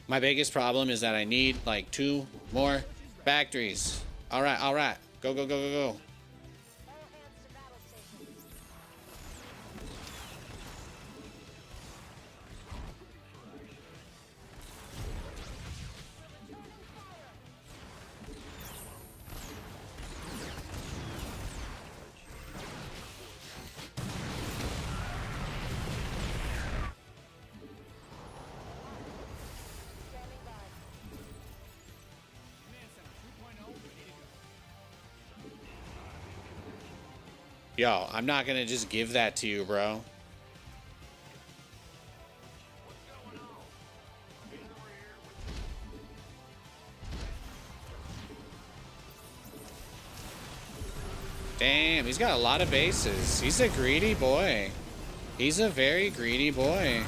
My biggest problem is that I need like 2 more factories. All right, all right. Go, go, go, go, go. All hands to battle stations. Standing by. Command center 2.0 ready to go. Yo, I'm not gonna just give that to you, bro. Damn, he's got a lot of bases. He's a greedy boy. He's a very greedy boy.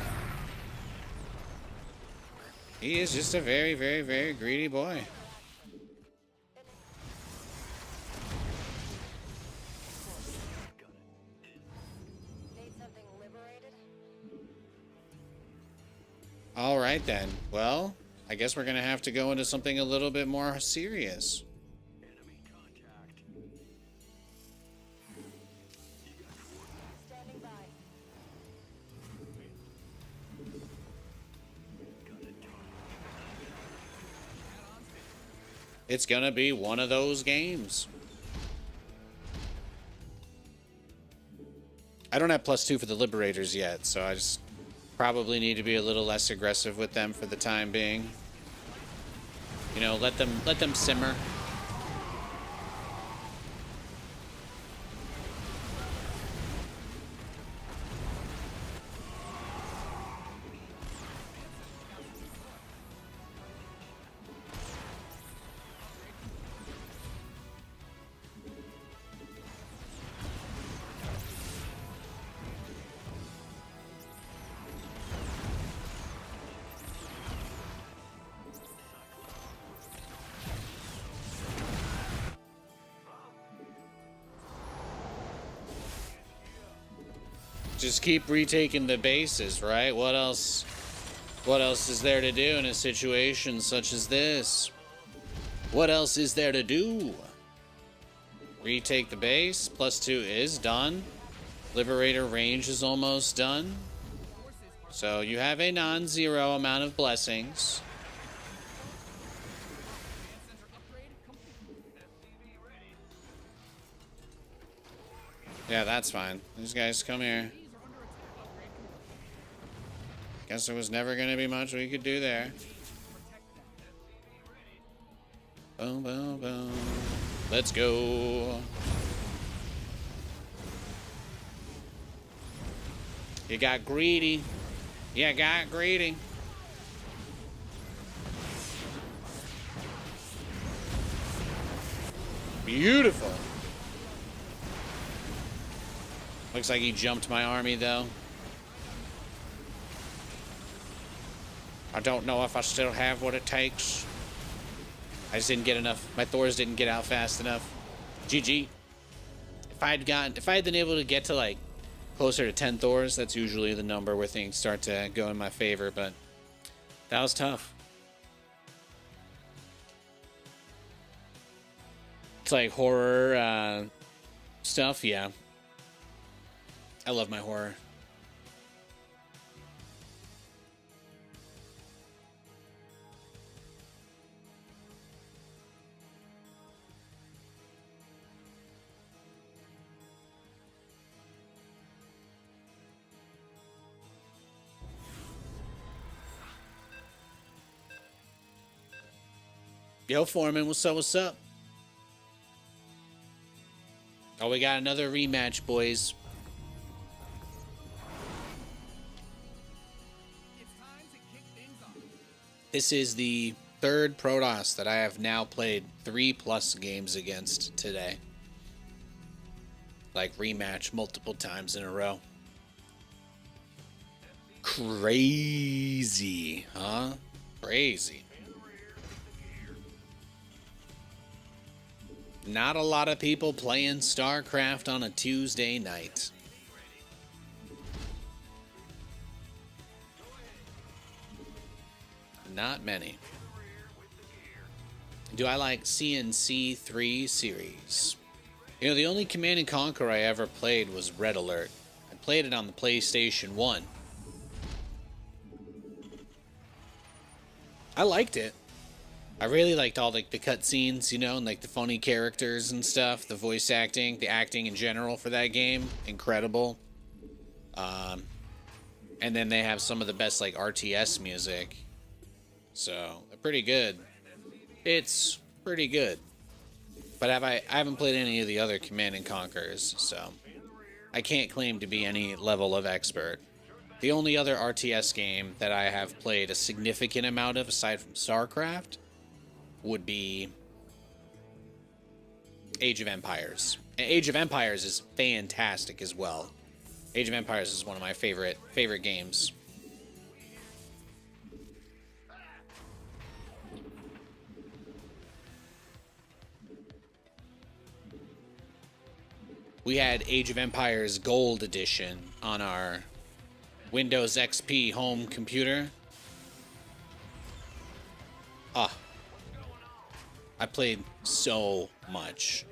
He is just a very, very, very greedy boy. Need something liberated? All right, then. Well, I guess we're going to have to go into something a little bit more serious. Enemy contact. Standing by. It's going to be one of those games. I don't have +2 for the Liberators yet, so I just Probably need to be a little less aggressive with them for the time being. You know, let them simmer. Just keep retaking the bases, right? What else is there to do in a situation such as this? What else is there to do? Retake the base. +2 is done. Liberator range is almost done. So you have a non-zero amount of blessings. Yeah, that's fine. These guys come here. Guess there was never going to be much we could do there. Boom, boom, boom. Let's go. You got greedy. You got greedy. Beautiful. Looks like he jumped my army, though. I don't know if I still have what it takes. I just didn't get enough. My Thors didn't get out fast enough. GG. If I had been able to get to like closer to 10 Thors, that's usually the number where things start to go in my favor, but that was tough. It's like horror stuff, yeah. I love my horror. Yo, Foreman, what's up? Oh, we got another rematch, boys. It's time to kick things off. This is the third Protoss that I have now played 3+ games against today. Like, rematch multiple times in a row. Crazy, huh? Crazy. Not a lot of people playing StarCraft on a Tuesday night. Not many. Do I like CNC 3 series? You know, the only Command & Conquer I ever played was Red Alert. I played it on the PlayStation 1. I liked it. I really liked all like the cutscenes, you know, and like the funny characters and stuff, the voice acting, the acting in general for that game, incredible. And then they have some of the best like RTS music, so they're pretty good. It's pretty good. But I haven't played any of the other Command & Conquers, so I can't claim to be any level of expert. The only other RTS game that I have played a significant amount of, aside from StarCraft, would be Age of Empires. And Age of Empires is fantastic as well. Age of Empires is one of my favorite games. We had Age of Empires Gold Edition on our Windows XP home computer. I played so much.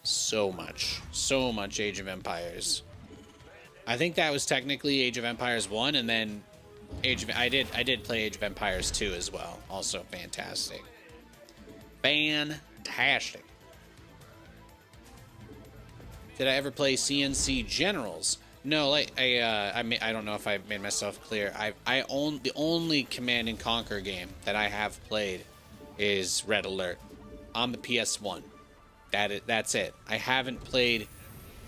So much Age of Empires. I think that was technically Age of Empires 1, and then I did play Age of Empires 2 as well. Also fantastic. Fantastic. Did I ever play CNC Generals? No, like I don't know if I made myself clear. I own the only Command and Conquer game that I have played is Red Alert on the PS1. That's it. I haven't played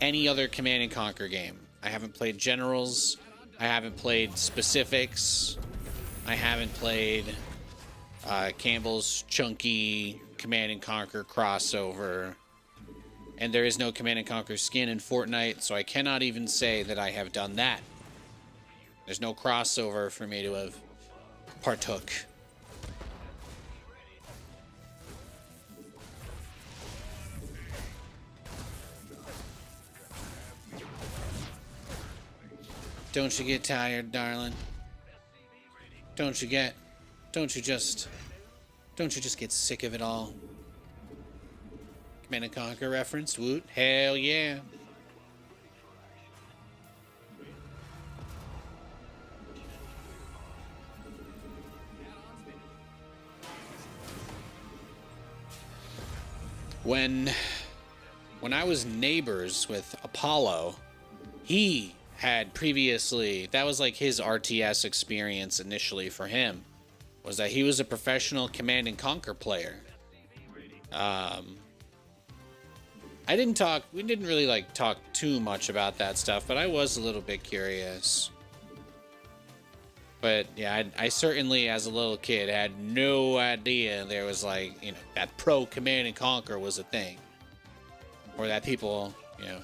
any other Command and Conquer game. I haven't played Generals. I haven't played Specifics. I haven't played Campbell's chunky Command and Conquer crossover. And there is no Command and Conquer skin in Fortnite, so I cannot even say that I have done that. There's no crossover for me to have partook. Don't you get tired, darling? Don't you just get sick of it all? Command and Conquer reference, woot, hell yeah. When I was neighbors with Apollo, he had previously, that was like his RTS experience initially for him, was that he was a professional Command and Conquer player. We didn't really like talk too much about that stuff, but I was a little bit curious. But yeah, I certainly as a little kid had no idea there was like, you know, that pro Command and Conquer was a thing. Or that people, you know,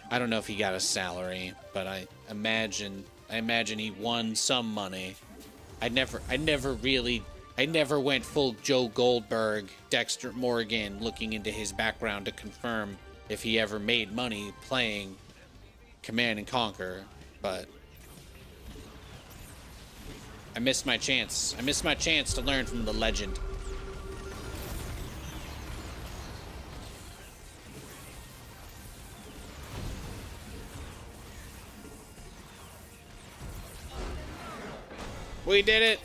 I don't know if he got a salary, but I imagine he won some money. I never went full Joe Goldberg, Dexter Morgan, looking into his background to confirm if he ever made money playing Command and Conquer, but I missed my chance. I missed my chance to learn from the legend. We did it!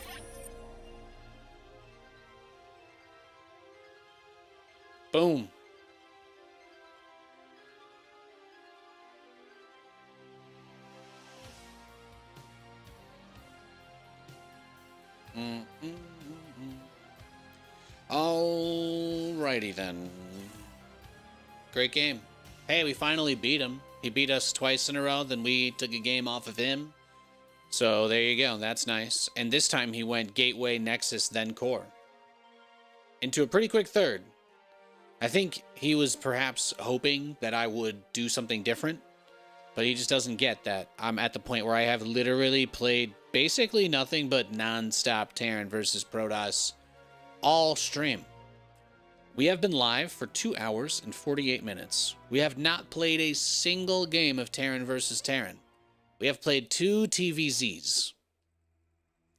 Boom. Alrighty then. Great game. Hey, we finally beat him. He beat us twice in a row, then we took a game off of him. So there you go, that's nice. And this time he went Gateway, Nexus, then Core. Into a pretty quick third. I think he was perhaps hoping that I would do something different, but he just doesn't get that I'm at the point where I have literally played basically nothing but non-stop Terran versus Protoss all stream. We have been live for 2 hours and 48 minutes. We have not played a single game of Terran versus Terran. We have played 2 TVZs.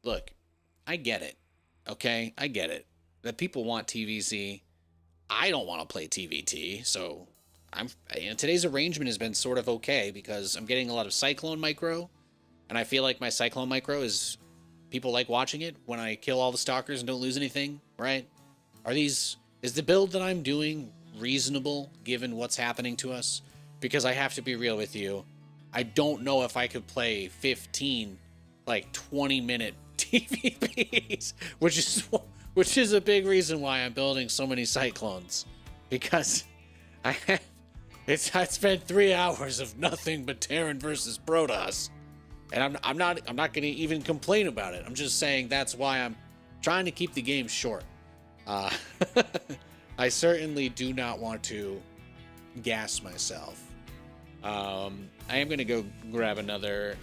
Look, I get it. Okay? I get it. That people want TVZ. I don't want to play TVT, so today's arrangement has been sort of okay because I'm getting a lot of Cyclone Micro, and I feel like my Cyclone Micro is, people like watching it when I kill all the stalkers and don't lose anything, right? Is the build that I'm doing reasonable given what's happening to us? Because I have to be real with you, I don't know if I could play 15, 20-minute TVPs, which is a big reason why I'm building so many Cyclones, because I spent 3 hours of nothing but Terran versus Protoss, and I'm not going to even complain about it. I'm just saying that's why I'm trying to keep the game short. I certainly do not want to gas myself. I am going to go grab another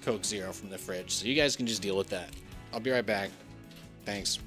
Coke Zero from the fridge, so you guys can just deal with that. I'll be right back. Thanks.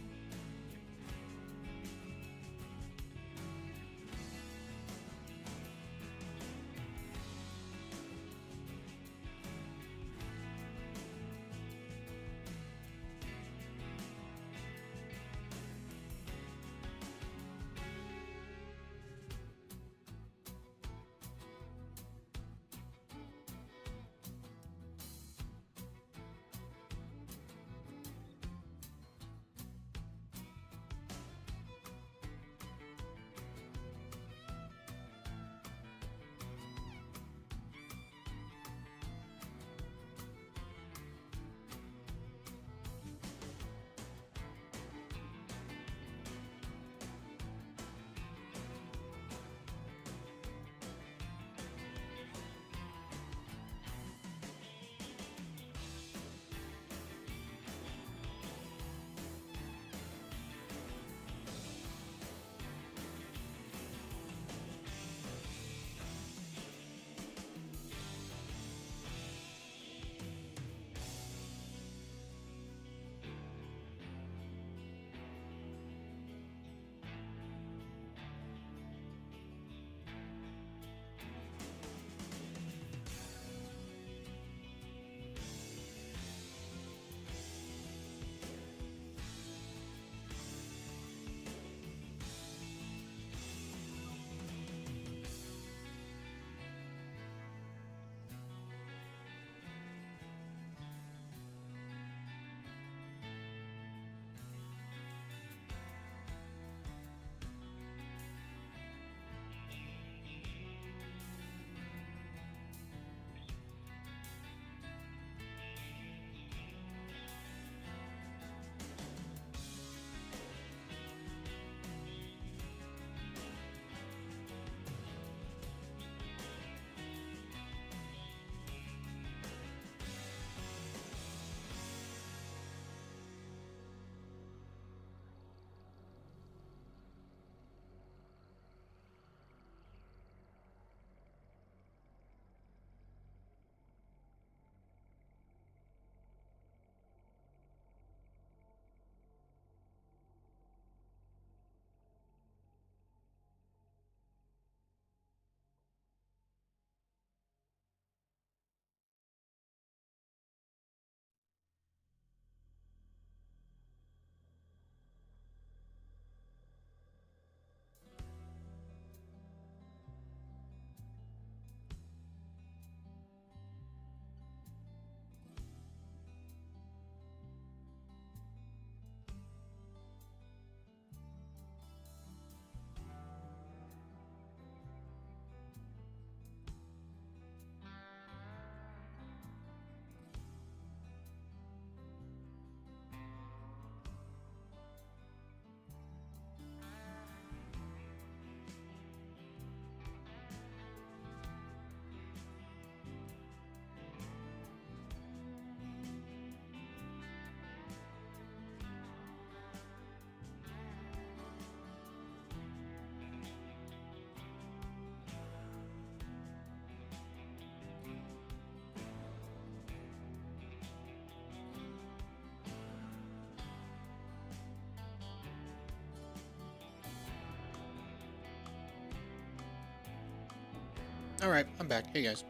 All right, I'm back. Hey, guys.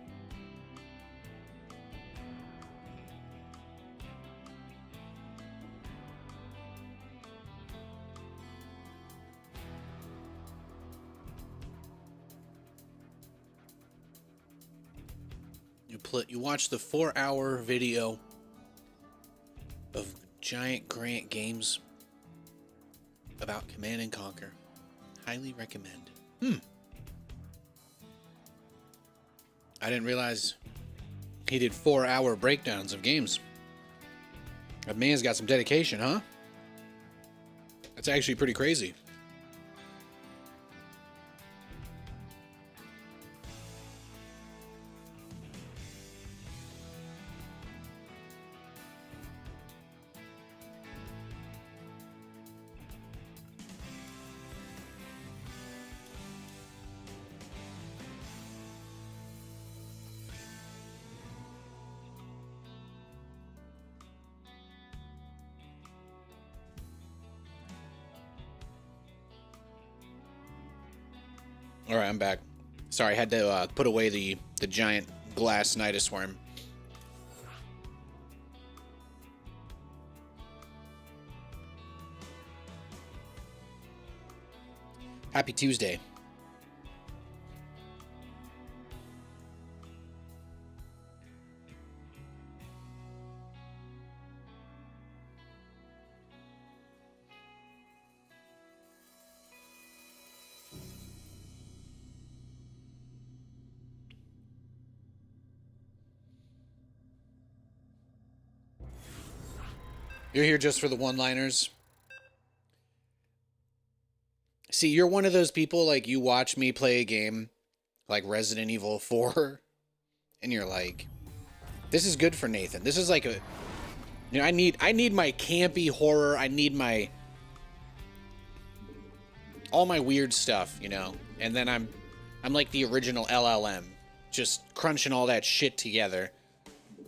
You watch the 4-hour video of Giant Grant games about Command and Conquer. Highly recommend. I didn't realize he did 4-hour breakdowns of games. That man's got some dedication, huh? That's actually pretty crazy. All right, I'm back. Sorry, I had to put away the giant glass nidus worm. Happy Tuesday. You're here just for the one-liners. See, you're one of those people, like, you watch me play a game like Resident Evil 4, and you're like, this is good for Nathan. This is like a, you know, I need my campy horror. I need my, all my weird stuff, you know? And then I'm like the original LLM, just crunching all that shit together,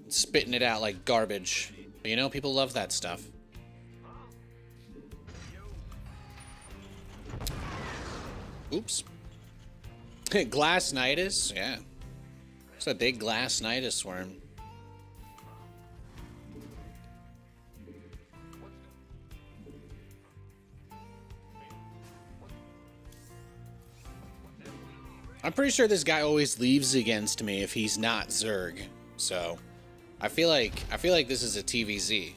spitting it out like garbage. But, you know, people love that stuff. Oops. Glass nidus? Yeah. It's a big glass nidus worm. I'm pretty sure this guy always leaves against me if he's not Zerg. So, I feel like this is a TVZ.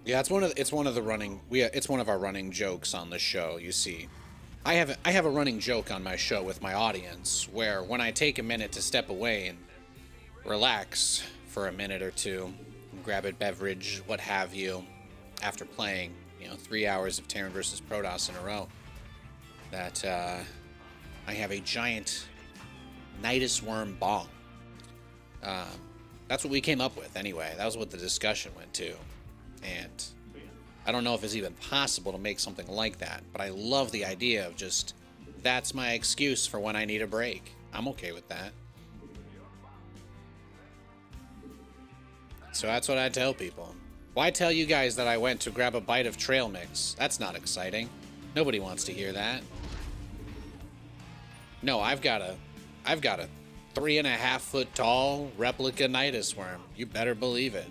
Yeah, it's one of our running jokes on the show, you see. I have a running joke on my show with my audience where when I take a minute to step away and relax for a minute or two, grab a beverage, what have you, after playing, 3 hours of Terran versus Protoss in a row, that I have a giant nidus worm bong. That's what we came up with anyway. That was what the discussion went to. And I don't know if it's even possible to make something like that, but I love the idea of just, that's my excuse for when I need a break. I'm okay with that. So that's what I tell people. Why tell you guys that I went to grab a bite of trail mix? That's not exciting. Nobody wants to hear that. No, I've got a 3.5 foot tall replica nidus worm. You better believe it.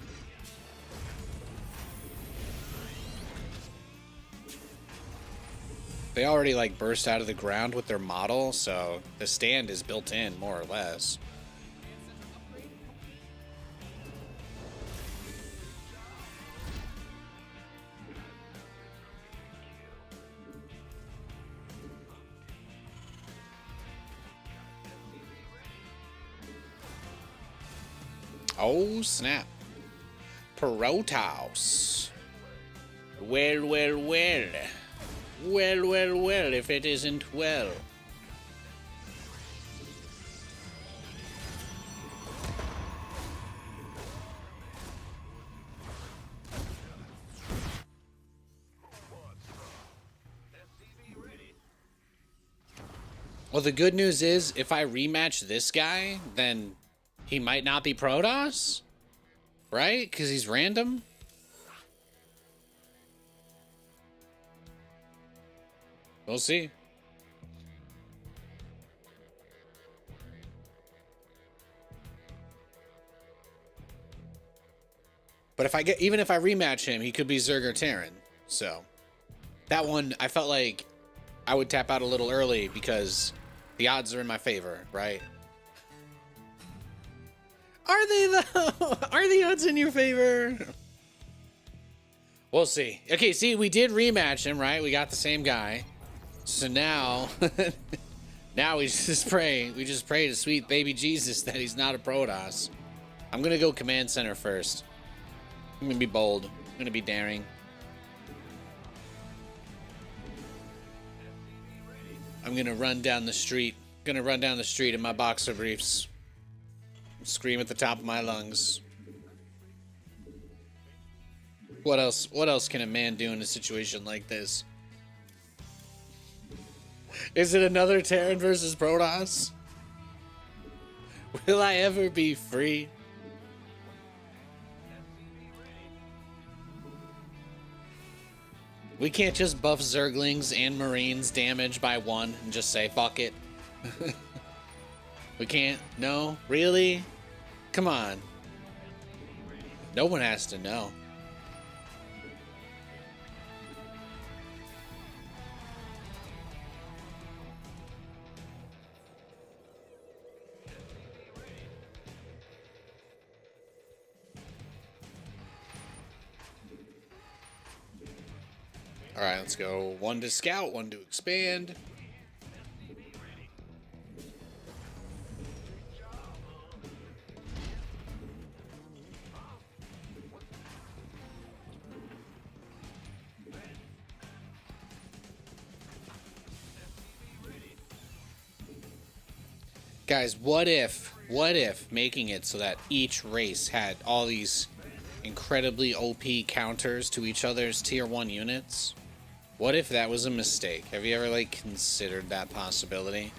They already burst out of the ground with their model, so the stand is built in more or less. Oh, snap. Protoss. Well, well, well. Well, well, well, if it isn't well. Well, the good news is, if I rematch this guy, then he might not be Protoss? right? Because he's random. We'll see. But if I get, even if I rematch him, he could be Zerg or Terran. So that one, I felt like I would tap out a little early because the odds are in my favor, right? Are they though? Are the odds in your favor? We'll see. Okay, see, we did rematch him, right? We got the same guy. So now, now we just pray to sweet baby Jesus that he's not a Protoss. I'm gonna go command center first. I'm gonna be bold. I'm gonna be daring. I'm gonna run down the street. Gonna run down the street in my boxer briefs. Scream at the top of my lungs. What else? What else can a man do in a situation like this? Is it another Terran versus Protoss? Will I ever be free? We can't just buff Zerglings and Marines damage by 1 and just say, fuck it. We can't? No? Really? Come on. No one has to know. Alright, let's go. 1 to scout, 1 to expand. Guys, what if making it so that each race had all these incredibly OP counters to each other's tier 1 units? What if that was a mistake? Have you ever, like, considered that possibility?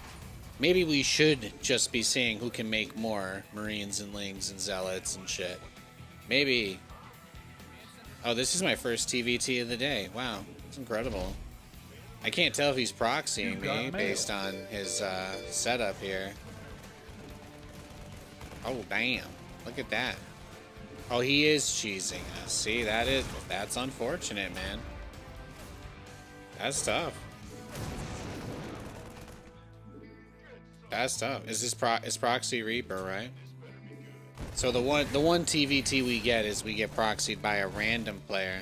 Maybe we should just be seeing who can make more Marines and Lings and Zealots and shit. Maybe. Oh, this is my first TVT of the day. Wow, it's incredible. I can't tell if he's proxying me based on his setup here. Oh, damn. Look at that. Oh, he is cheesing us. See, that's unfortunate, man. That's tough. That's tough. Is this is Proxy Reaper, right? So the one TVT we get is we get proxied by a random player.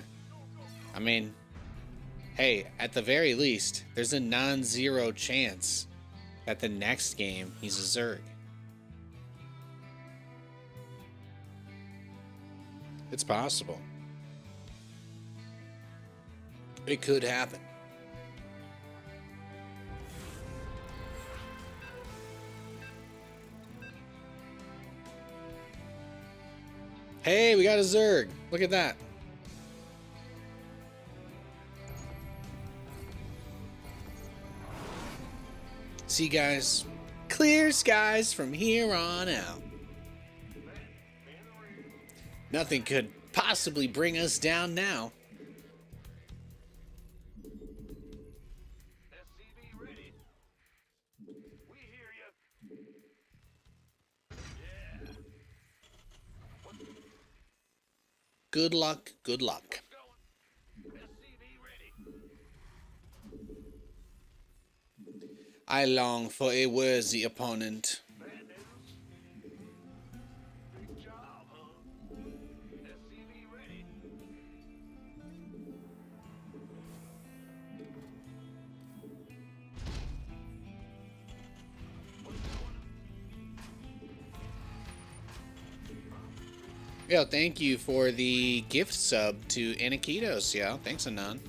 I mean, hey, at the very least, there's a non-zero chance that the next game he's a Zerg. It's possible. It could happen. Hey, we got a Zerg. Look at that. See, guys, clear skies from here on out. Nothing could possibly bring us down now. SCV ready. We hear you. Yeah. Good luck, good luck. SCV ready. I long for a worthy opponent. Bad news. Big job, huh? SCV ready. Yo, thank you for the gift sub to Anakitos, yo. Thanks, Anon.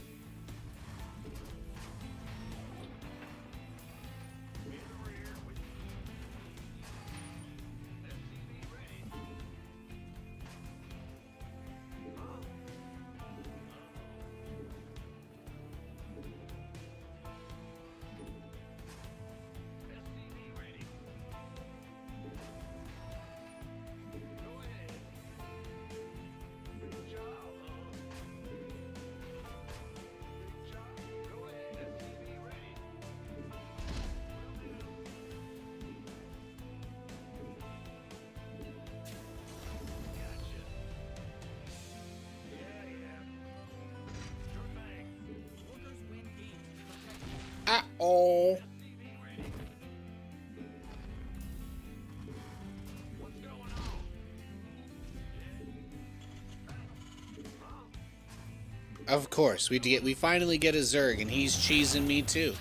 Of course, we finally get a Zerg, and he's cheesing me too.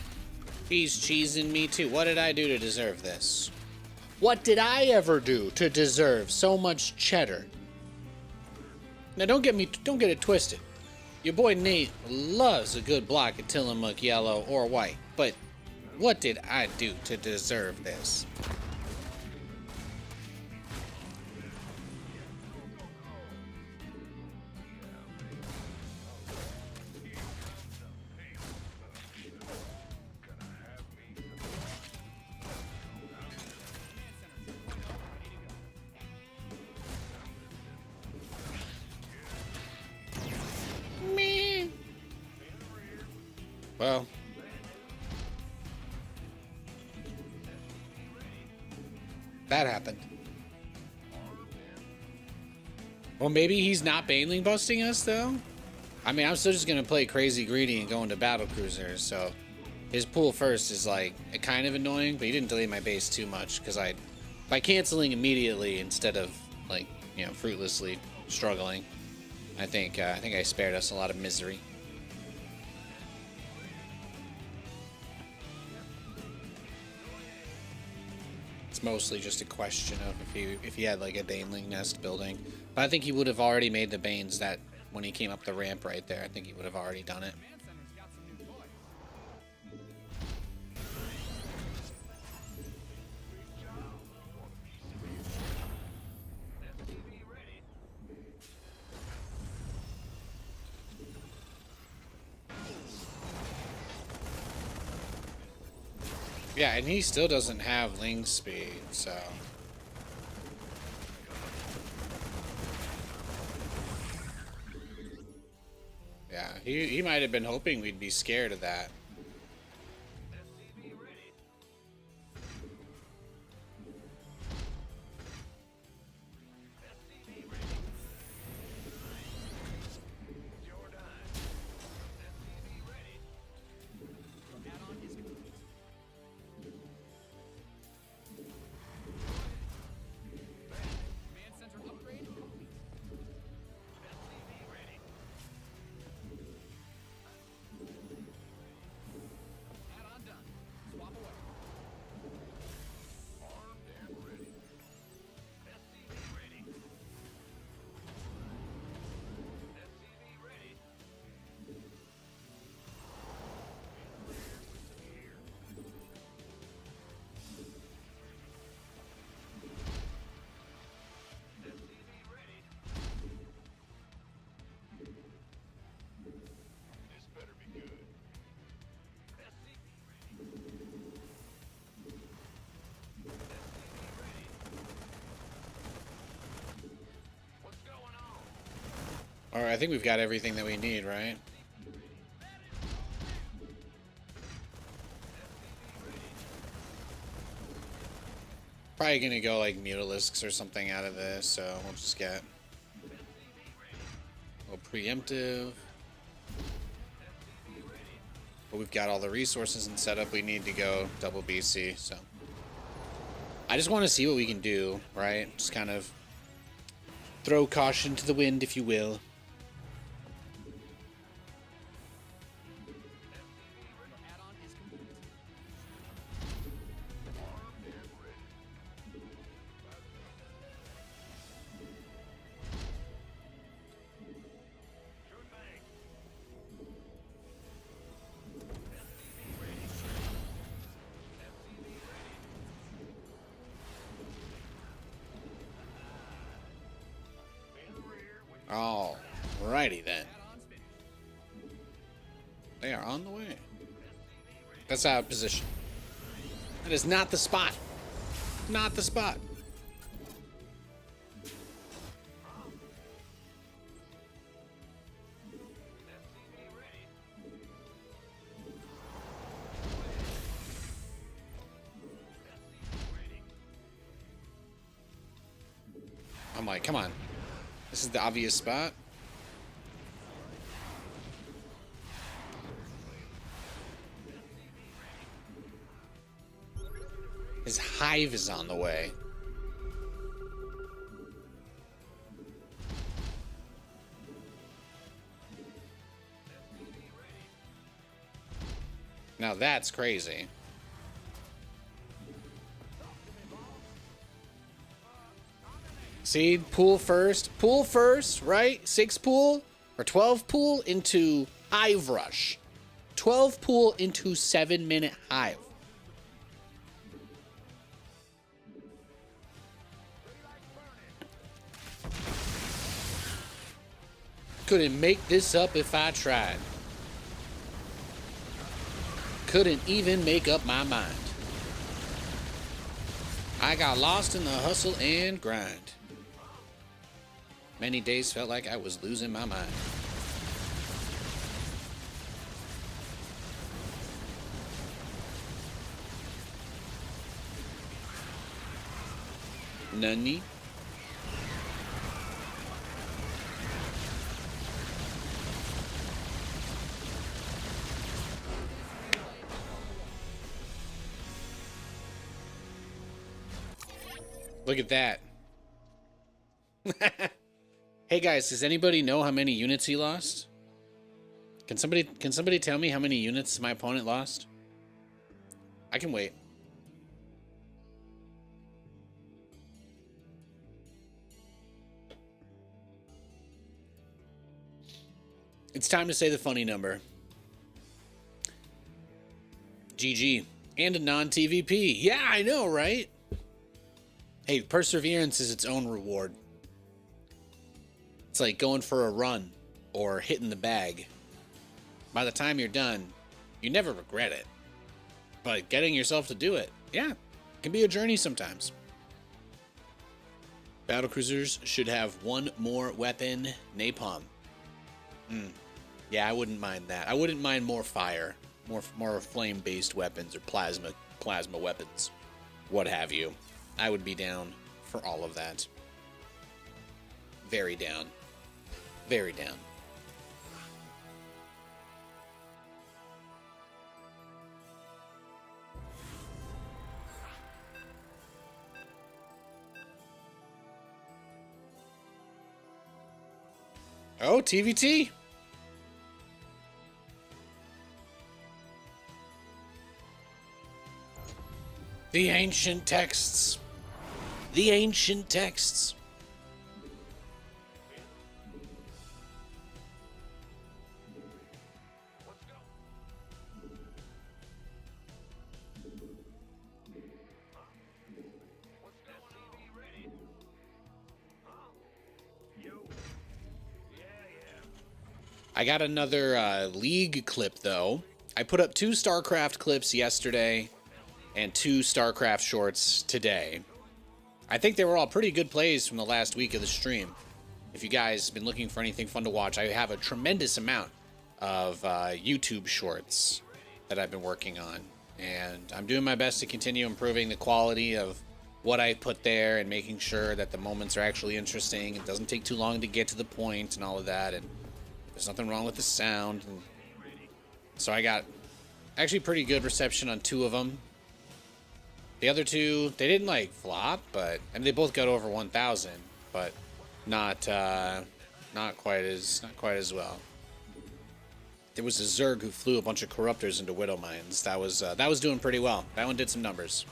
He's cheesing me too. What did I do to deserve this? What did I ever do to deserve so much cheddar? Now don't get it twisted. Your boy Nate loves a good block of Tillamook yellow or white, but what did I do to deserve this? Well, that happened. Well, maybe he's not baneling busting us, though? I mean, I'm still just going to play crazy greedy and go into battle cruisers, so his pull first is, like, kind of annoying, but he didn't delay my base too much, because by canceling immediately instead of, like, you know, fruitlessly struggling, I think I spared us a lot of misery. Mostly just a question of if he had like a Baneling nest building, but I think he would have already made the Banes that when he came up the ramp right there. I think he would have already done it. Yeah, and he still doesn't have Ling speed, so... Yeah, he might have been hoping we'd be scared of that. Alright, I think we've got everything that we need, right? Probably gonna go like Mutalisks or something out of this, so we'll just get a little preemptive. But we've got all the resources and setup we need to go double BC, so. I just want to see what we can do, right? Just kind of throw caution to the wind, if you will. Alrighty then. They are on the way. That's out of position. That is not the spot. Not the spot. I'm like, come on. This is the obvious spot. His hive is on the way. Now that's crazy. See, pool first, right? 6 pool or 12 pool into hive rush. 12 pool into 7-minute hive. Couldn't make this up if I tried. Couldn't even make up my mind. I got lost in the hustle and grind. Many days felt like I was losing my mind. Nani? Look at that. Hey guys, does anybody know how many units he lost? Can somebody tell me how many units my opponent lost? I can wait. It's time to say the funny number. GG. And a non-TVP. Yeah, I know, right? Hey, perseverance is its own reward. It's like going for a run or hitting the bag. By the time you're done, you never regret it. But getting yourself to do it, yeah, can be a journey sometimes. Battlecruisers should have one more weapon, napalm. Yeah, I wouldn't mind that. I wouldn't mind more fire, more flame-based weapons or plasma weapons, what have you. I would be down for all of that. Very down. Very down. Oh, TVT. The ancient texts. The ancient texts. I got another League clip, though. I put up 2 StarCraft clips yesterday and 2 StarCraft shorts today. I think they were all pretty good plays from the last week of the stream. If you guys have been looking for anything fun to watch, I have a tremendous amount of YouTube shorts that I've been working on. And I'm doing my best to continue improving the quality of what I put there and making sure that the moments are actually interesting. It doesn't take too long to get to the point and all of that. And there's nothing wrong with the sound. And so I got actually pretty good reception on 2 of them. The other 2, they didn't like flop, but I mean they both got over 1,000, but not quite as well. There was a Zerg who flew a bunch of corruptors into Widow Mines. That was doing pretty well. That one did some numbers.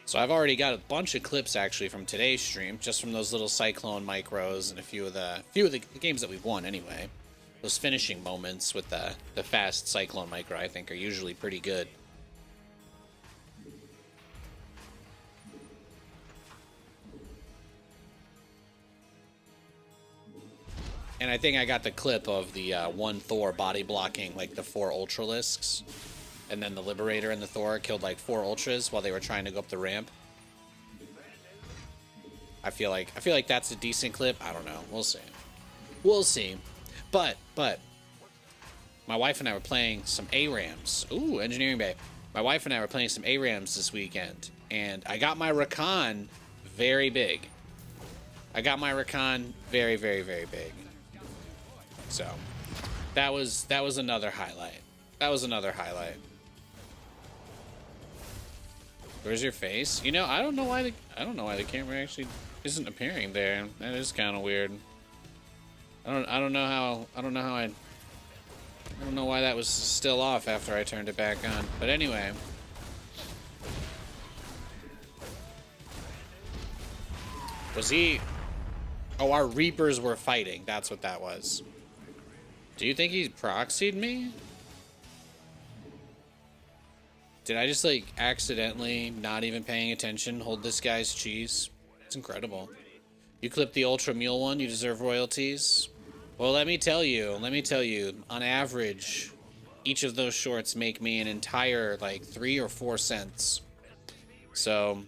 So I've already got a bunch of clips actually from today's stream, just from those little Cyclone micros and a few of the games that we've won anyway. Those finishing moments with the fast Cyclone micro, I think, are usually pretty good. And I think I got the clip of the 1 Thor body blocking like the 4 Ultralisks, and then the Liberator and the Thor killed like 4 Ultras while they were trying to go up the ramp. I feel like that's a decent clip. I don't know. We'll see. We'll see. But my wife and I were playing some ARAMs. Ooh, Engineering Bay. My wife and I were playing some ARAMs this weekend, and I got my Rakan very big. I got my Rakan very, very, very big. So that was another highlight. That was another highlight. Where's your face? You know, I don't know why the camera actually isn't appearing there. That is kind of weird. I don't know how I don't know why that was still off after I turned it back on. But anyway. Was he... Oh, our Reapers were fighting. That's what that was. Do you think he proxied me? Did I just, like, accidentally, not even paying attention, hold this guy's cheese? It's incredible. You clipped the Ultra Mule one, you deserve royalties. Well, let me tell you, on average, each of those shorts make me an entire, like, 3 or 4 cents. So,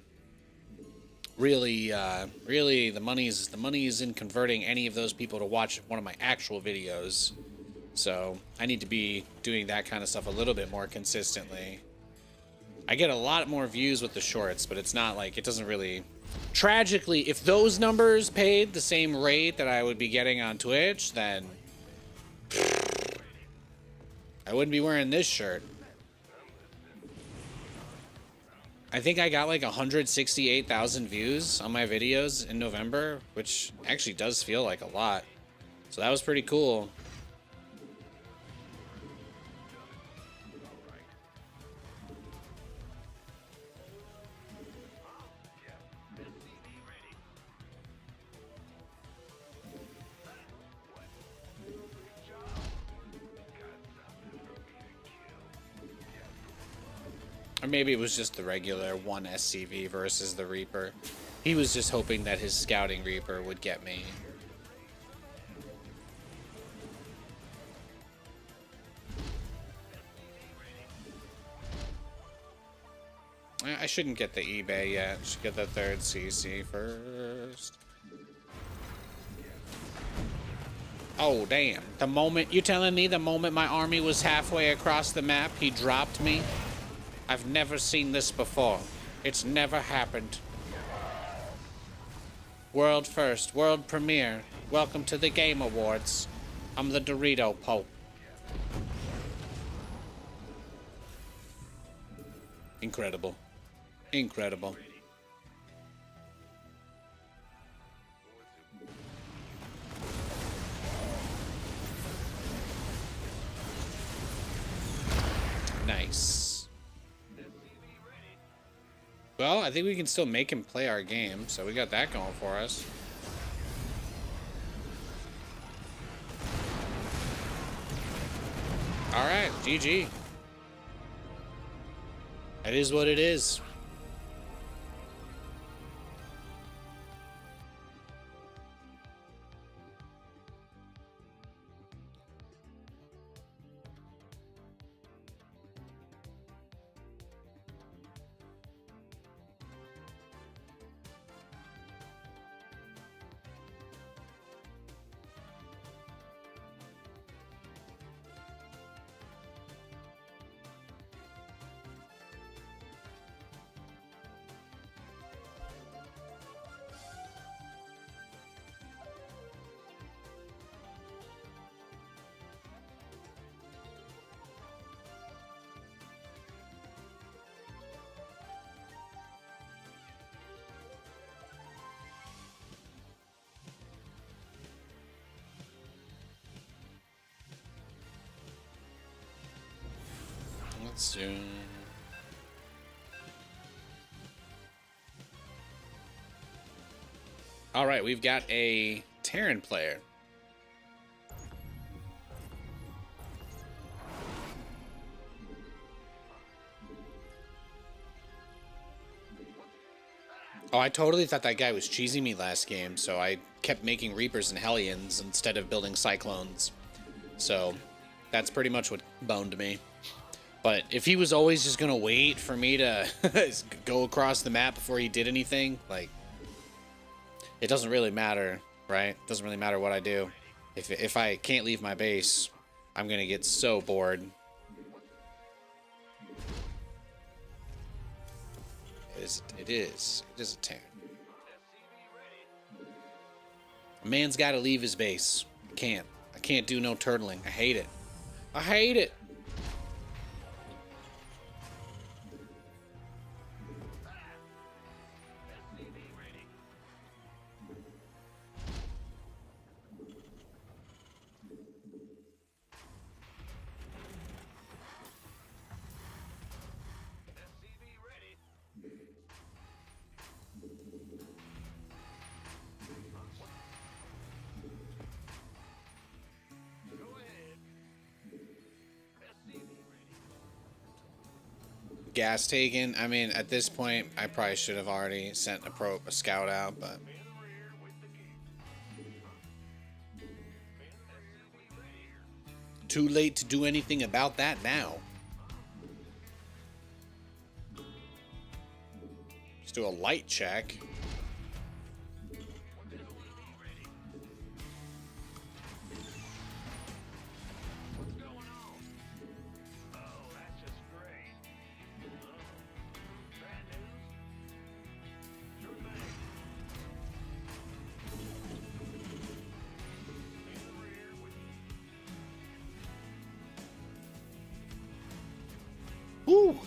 really, the money's in converting any of those people to watch one of my actual videos. So, I need to be doing that kind of stuff a little bit more consistently. I get a lot more views with the shorts, but it's not like, it doesn't really... Tragically, if those numbers paid the same rate that I would be getting on Twitch, then... I wouldn't be wearing this shirt. I think I got like 168,000 views on my videos in November, which actually does feel like a lot. So that was pretty cool. Or maybe it was just the regular 1 SCV versus the Reaper. He was just hoping that his scouting Reaper would get me. I shouldn't get the eBay yet. I should get the 3rd CC first. Oh, damn. The moment... You're telling me the moment my army was halfway across the map, he dropped me? I've never seen this before. It's never happened. World first, world premiere. Welcome to the Game Awards. I'm the Dorito Pope. Incredible. Incredible. Nice. Well, I think we can still make him play our game, so we got that going for us. Alright, GG. That is what it is. Let's do... Alright, we've got a Terran player. Oh, I totally thought that guy was cheesing me last game, so I kept making Reapers and Hellions instead of building Cyclones. So, that's pretty much what boned me. But if he was always just gonna wait for me to go across the map before he did anything, like, it doesn't really matter, right? It doesn't really matter what I do. If I can't leave my base, I'm gonna get so bored. It is a Terran. A man's gotta leave his base. I can't do no turtling. I hate it. I hate it. gas taken. I mean, at this point, I probably should have already sent a scout out, but too late to do anything about that now. Let's do a light check. Woo!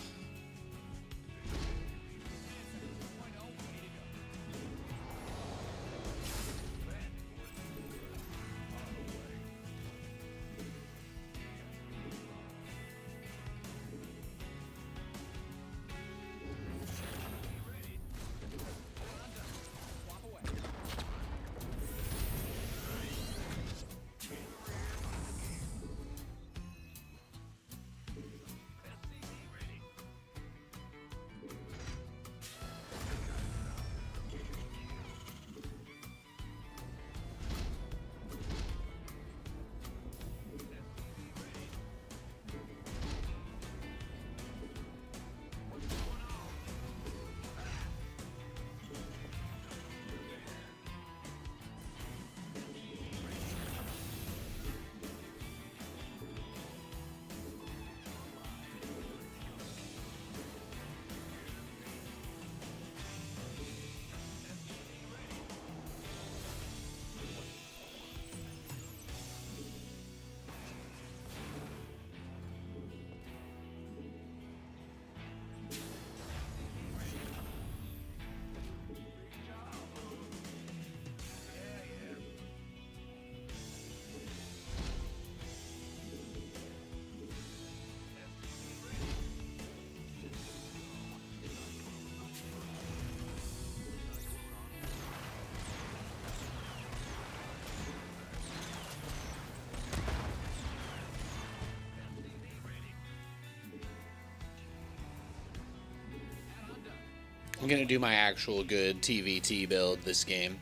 I'm gonna do my actual good TVT build this game.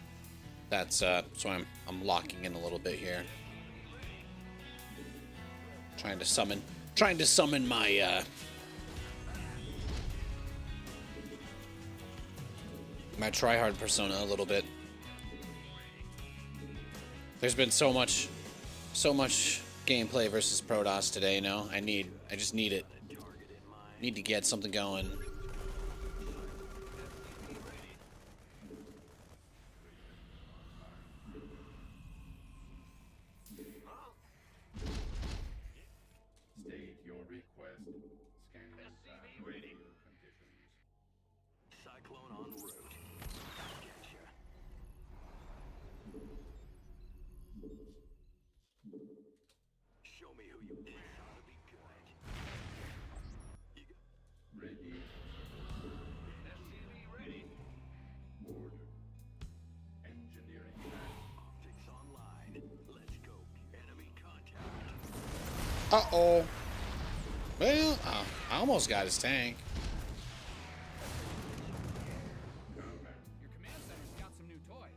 That's so I'm locking in a little bit here. Trying to summon my my tryhard persona a little bit. There's been so much gameplay versus Protoss today, you know. I just need it. Need to get something going. State your request. Scanning SCV ready. Conditions. Cyclone en route. Getcha. Show me who you think ought to be good. You got Ready. SCV ready. Order. Engineering. Optics online. Let's go. Enemy contact. Uh-oh. Well, I almost got his tank. Your command center's got some new toys.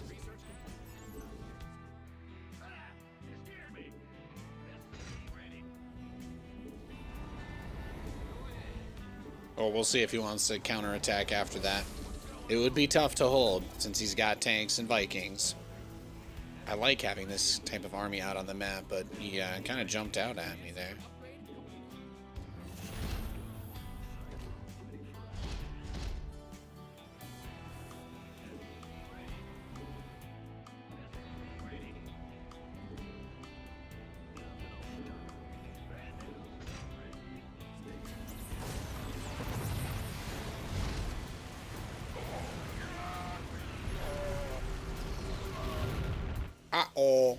Research complete. You scared me. SCV ready. Oh, we'll see if he wants to counterattack after that. It would be tough to hold since he's got tanks and Vikings. I like having this type of army out on the map, but he kind of jumped out at me there. Uh-oh.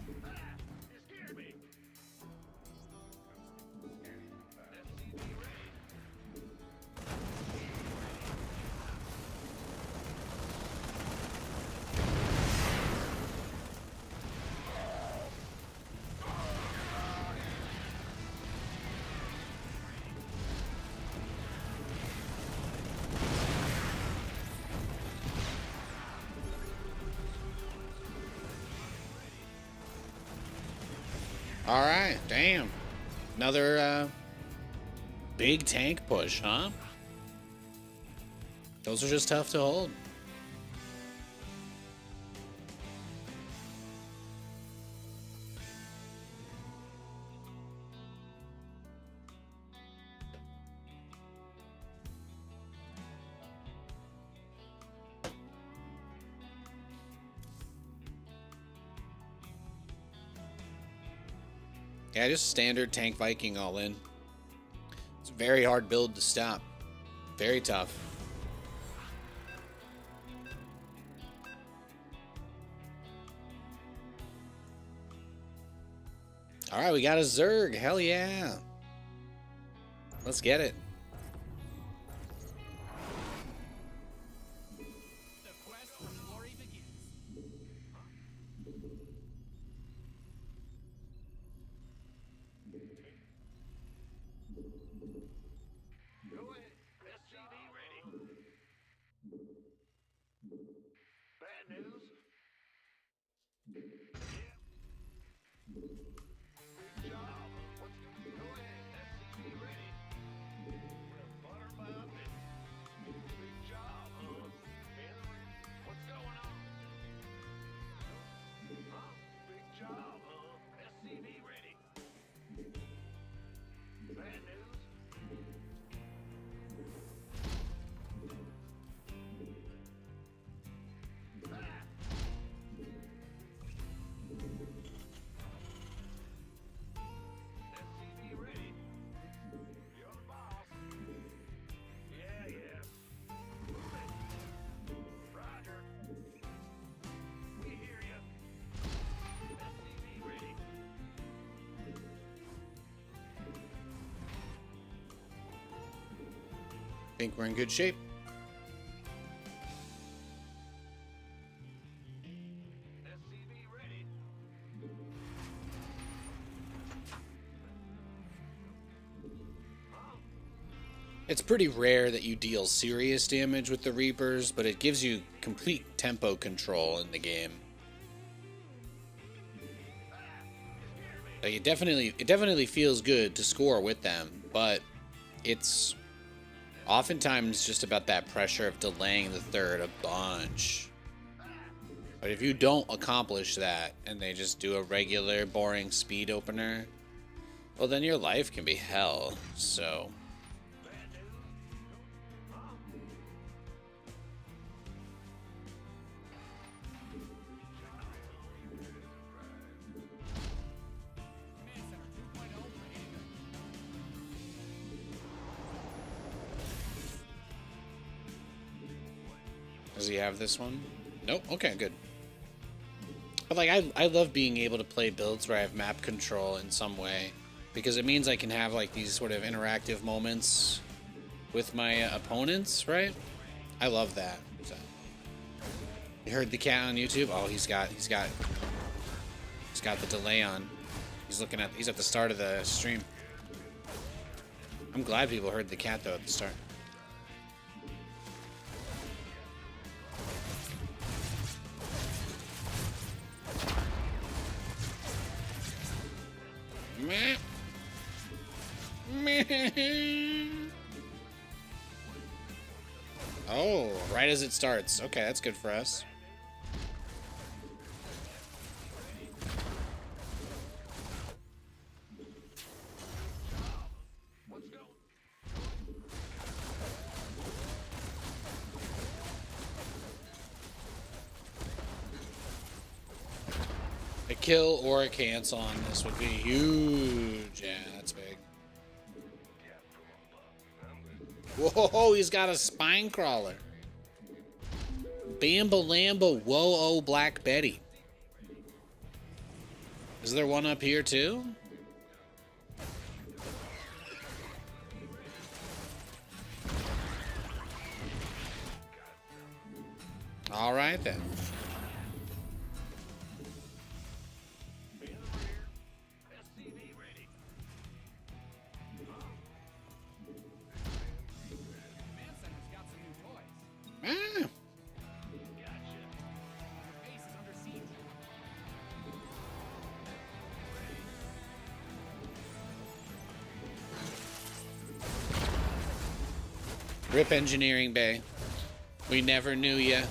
All right, damn. Another big tank push, huh? Those are just tough to hold. Yeah, just standard tank Viking all in. It's a very hard build to stop. Very tough. All right, we got a Zerg. Hell yeah. Let's get it. The quest for glory begins. Go ahead. SCV ready. Bad news? Yeah. Big job. Go ahead. SCV ready. Butter about it. Big job, huh? What's going on? Huh? Big job, huh? SCV ready. Bad news? SCV ready. You're the boss. Yeah, yeah. Roger. We hear you. SCV ready. Think we're in good shape. SCV ready. It's pretty rare that you deal serious damage with the Reapers, but it gives you complete tempo control in the game. Like it definitely feels good to score with them, but it's oftentimes just about that pressure of delaying the third a bunch. But if you don't accomplish that and they just do a regular boring speed opener, well then your life can be hell. So Command Center 2.0 ready to go. does he have this one? Nope. Okay, good. But like I love being able to play builds where I have map control in some way, because it means I can have like these sort of interactive moments with my opponents, right? I love that. So, you heard the cat on YouTube? Oh, he's got the delay on. He's at the start of the stream. I'm glad people heard the cat though at the start. Meh. Meh. Oh, right as it starts. Okay, that's good for us. A kill or a cancel on this would be huge. Yeah, that's big. Whoa, he's got a spine crawler. Bamba Lamba, whoa, oh, Black Betty. Is there one up here too? All right then. Command Center's got some new toys. Ah, Your base is under siege. Rip Engineering Bay. We never knew ya.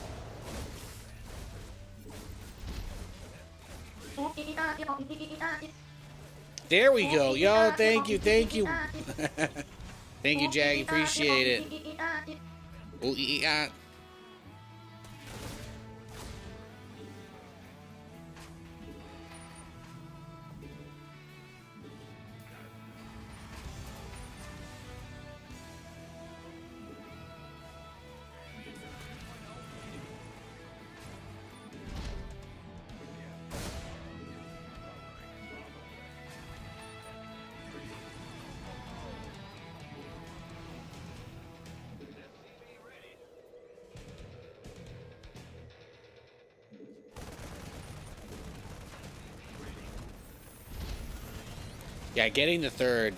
There we go. Yo, thank you, thank you. Thank you, Jag. Appreciate it. Ooh, yeah. Yeah, getting the third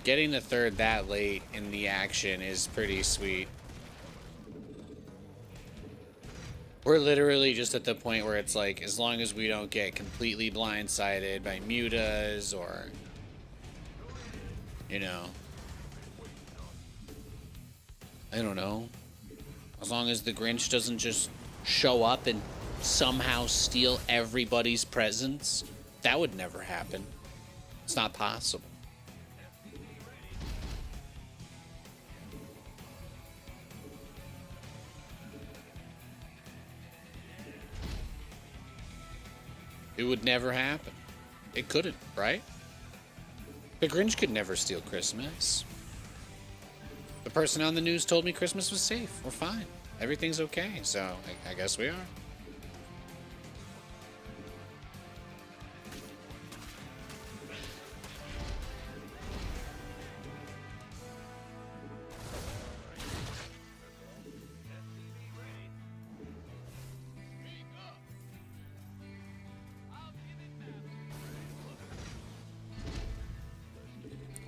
that late in the action is pretty sweet. We're literally just at the point where it's like, as long as we don't get completely blindsided by mutas or, you know, I don't know. As long as the Grinch doesn't just show up and somehow steal everybody's presents, that would never happen. It's not possible. It would never happen. It couldn't, right? The Grinch could never steal Christmas. The person on the news told me Christmas was safe. We're fine. Everything's okay. So I guess we are.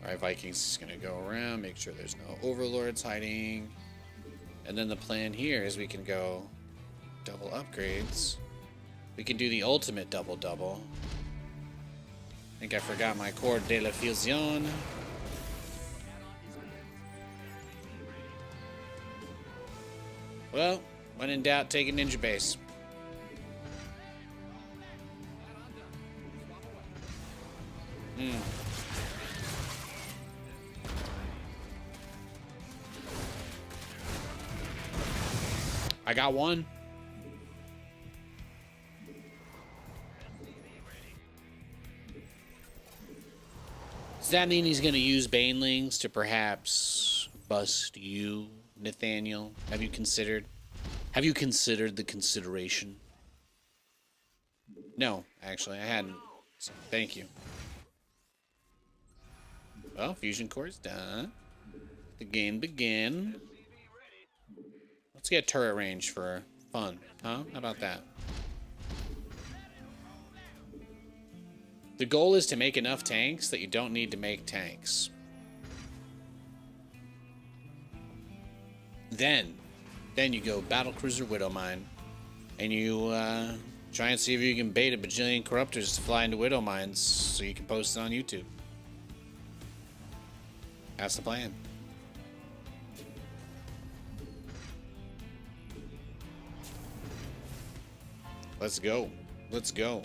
Alright, Vikings is gonna go around, make sure there's no overlords hiding. And then the plan here is we can go double upgrades. We can do the ultimate double-double. I think I forgot my Cord de la Fusion. Well, when in doubt, take a ninja base. I got one. Does that mean he's going to use Banelings to perhaps bust you, Nathaniel? Have you considered the consideration? No, actually, I hadn't. So, thank you. Well, fusion core's done. The game begin. Let's get turret range for fun, huh? How about that? The goal is to make enough tanks that you don't need to make tanks. Then you go Battlecruiser Widowmine, and you try and see if you can bait a bajillion corruptors to fly into Widowmines so you can post it on YouTube. That's the plan. Let's go. Let's go.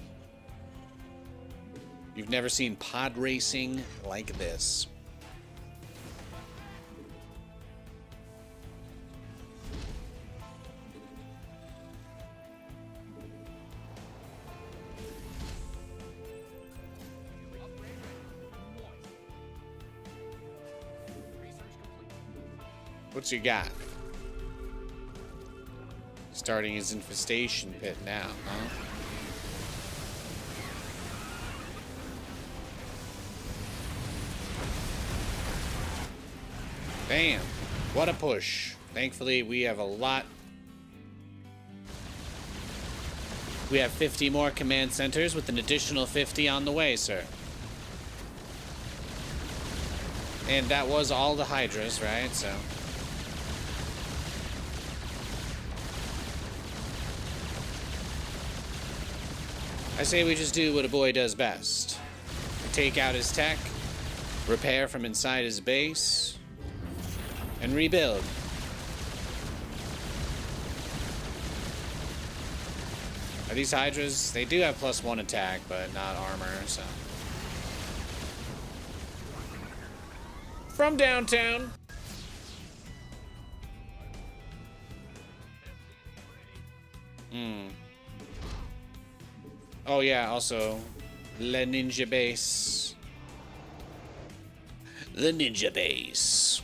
You've never seen pod racing like this. What's you got? Starting his infestation pit now, huh? Bam! What a push. Thankfully, we have a lot. We have 50 more command centers with an additional 50 on the way, sir. And that was all the Hydras, right? So... I say we just do what a boy does best. We take out his tech, repair from inside his base, and rebuild. Are these Hydras? They do have +1 attack, but not armor, so. From downtown. Oh yeah, also the ninja base. The ninja base.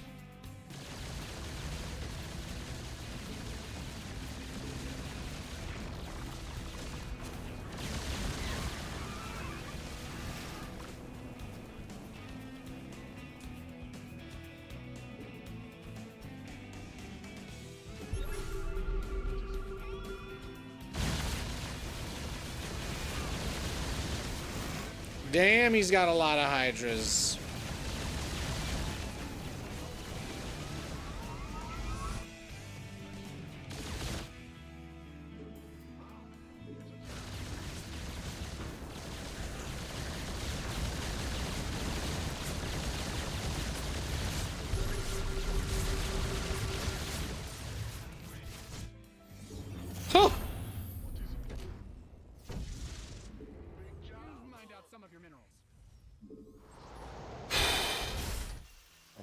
Damn, he's got a lot of Hydras. Huh. Mine out some of your minerals.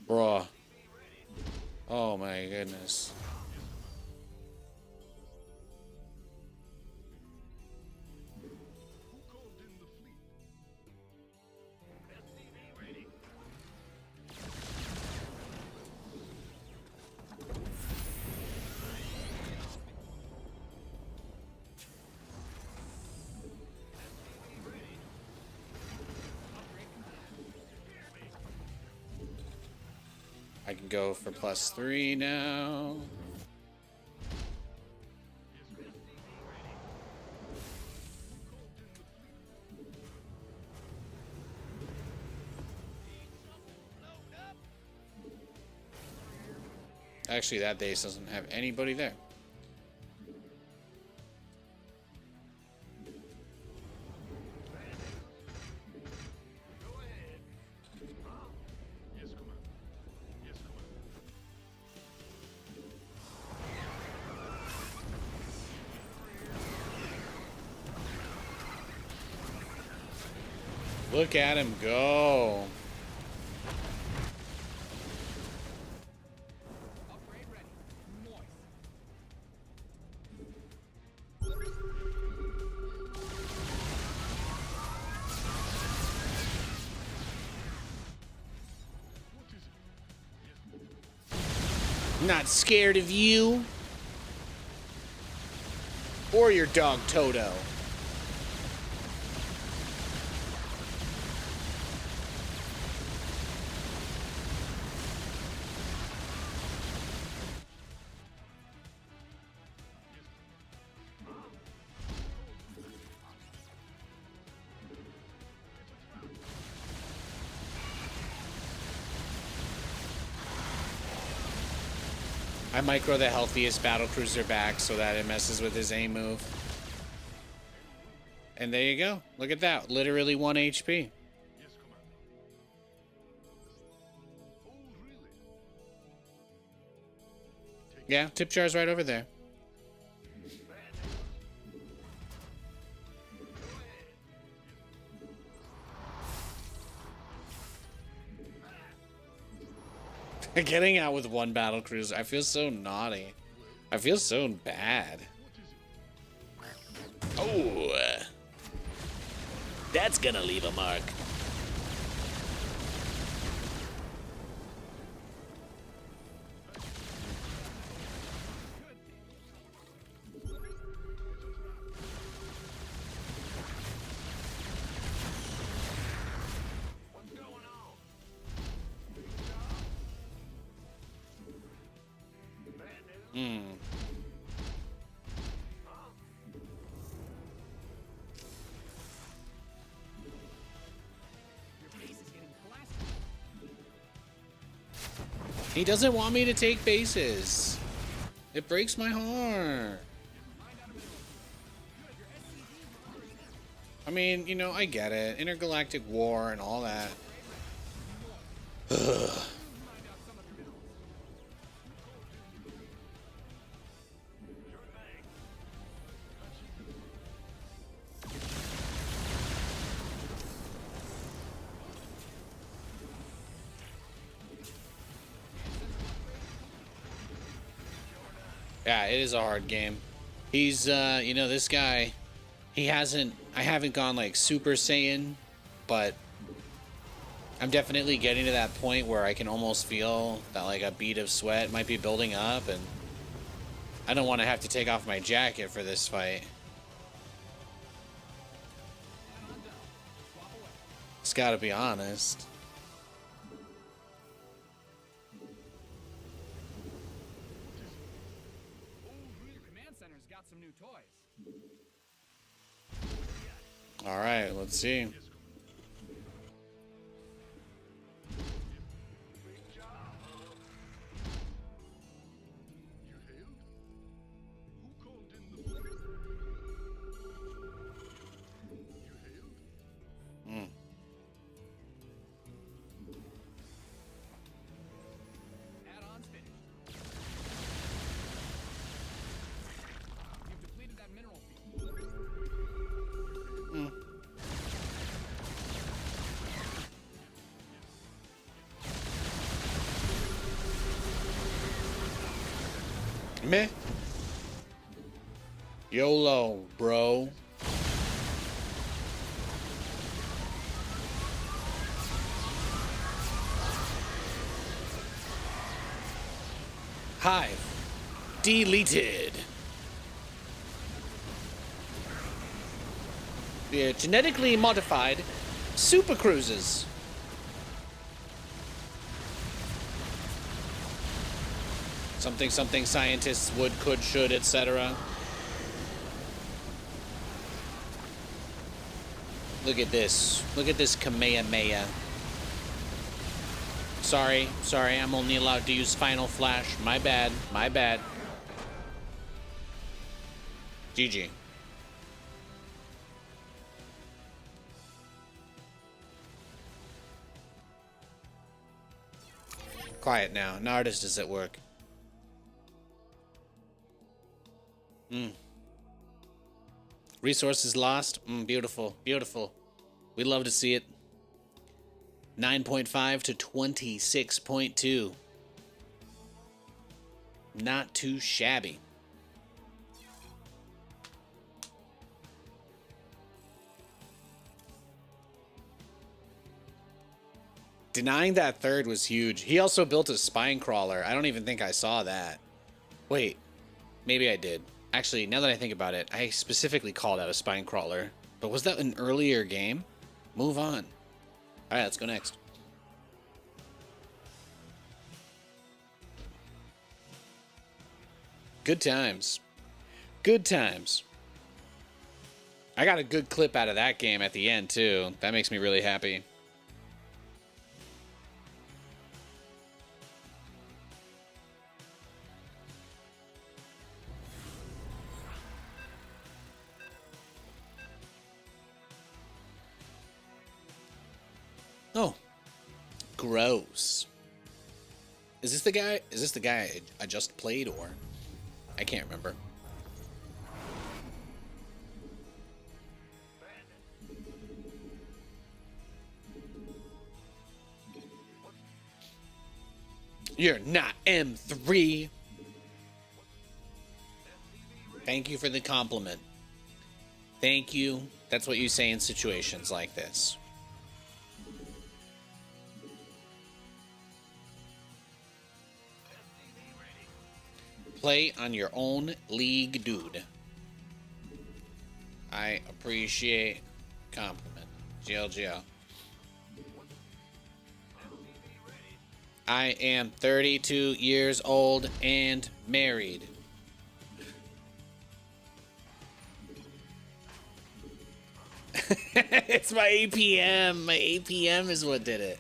Bruh. Oh my goodness. I can go for +3 now. Actually, that base doesn't have anybody there. Look at him go. Upgrade ready. Moist. Not scared of you. Or your dog Toto. I micro the healthiest battlecruiser back so that it messes with his aim move. And there you go. Look at that. Literally 1 HP. Yeah, tip jar's right over there. Getting out with 1 battlecruiser. I feel so naughty. I feel so bad. Oh. That's gonna leave a mark. He doesn't want me to take bases. It breaks my heart. I mean, you know, I get it. Intergalactic war and all that. Ugh. Yeah, it is a hard game. He's, you know, this guy, I haven't gone like Super Saiyan, but I'm definitely getting to that point where I can almost feel that like a bead of sweat might be building up, and I don't want to have to take off my jacket for this fight. It's gotta be honest. Your command center's got some new toys. All right, let's see. You hailed? Who called in the flag? You hailed? Mm. Add-ons finished. You've depleted that mineral field. Mm. Meh. YOLO, bro. Hive. Deleted. Yeah, genetically modified super cruises. Something, something scientists would, could, should, etc. Look at this. Look at this Kamehameha. Sorry, I'm only allowed to use Final Flash. My bad, my bad. GG. Quiet now. An artist is at work. Resources lost. Beautiful, beautiful. We love to see it. 9.5 to 26.2. Not too shabby. Denying that third was huge. He also built a spine crawler. I don't even think I saw that. Wait, maybe I did. Actually, now that I think about it, I specifically called out a spine crawler. But was that an earlier game? Move on. Alright, let's go next. Good times. Good times. I got a good clip out of that game at the end, too. That makes me really happy. Oh. Gross. Is this the guy? Is this the guy I just played, or? I can't remember. You're not M3. Thank you for the compliment. Thank you. That's what you say in situations like this. Play on your own league, dude. I appreciate compliment. GLGL. I am 32 years old and married. It's my APM. My APM is what did it.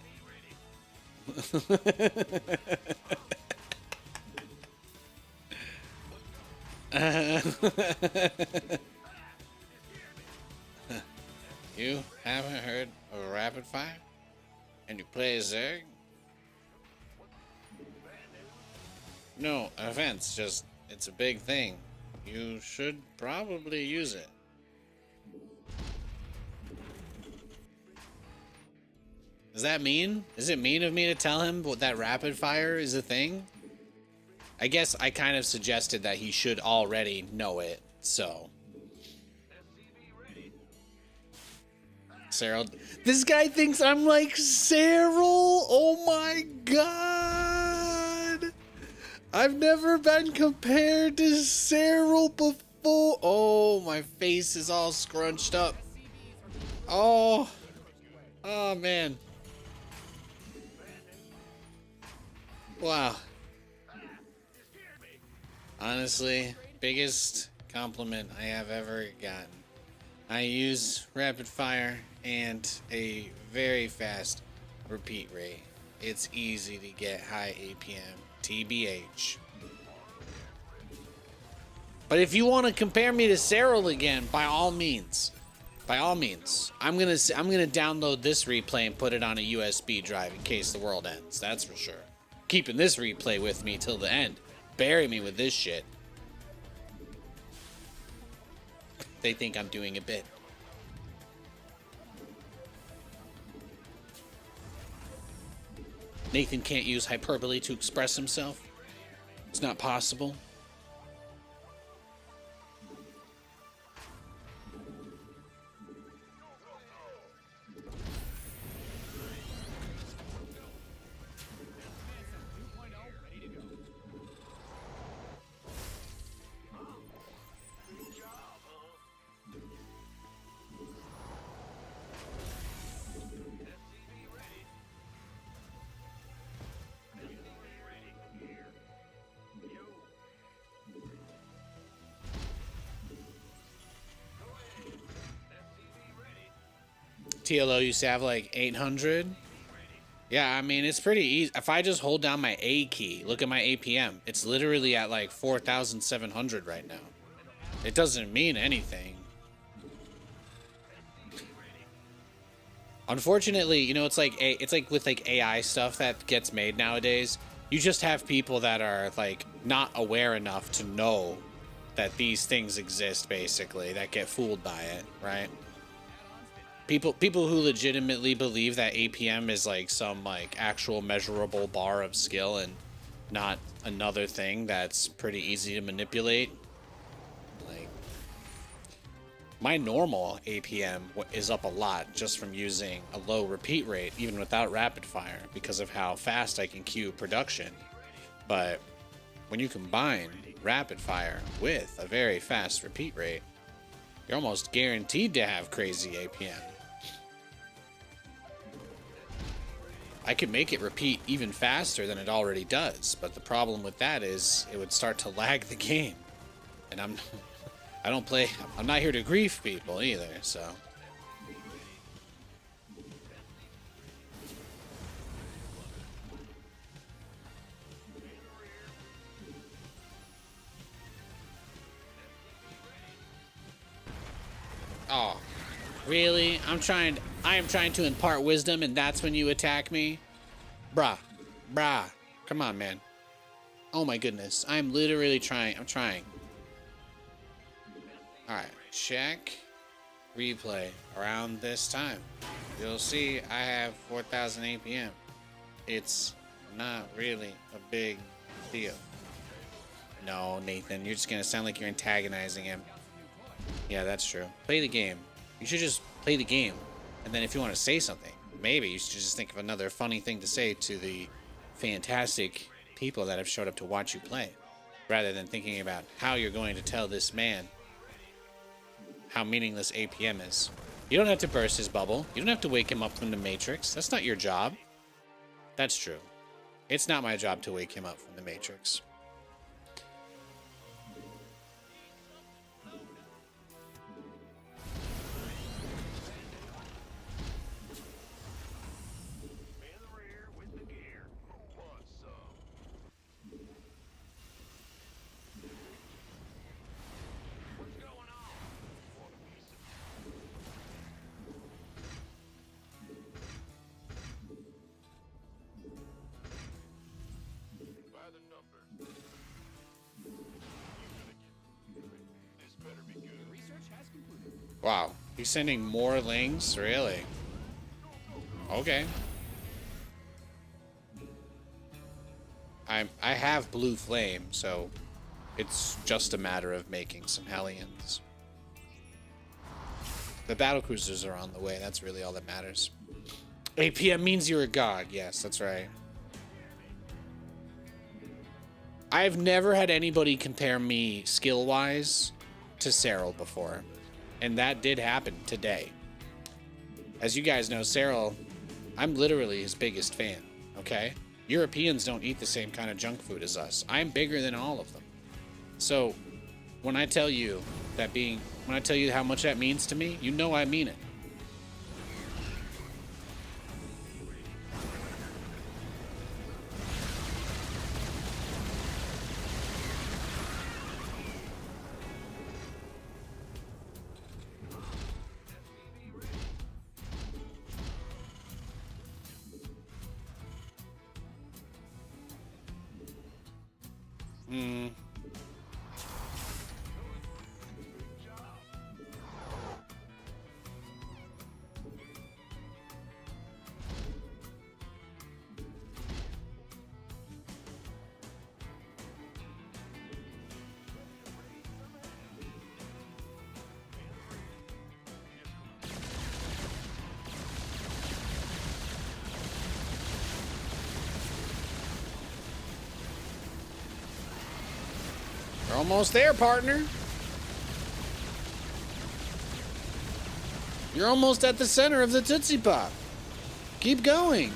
You haven't heard of Rapid Fire? And you play Zerg? No offense, just it's a big thing. You should probably use it. Is that mean? Is it mean of me to tell him that Rapid Fire is a thing? I guess I kind of suggested that he should already know it, so. Cyril. This guy thinks I'm like Cyril. Oh my god. I've never been compared to Cyril before. Oh, my face is all scrunched up. Oh. Oh, man. Wow. Honestly, biggest compliment I have ever gotten. I use rapid fire and a very fast repeat rate. It's easy to get high APM, TBH. But if you want to compare me to Cyril again, by all means, I'm gonna download this replay and put it on a USB drive in case the world ends. That's for sure. Keeping this replay with me till the end. Bury me with this shit. They think I'm doing a bit. Nathan can't use hyperbole to express himself. It's not possible. TLO used to have like 800. Yeah, I mean, it's pretty easy. If I just hold down my A key, look at my APM. It's literally at like 4,700 right now. It doesn't mean anything. Unfortunately, you know, it's like with like AI stuff that gets made nowadays. You just have people that are like not aware enough to know that these things exist, basically, that get fooled by it, right? People who legitimately believe that APM is like some like actual measurable bar of skill and not another thing that's pretty easy to manipulate. Like, my normal APM is up a lot just from using a low repeat rate, even without rapid fire, because of how fast I can queue production. But when you combine rapid fire with a very fast repeat rate, you're almost guaranteed to have crazy APM. I could make it repeat even faster than it already does, but the problem with that is it would start to lag the game. And I'm not here to grief people either, so. Oh, really? I am trying to impart wisdom, and that's when you attack me? Bruh. Come on, man. Oh my goodness. I'm literally trying. I'm trying. Alright, check. Replay. Around this time, you'll see I have 4,000 APM. It's not really a big deal. No, Nathan, you're just gonna sound like you're antagonizing him. Yeah, that's true. Play the game. You should just play the game. And then if you want to say something, maybe you should just think of another funny thing to say to the fantastic people that have showed up to watch you play. Rather than thinking about how you're going to tell this man how meaningless APM is. You don't have to burst his bubble. You don't have to wake him up from the Matrix. That's not your job. That's true. It's not my job to wake him up from the Matrix. Wow, he's sending more lings? Really? Okay. I have blue flame, so it's just a matter of making some Hellions. The battle cruisers are on the way. That's really all that matters. 8 p.m. means you're a god. Yes, that's right. I've never had anybody compare me skill-wise to Cyril before. And that did happen today. As you guys know, Cyril, I'm literally his biggest fan, okay? Europeans don't eat the same kind of junk food as us. I'm bigger than all of them. So, when I tell you how much that means to me, you know I mean it. We're almost there, partner. You're almost at the center of the Tootsie Pop. Keep going.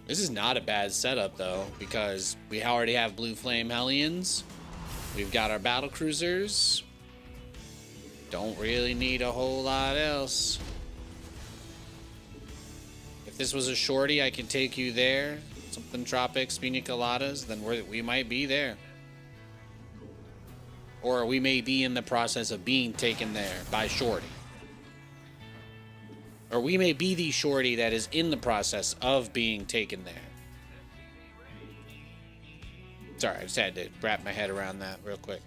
This is not a bad setup, though, because we already have Blue Flame Hellions. We've got our battle cruisers. Don't really need a whole lot else. If this was a shorty, I can take you there. Something tropics, pina coladas, then we might be there. Or we may be in the process of being taken there by shorty. Or we may be the shorty that is in the process of being taken there. Sorry, I just had to wrap my head around that real quick.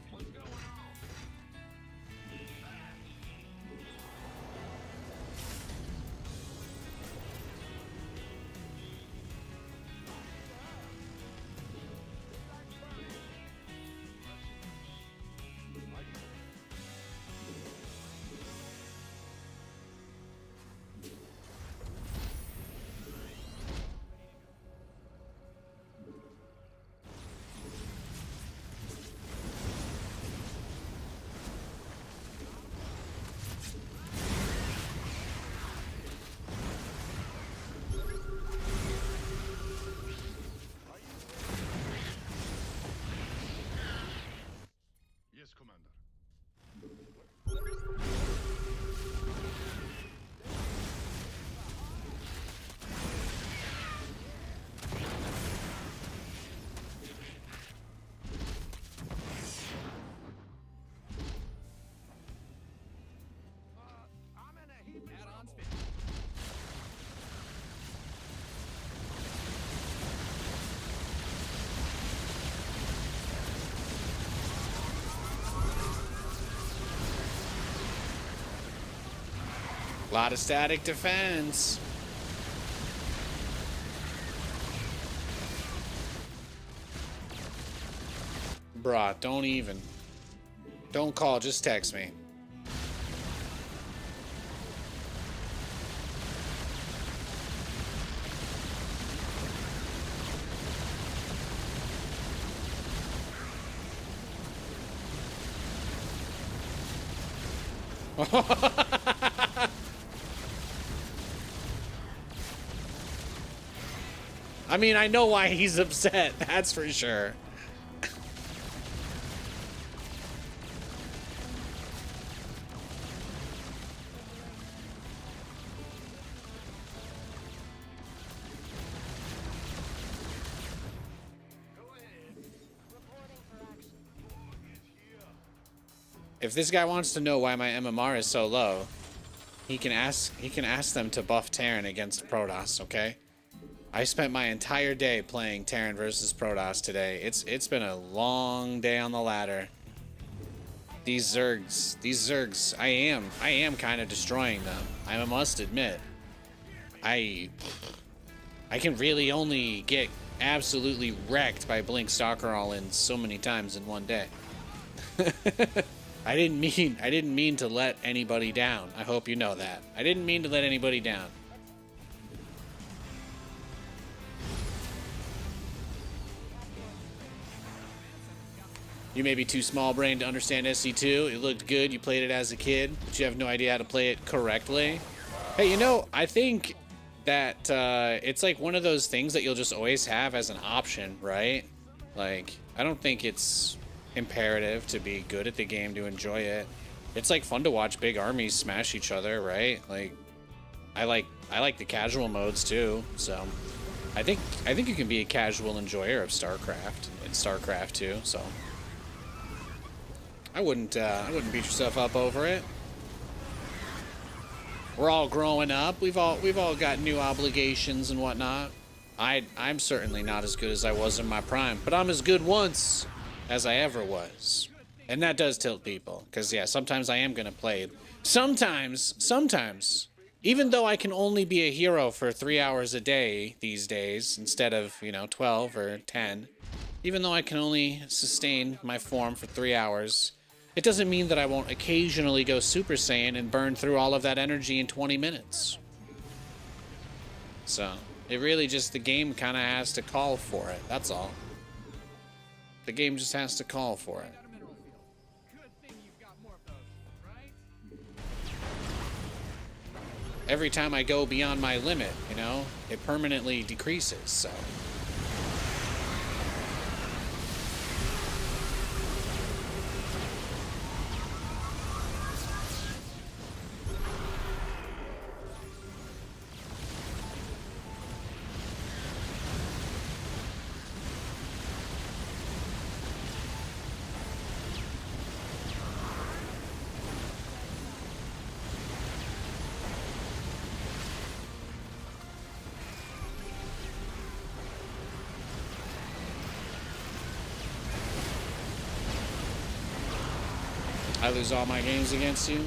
Yes, Commander. I'm in a heap. Add-ons fit. A lot of static defense. Bruh, don't even. Don't call, just text me. I mean, I know why he's upset, that's for sure. Reporting for action. If this guy wants to know why my MMR is so low, he can ask them to buff Terran against Protoss, okay? I spent my entire day playing Terran versus Protoss today. It's been a long day on the ladder. These Zergs, I am kind of destroying them. I must admit. I can really only get absolutely wrecked by Blink Stalker all-ins so many times in one day. I didn't mean to let anybody down. I hope you know that. I didn't mean to let anybody down. You may be too small-brained to understand SC2. It looked good. You played it as a kid, but you have no idea how to play it correctly. Hey, you know, I think that it's like one of those things that you'll just always have as an option, right? Like, I don't think it's imperative to be good at the game to enjoy it. It's like fun to watch big armies smash each other, right? Like, I like the casual modes too. So, I think you can be a casual enjoyer of StarCraft and StarCraft 2. So, I wouldn't beat yourself up over it. We're all growing up. We've all got new obligations and whatnot. I'm certainly not as good as I was in my prime, but I'm as good once as I ever was. And that does tilt people, because yeah, sometimes I am gonna play. Sometimes, even though I can only be a hero for 3 hours a day these days instead of 12 or 10, even though I can only sustain my form for 3 hours. It doesn't mean that I won't occasionally go Super Saiyan and burn through all of that energy in 20 minutes. So, it really just, the game kind of has to call for it, that's all. The game just has to call for it. Got a mineral field. Good thing you've got more of those, right? Every time I go beyond my limit, it permanently decreases, so... I lose all my games against you.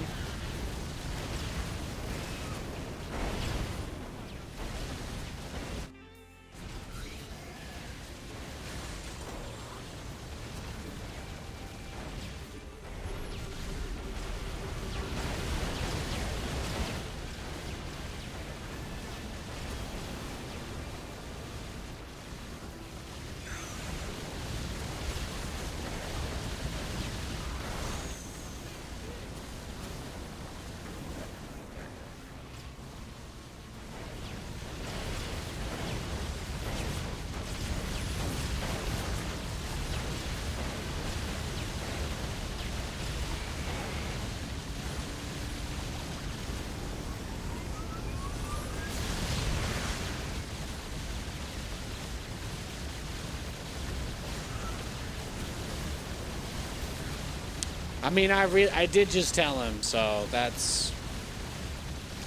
I mean, I did just tell him, so that's...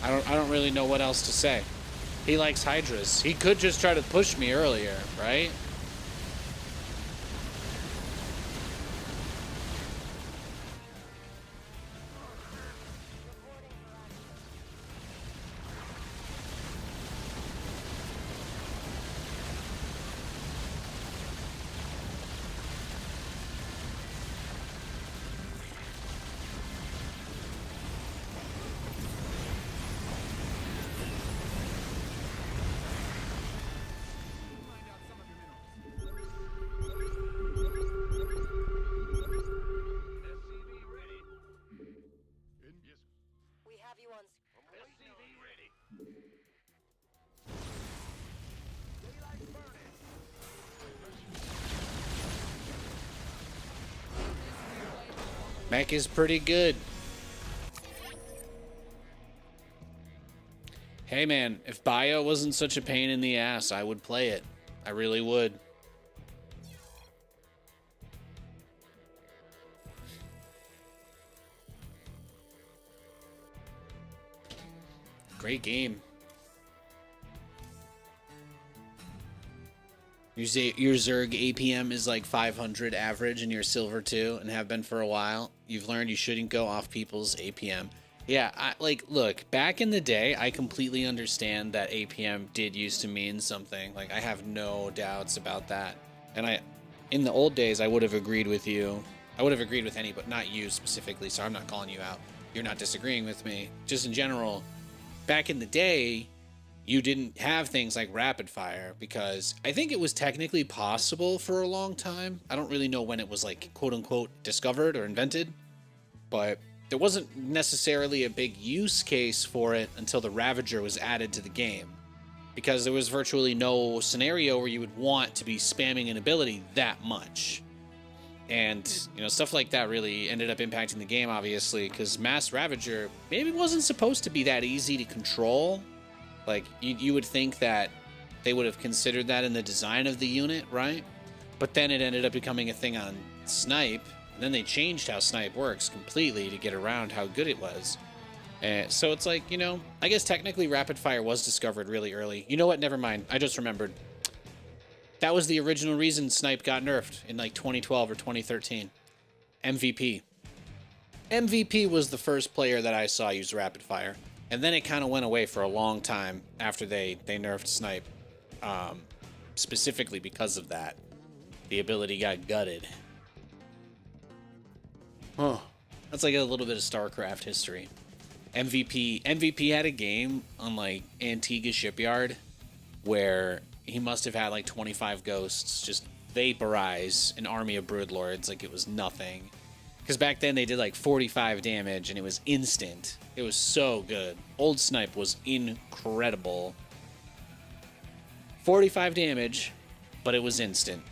I don't really know what else to say. He likes Hydras. He could just try to push me earlier, right? Find out some of your minerals. SCV ready. Yes. We have you on. SCV ready. Daylight burning. Mech is pretty good. Hey man, if Bio wasn't such a pain in the ass, I would play it. I really would. Great game. Your Zerg APM is like 500 average and you're silver 2 and have been for a while. You've learned you shouldn't go off people's APM. Yeah, look, back in the day, I completely understand that APM did used to mean something. Like, I have no doubts about that. And in the old days, I would have agreed with you. I would have agreed with anybody, not you specifically, so I'm not calling you out. You're not disagreeing with me. Just in general, back in the day, you didn't have things like rapid fire because I think it was technically possible for a long time. I don't really know when it was, like, quote unquote discovered or invented, but there wasn't necessarily a big use case for it until the Ravager was added to the game, because there was virtually no scenario where you would want to be spamming an ability that much. And, stuff like that really ended up impacting the game, obviously, because Mass Ravager maybe wasn't supposed to be that easy to control. Like, you would think that they would have considered that in the design of the unit, right? But then it ended up becoming a thing on Snipe. And then they changed how Snipe works completely to get around how good it was. So it's like, I guess technically Rapid Fire was discovered really early. You know what? Never mind. I just remembered. That was the original reason Snipe got nerfed in like 2012 or 2013. MVP. MVP was the first player that I saw use Rapid Fire. And then it kind of went away for a long time after they nerfed Snipe. Specifically because of that. The ability got gutted. Oh, that's like a little bit of StarCraft history. MVP had a game on like Antigua Shipyard where he must have had like 25 ghosts just vaporize an army of broodlords like it was nothing. Because back then they did like 45 damage and it was instant. It was so good. Old Snipe was incredible. 45 damage, but it was instant.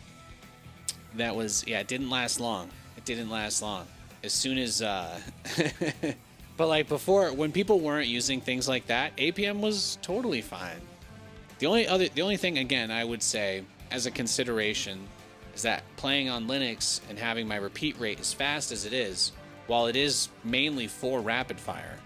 That was, it didn't last long. It didn't last long. As soon as, but like before, when people weren't using things like that, APM was totally fine. The only thing, again, I would say as a consideration is that playing on Linux and having my repeat rate as fast as it is, while it is mainly for rapid fire,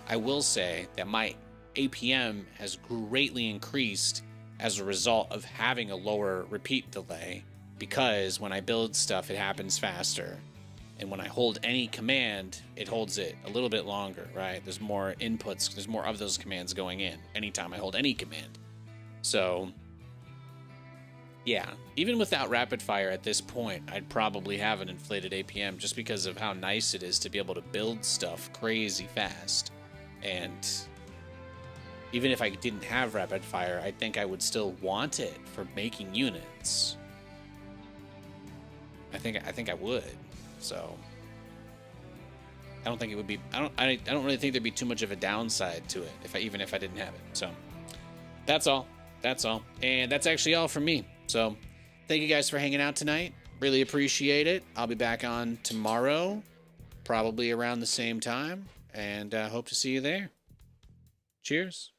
I will say that my APM has greatly increased as a result of having a lower repeat delay, because when I build stuff, it happens faster. And when I hold any command, it holds it a little bit longer, right? There's more inputs, there's more of those commands going in anytime I hold any command. So, yeah, even without rapid fire at this point, I'd probably have an inflated APM just because of how nice it is to be able to build stuff crazy fast. And even if I didn't have rapid fire, I think I would still want it for making units. I think I would. So I don't think it would be. I don't really think there'd be too much of a downside to it even if I didn't have it. So that's all. And that's actually all from me. So thank you guys for hanging out tonight. Really appreciate it. I'll be back on tomorrow, probably around the same time, and hope to see you there. Cheers.